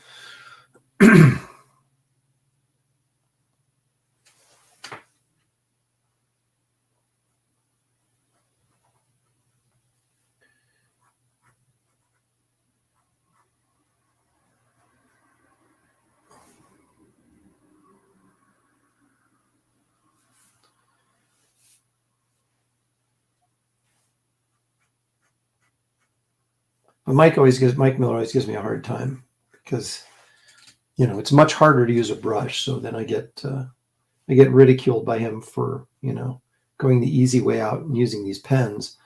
But Mike Miller always gives me a hard time because, you know, it's much harder to use a brush. So then I get ridiculed by him for, you know, going the easy way out and using these pens.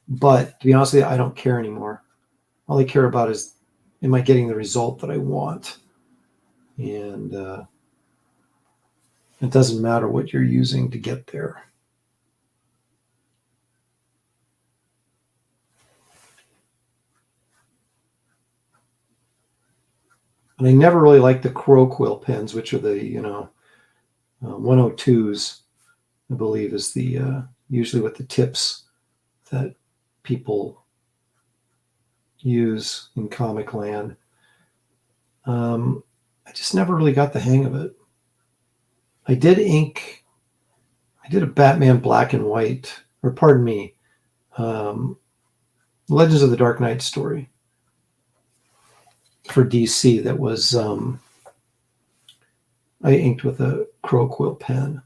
But to be honest with you, I don't care anymore. All I care about is, am I getting the result that I want? And it doesn't matter what you're using to get there. And I never really liked the crow quill pens, which are the, you know, 102s, I believe, is the usually with the tips that people use in comic land. I just never really got the hang of it. I did a Batman black and white, or pardon me, Legends of the Dark Knight story for DC that was I inked with a crow quill pen,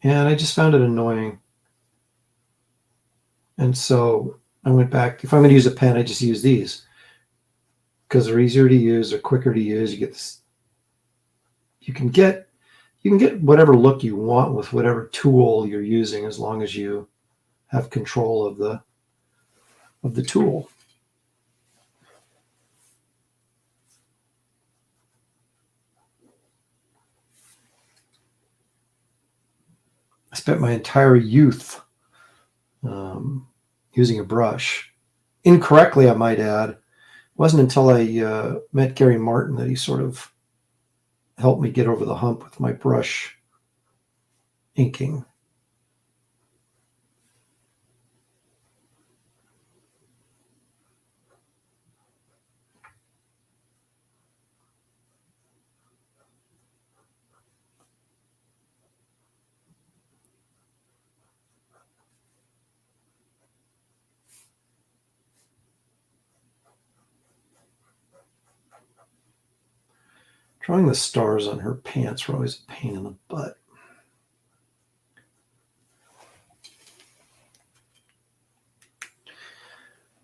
and I just found it annoying. And so I went back. If I'm going to use a pen, I just use these. because they're easier to use, they're quicker to use. You get this, you can get whatever look you want with whatever tool you're using, as long as you have control of the tool. I spent my entire youth using a brush. Incorrectly, I might add. It wasn't until I met Gary Martin that he sort of helped me get over the hump with my brush inking. Drawing the stars on her pants were always a pain in the butt.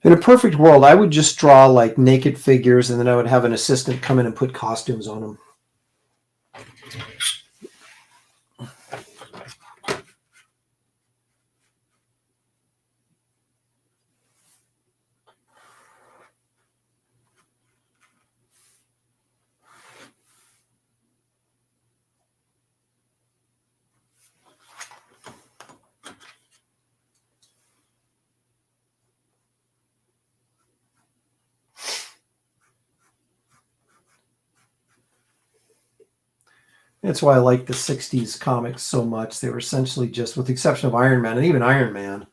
In a perfect world, I would just draw like naked figures, and then I would have an assistant come in and put costumes on them. That's why I like the 60s comics so much. They were essentially just, with the exception of Iron Man, and even Iron Man,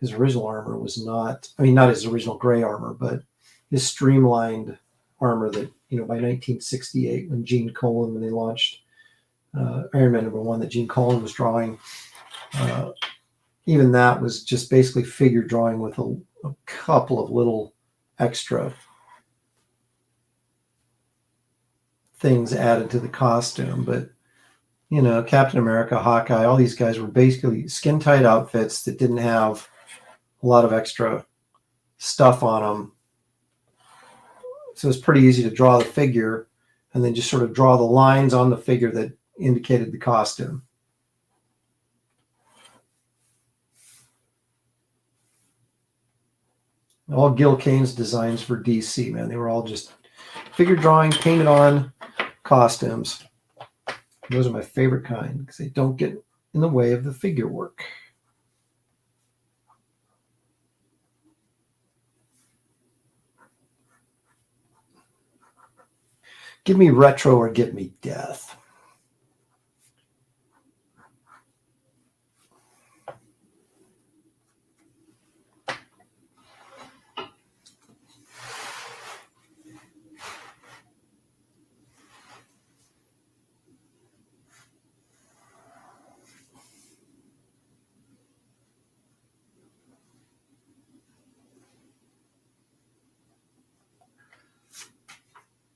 his original armor was not, I mean, not his original gray armor, but his streamlined armor that, by 1968, when Gene Colan, when they launched Iron Man #1 that Gene Colan was drawing, even that was just basically figure drawing with a couple of little extra things added to the costume. But Captain America, Hawkeye, all these guys were basically skin tight outfits that didn't have a lot of extra stuff on them, so it's pretty easy to draw the figure and then just sort of draw the lines on the figure that indicated the costume. All Gil Kane's designs for DC, man, they were all just figure drawing, painted on costumes. Those are my favorite kind because they don't get in the way of the figure work. Give me retro or give me death.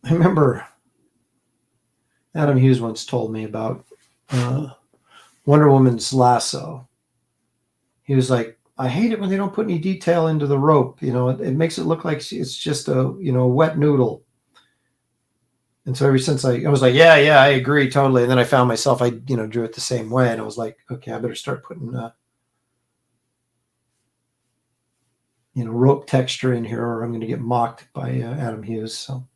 I remember Adam Hughes once told me about Wonder Woman's lasso. He was like, I hate it when they don't put any detail into the rope. It makes it look like it's just a wet noodle. And so ever since I was like, yeah, I agree totally. And then I found myself, I drew it the same way, and I was like, okay, I better start putting rope texture in here, or I'm going to get mocked by Adam Hughes. So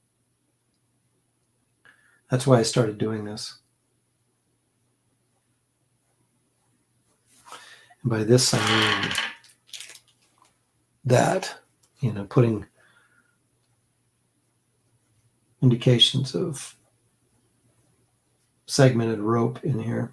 that's why I started doing this. And by this, I mean that, putting indications of segmented rope in here.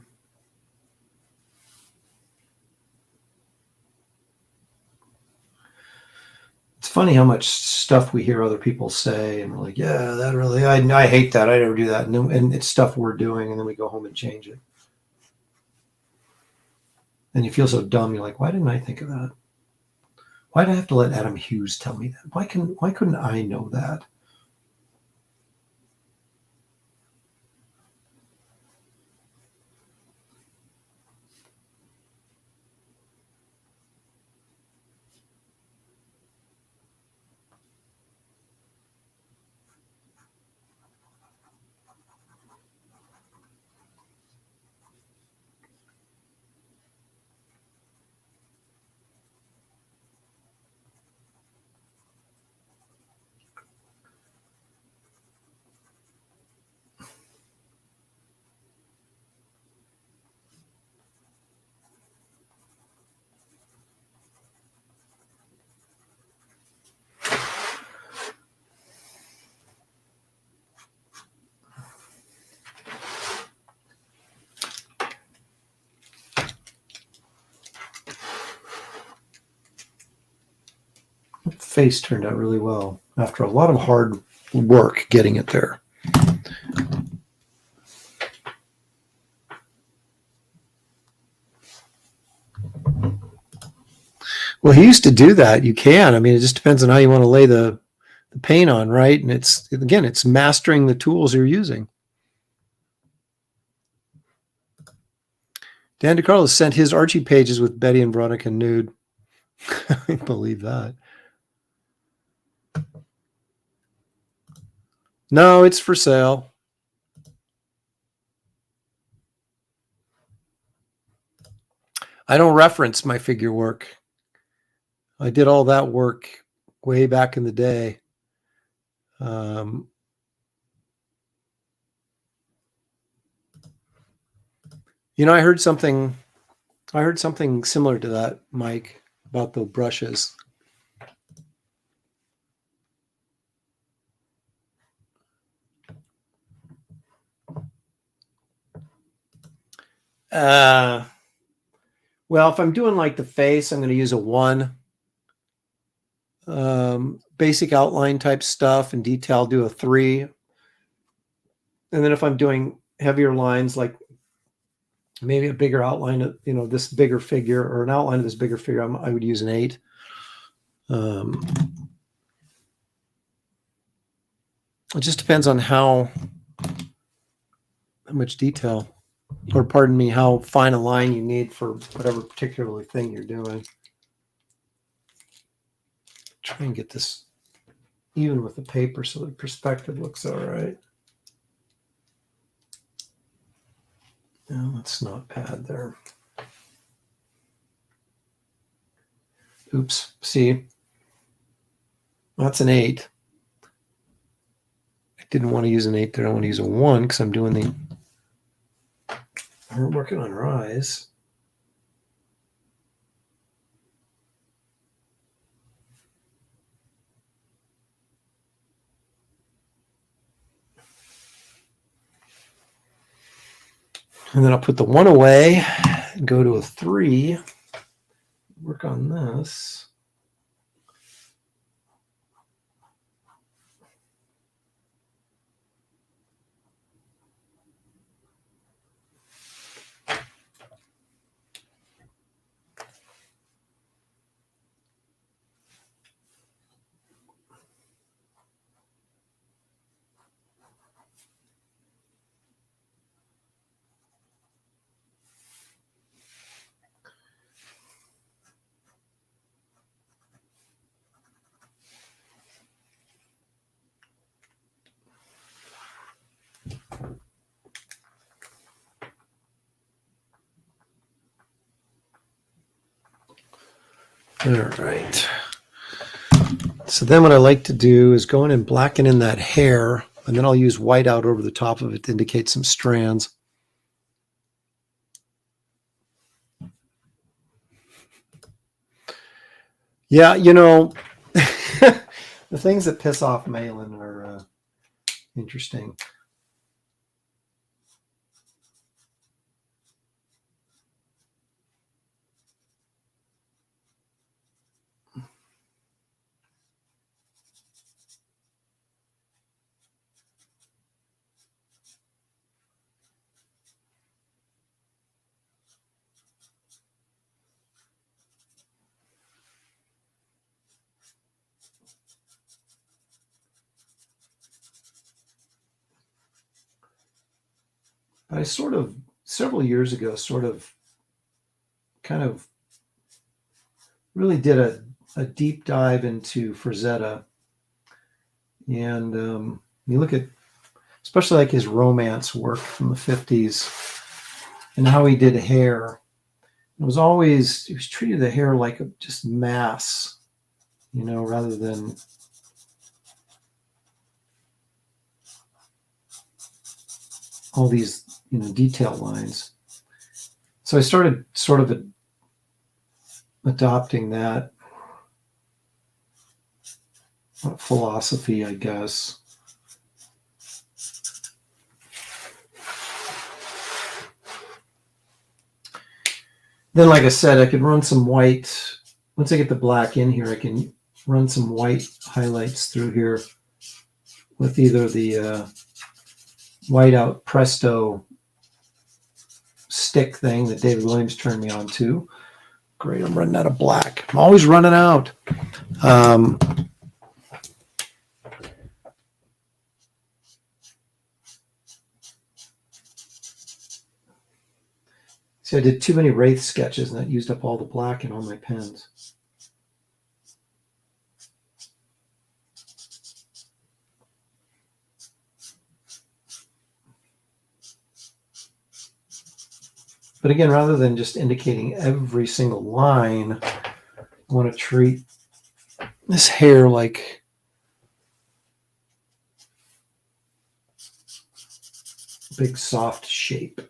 It's funny how much stuff we hear other people say, and we're like, yeah, that really, I hate that. I never do that. And it's stuff we're doing, and then we go home and change it. And you feel so dumb. You're like, why didn't I think of that? Why did I have to let Adam Hughes tell me that? Why couldn't I know that? face turned out really well after a lot of hard work getting it there. Well, he used to do that. You can. I mean, it just depends on how you want to lay the paint on, right? And it's mastering the tools you're using. Dan DeCarlo sent his Archie pages with Betty and Veronica nude. I believe that. No, it's for sale. I don't reference my figure work. I did all that work way back in the day. I heard something similar to that, Mike, about the brushes. Well, if I'm doing like the face, I'm going to use a 1. Basic outline type stuff and detail, I'll do a 3. And then if I'm doing heavier lines, like maybe a bigger outline of, this bigger figure or an outline of this bigger figure, I would use an 8. It just depends on how much detail, or pardon me, how fine a line you need for whatever particular thing you're doing. Try and get this even with the paper so the perspective looks all right. No, that's not bad there. Oops. See, that's an 8. I didn't want to use an 8 there. I want to use a 1 because I'm working on her eyes. And then I'll put the 1 away and go to a 3. Work on this. All right. So then what I like to do is go in and blacken in that hair, and then I'll use white out over the top of it to indicate some strands. Yeah, the things that piss off Malin are interesting. I several years ago, kind of really did a deep dive into Frazetta. And you look at, especially like his romance work from the 50s and how he did hair. He was treating the hair like a just mass, rather than all these, detail lines. So I started sort of adopting that philosophy, I guess. Then, like I said, I could run some white. Once I get the black in here, I can run some white highlights through here with either the whiteout Presto stick thing that David Williams turned me on to. Great, I'm running out of black. I'm always running out. See, I did too many Wraith sketches and that used up all the black in all my pens. But again, rather than just indicating every single line, I want to treat this hair like a big soft shape.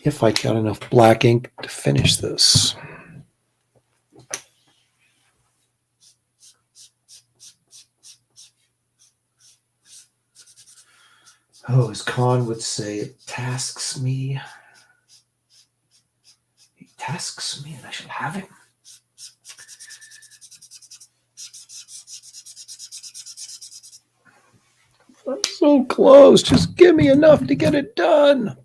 If I got enough black ink to finish this. Oh, as Khan would say, it tasks me. He tasks me and I shall have him. I'm so close. Just give me enough to get it done.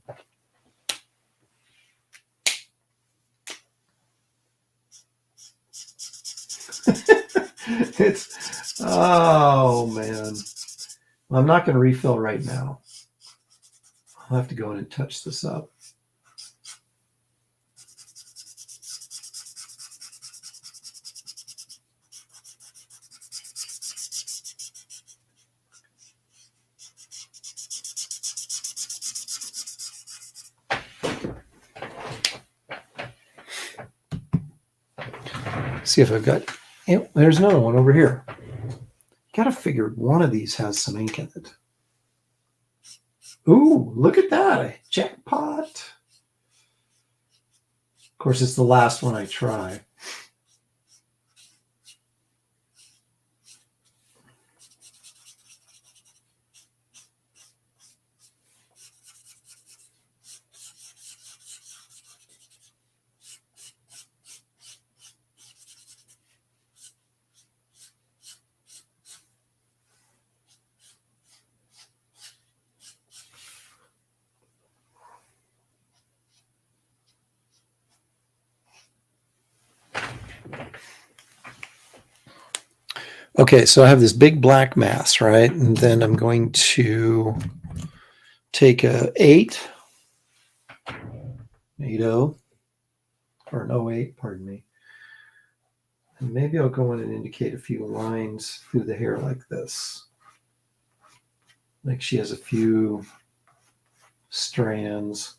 Oh man. Well, I'm not going to refill right now. I'll have to go in and touch this up. See if I've got, there's another one over here. Gotta figure one of these has some ink in it. Ooh, look at that. Jackpot. Of course, it's the last one I try. Okay, so I have this big black mass, right? And then I'm going to take a 8, or an 08, pardon me. And maybe I'll go in and indicate a few lines through the hair like this. Like she has a few strands.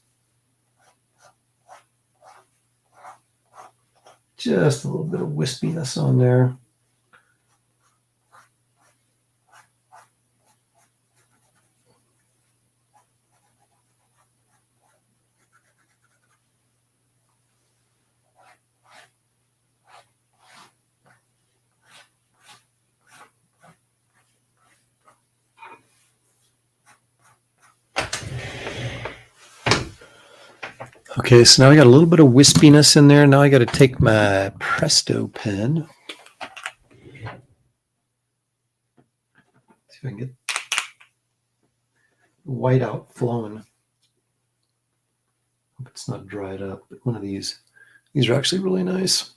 Just a little bit of wispiness on there. Okay, so now I got a little bit of wispiness in there. Now I got to take my Presto pen. See if I can get the white out flowing. Hope it's not dried up, but one of these are actually really nice.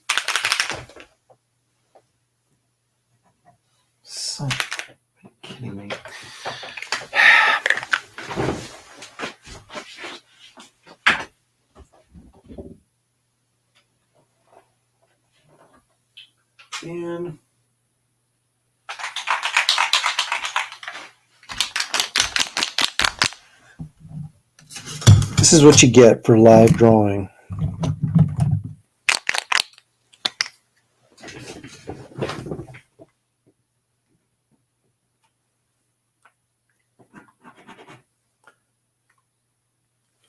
Son, are you kidding me? And this is what you get for live drawing.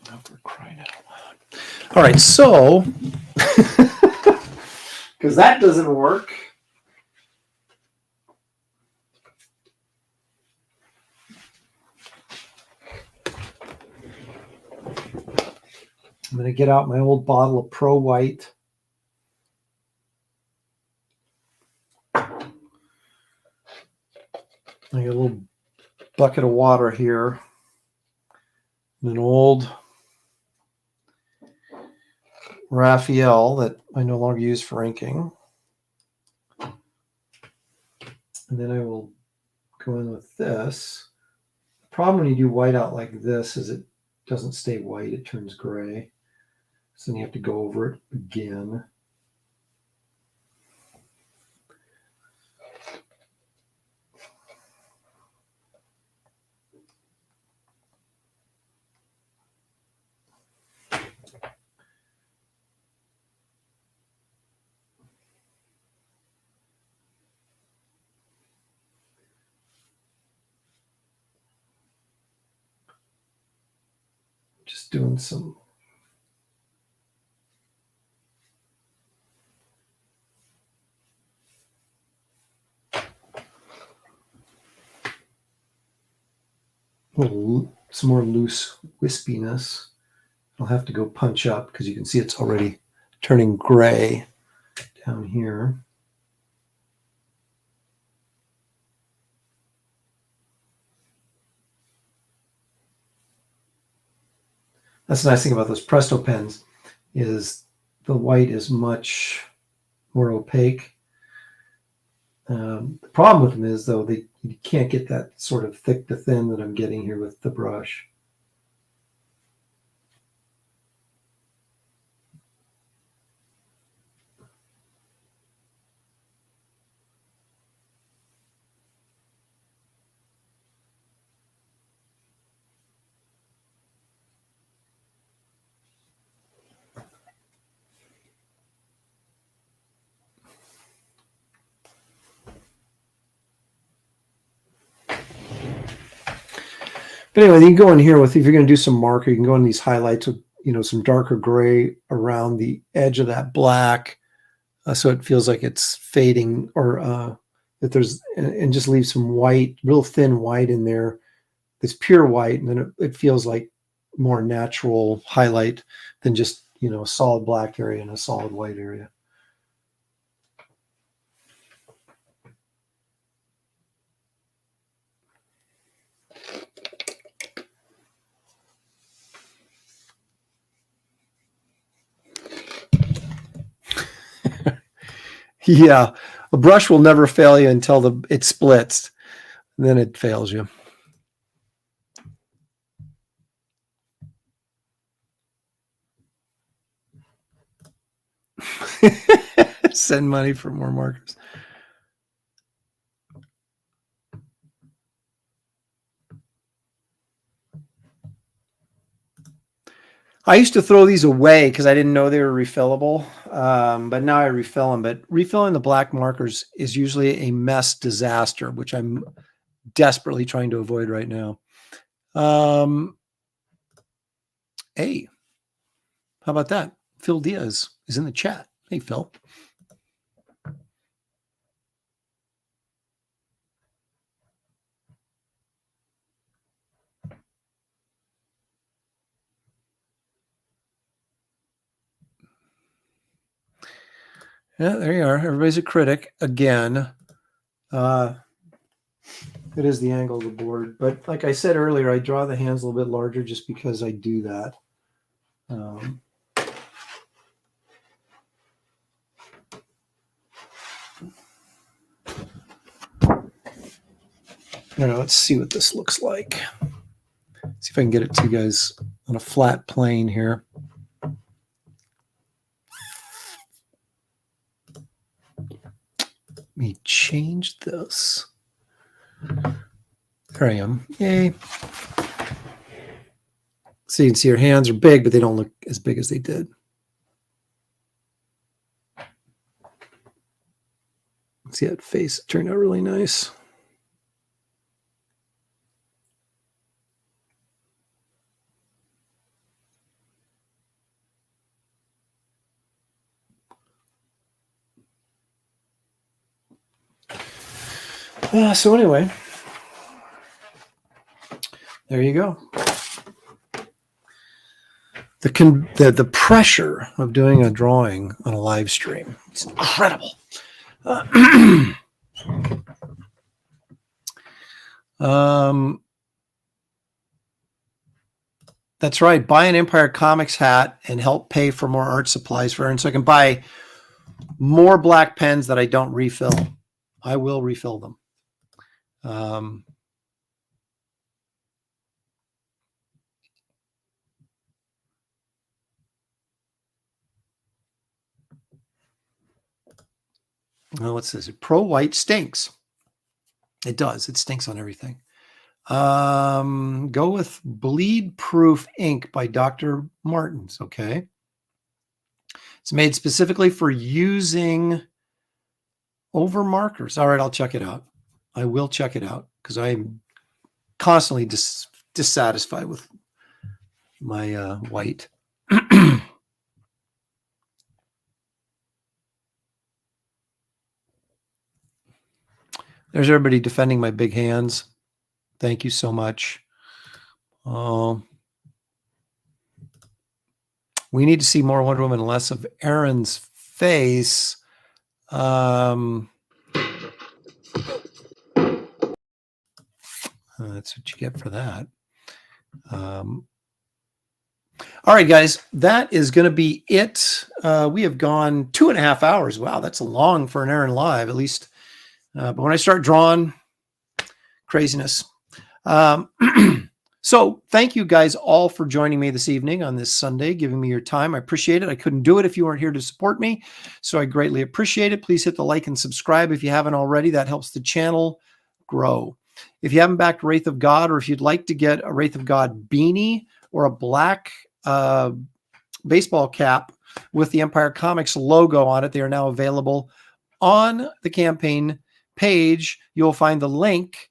Oh, we're crying out loud. All right, so because that doesn't work. I'm going to get out my old bottle of Pro White. I got a little bucket of water here. An old Raphael that I no longer use for inking. And then I will go in with this. The problem when you do white out like this is it doesn't stay white, it turns gray. So then you have to go over it again. Just doing some some more loose wispiness. I'll have to go punch up because you can see it's already turning gray down here. That's the nice thing about those Presto pens is the white is much more opaque. The problem with them is, though, you can't get that sort of thick to thin that I'm getting here with the brush. But anyway, you can go in here with, if you're going to do some marker, you can go in these highlights with, some darker gray around the edge of that black, so it feels like it's fading, or that there's, and just leave some white, real thin white in there. It's pure white, and then it feels like more natural highlight than just, a solid black area and a solid white area. Yeah, a brush will never fail you until it splits. Then it fails you. Send money for more markers. I used to throw these away because I didn't know they were refillable, but now I refill them. But refilling the black markers is usually a mess disaster, which I'm desperately trying to avoid right now. Hey, how about that? Phil Diaz is in the chat. Hey, Phil. Yeah, there you are. Everybody's a critic again. It is the angle of the board. But like I said earlier, I draw the hands a little bit larger just because I do that. Let's see what this looks like. See if I can get it to you guys on a flat plane here. Let me change this. There I am. Yay. So you can see your hands are big, but they don't look as big as they did. See that face? It turned out really nice. So anyway, there you go. the pressure of doing a drawing on a live stream. It's incredible. That's right. Buy an Empire Comics hat and help pay for more art supplies for Aaron, so I can buy more black pens that I don't refill. I will refill them. Well, what's this? Pro White stinks. It does. It stinks on everything. Go with Bleed Proof ink by Dr. Martens. Okay. It's made specifically for using over markers. All right, I'll check it out. I will check it out because I'm constantly dissatisfied with my white. There's everybody defending my big hands. Thank you so much. We need to see more Wonder Woman, less of Aaron's face. That's what you get for that. All right, guys, that is going to be it. We have gone 2.5 hours. Wow, that's long for an Aaron Live, at least. But when I start drawing, craziness. So thank you guys all for joining me this evening on this Sunday, giving me your time. I appreciate it. I couldn't do it if you weren't here to support me, so I greatly appreciate it. Please hit the like and subscribe if you haven't already. That helps the channel grow. If you haven't backed Wraith of God, or if you'd like to get a Wraith of God beanie or a black baseball cap with the Empire Comics logo on it, they are now available on the campaign page. You'll find the link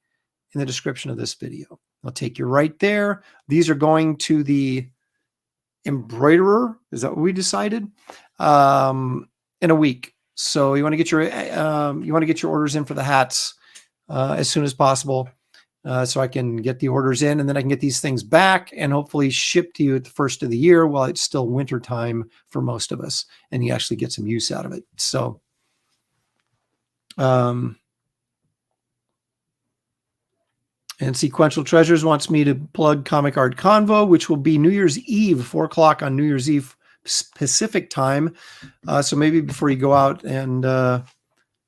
in the description of this video. I'll take you right there. These are going to the embroiderer. Is that what we decided? In a week. So you want to get your orders in for the hats as soon as possible, so I can get the orders in, and then I can get these things back and hopefully ship to you at the first of the year while it's still winter time for most of us, and you actually get some use out of it. So, and Sequential Treasures wants me to plug Comic Art Convo, which will be New Year's Eve, 4 o'clock on New Year's Eve Pacific time. So maybe before you go out and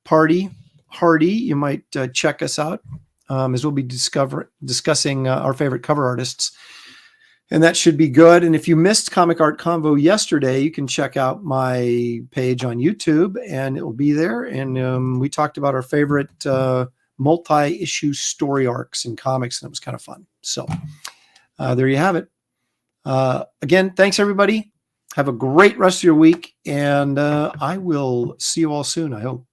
party hardy, you might check us out, as we'll be discussing our favorite cover artists. And that should be good. And if you missed Comic Art Convo yesterday, you can check out my page on YouTube, and it will be there. And we talked about our favorite multi-issue story arcs in comics, and it was kind of fun. So there you have it. Again, thanks everybody. Have a great rest of your week, and I will see you all soon, I hope.